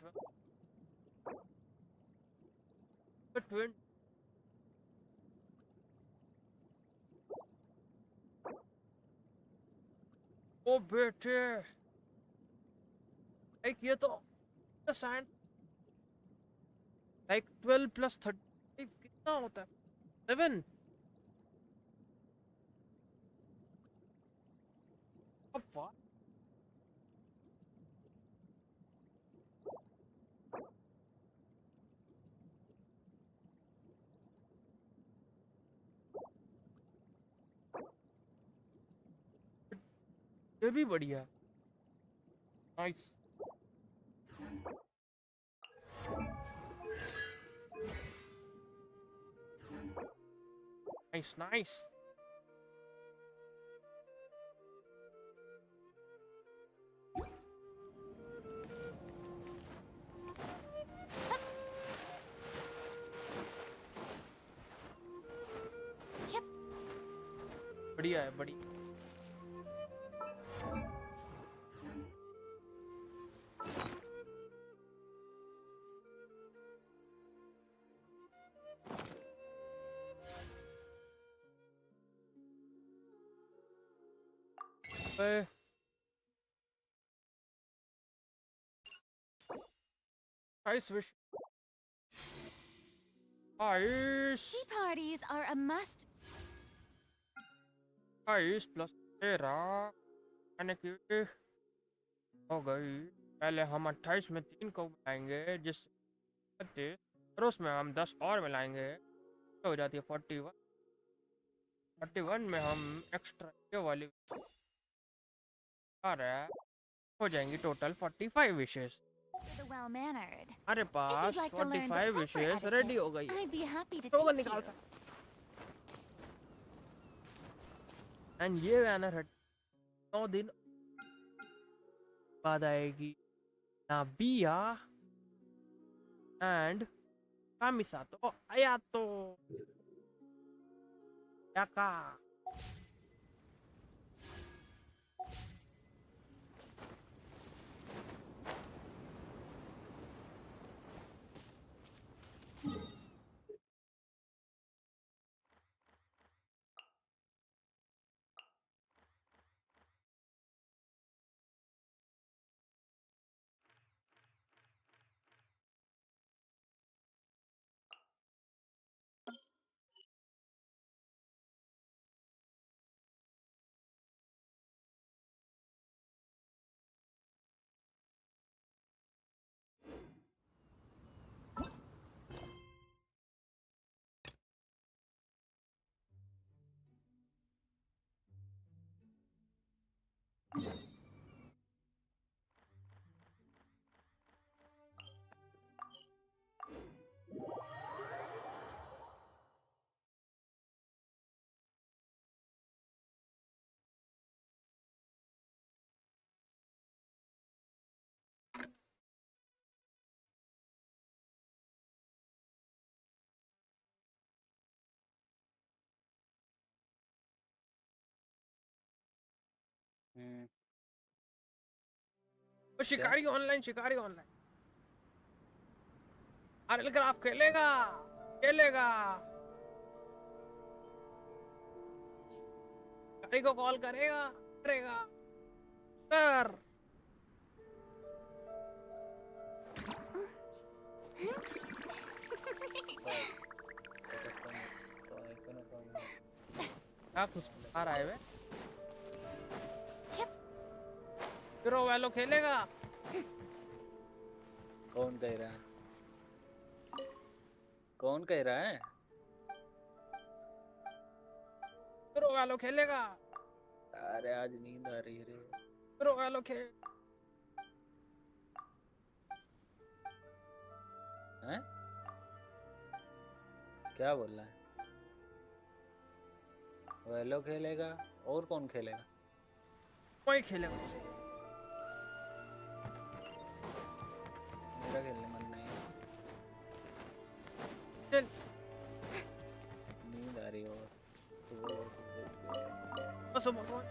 12 ओ बेटे लाइक ये तो साइन लाइक 12 प्लस 35 कितना होता है 7। अब वाह ये भी बढ़िया। Nice nice nice. बढ़िया है बढ़िया। Nice wish. Nice. Tea parties are a must. Nice plus 13 यानी कि हो गई। पहले हम 28 में 3 को मिलाएंगे जिससे 32 और उसमें हम 10 और मिलाएंगे तो हो जाती है 41। 41 में हम एक्स्ट्रा ये वाली आ रहा है हो जाएंगी टोटल 45 विशेष। The well-mannered. हमारे If पास you'd like to learn the 45 proper विशेष रेडी हो गई etiquette, I'd be happy to तो वो teach निकाल you. सकते। एंड ये बैनर हट 9 दिन बाद आएगी नाबिया एंड कामिसातो आयातो याका। वो शिकारी ऑनलाइन, शिकारी ऑनलाइन। आरएल क्राफ्ट खेलेगा, खेलेगा। शिकारी को कॉल करेगा, करेगा। कर। क्या कुछ आ रहा है वे? फिर वो वालो खेलेगा। कौन कह रहा है? कौन कह रहा है? फिर वो वालो खेलेगा। अरे आज नींद आ रही है रे। फिर वो वालो खेल। हैं? क्या बोल रहा है? वेलो खेलेगा और कौन खेलेगा? कोई खेलेगा। मेरा खेलने मन नहीं है। चल। नींद आ रही है और बस भगवान।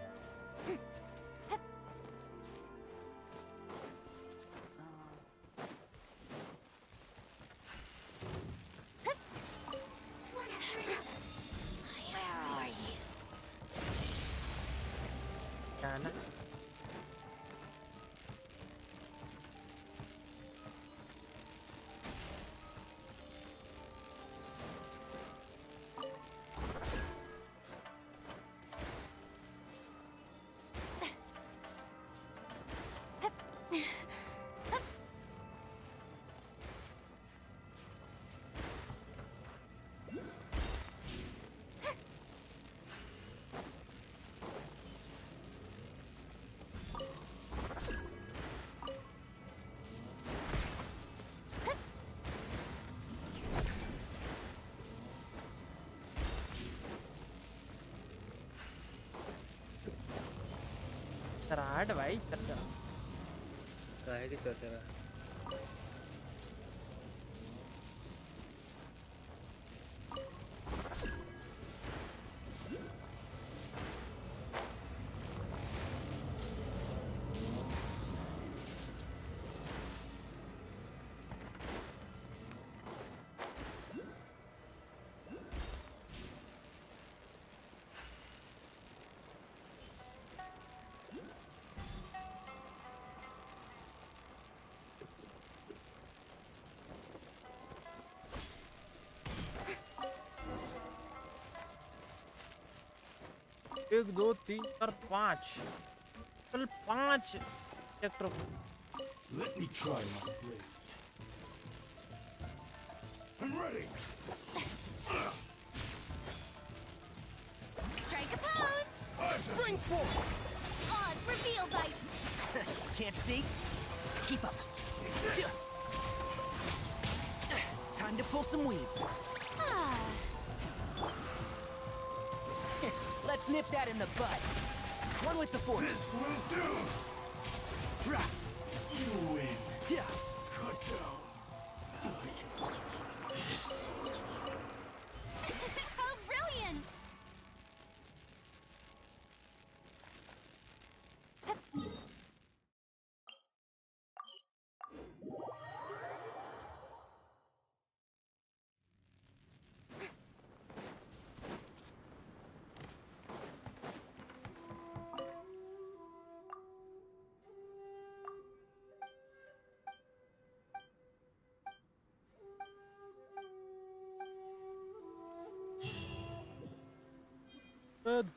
जाना। चराट भाई चर्चा। काहे की चौचरा? एक दो तीन चार पाँच, चल 5 sector. Let me try my blade. I'm ready. Strike a pose! Spring forward! Oz reveal dice! Can't see? Keep up. Time to pull some weeds. Ah, Let's nip that in the bud. One with the force. This will do. Rah. You win. Yeah. Cut down. This. how brilliant! Good.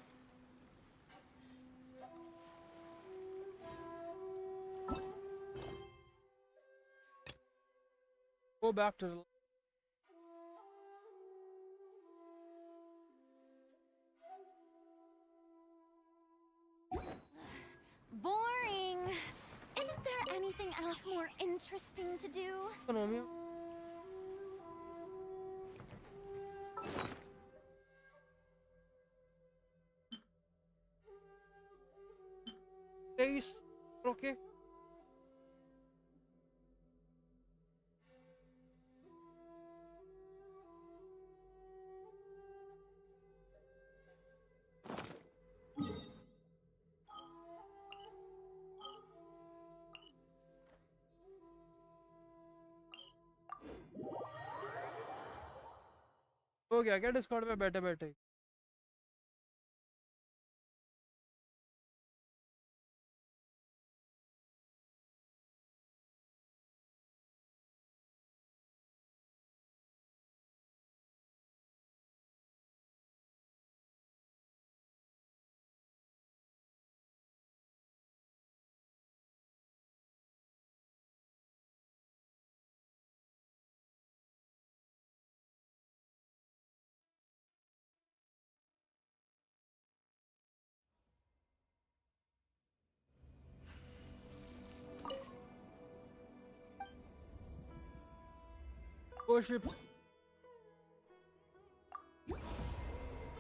Go back to the. Boring! Isn't there anything else more interesting to do? Economy. Case. Okay. हो गया क्या Discord पे बैठे बैठे? Worship.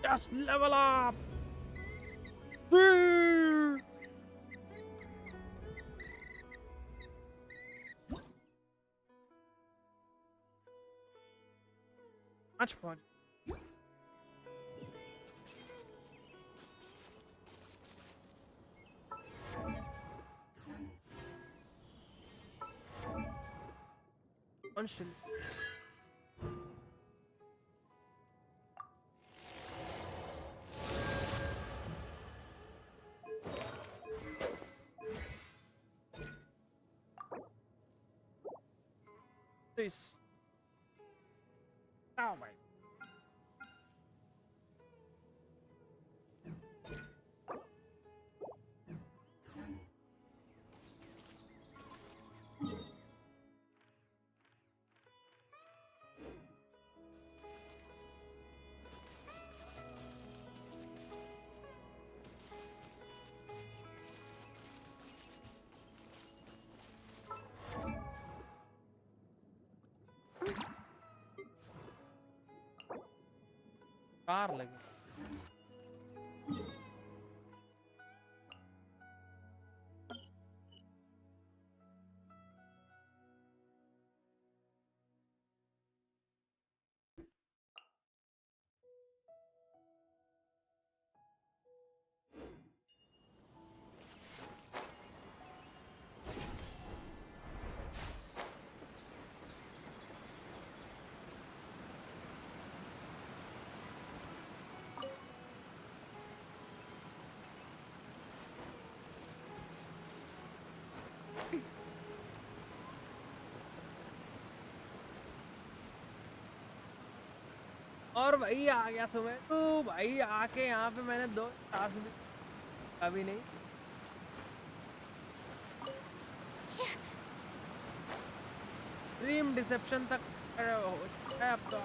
Just level up. Much fun. Constant. This. Oh my. Car लगे. और भाई आ गया सुबह तो भाई आके यहाँ पे मैंने 2 टास्क भी अभी नहीं. ड्रीम डिसेप्शन तक है अब तो.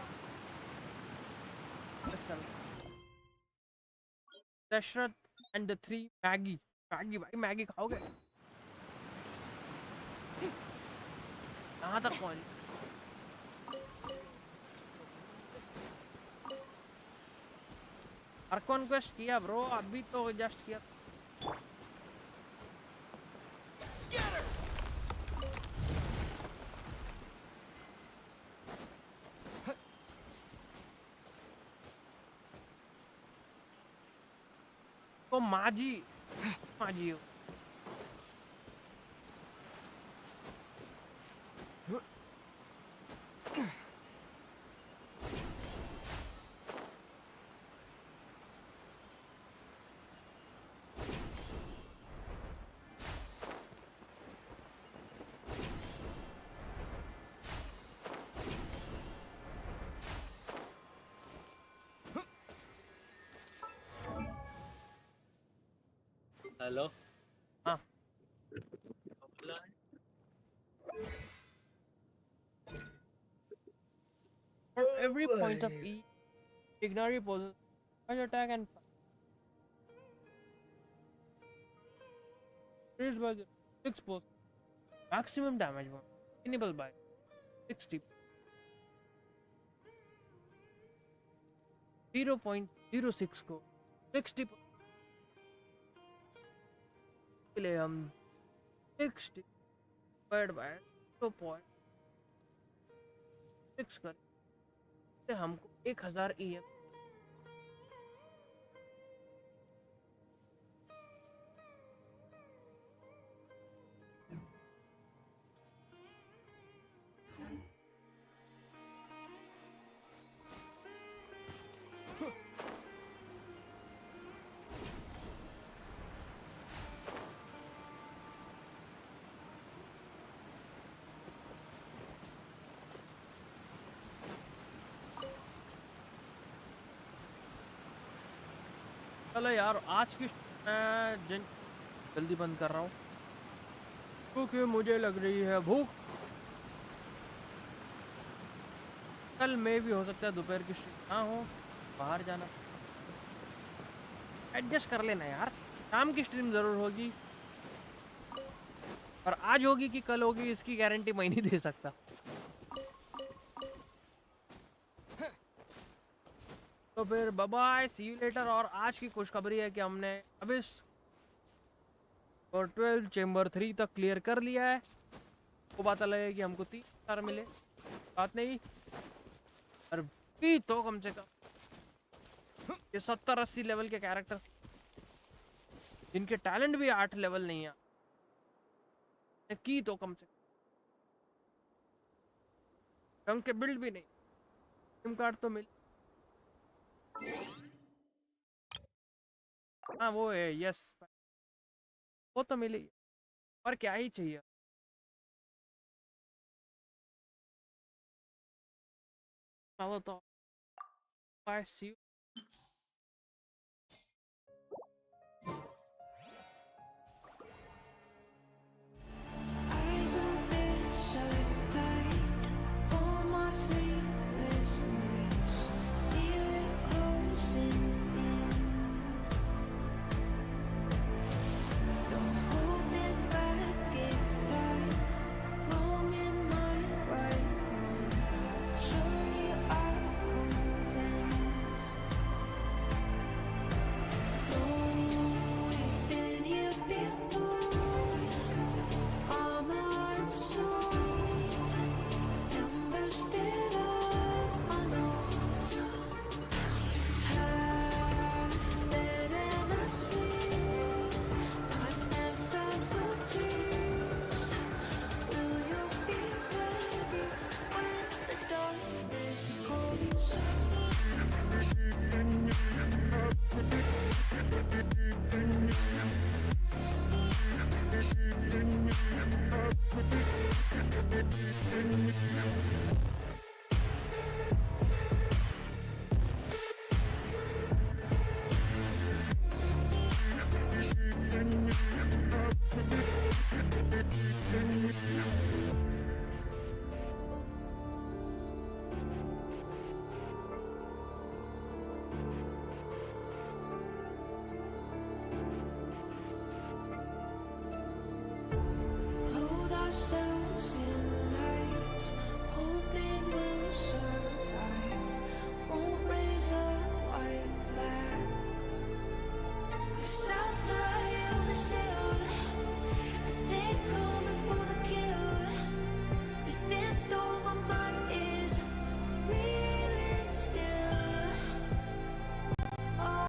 Dasharath and the 3 Maggi. Maggi भाई मैगी खाओगे? कहाँ तक पहुँच? हर कॉन्क्वेस्ट किया ब्रो, अभी तो जस्ट किया. तो माजी माजी हो. हेलो. हाँ. For every point of E, ignore your poses, attack and increased by 6%. Maximum damage one. Enable by 60. 0.06 को 60 के लिए हम 60 divided by 0.6 करते हमको 1000 EM. चलो यार, आज की मैं जल्दी बंद कर रहा हूँ क्योंकि मुझे लग रही है भूख। कल में भी हो सकता है दोपहर की शिफ्ट ना हो, बाहर जाना, एडजस्ट कर लेना यार। शाम की स्ट्रीम जरूर होगी, और आज होगी कि कल होगी इसकी गारंटी मैं नहीं दे सकता। तो फिर bye bye, see you later. और आज की खुशखबरी है कि हमने अभी और 12 चेंबर 3 तक क्लियर कर लिया है। वो बात अलग है कि हमको 3 स्टार मिले, बात नहीं, और भी तो कम से कम ये 70-80 लेवल के कैरेक्टर जिनके टैलेंट भी 8 लेवल नहीं है की तो कम से कम के बिल्ड भी नहीं, सिम कार्ड तो मिल, हाँ वो है, यस वो तो मिली, और क्या ही चाहिए। हाँ वो तो, I see you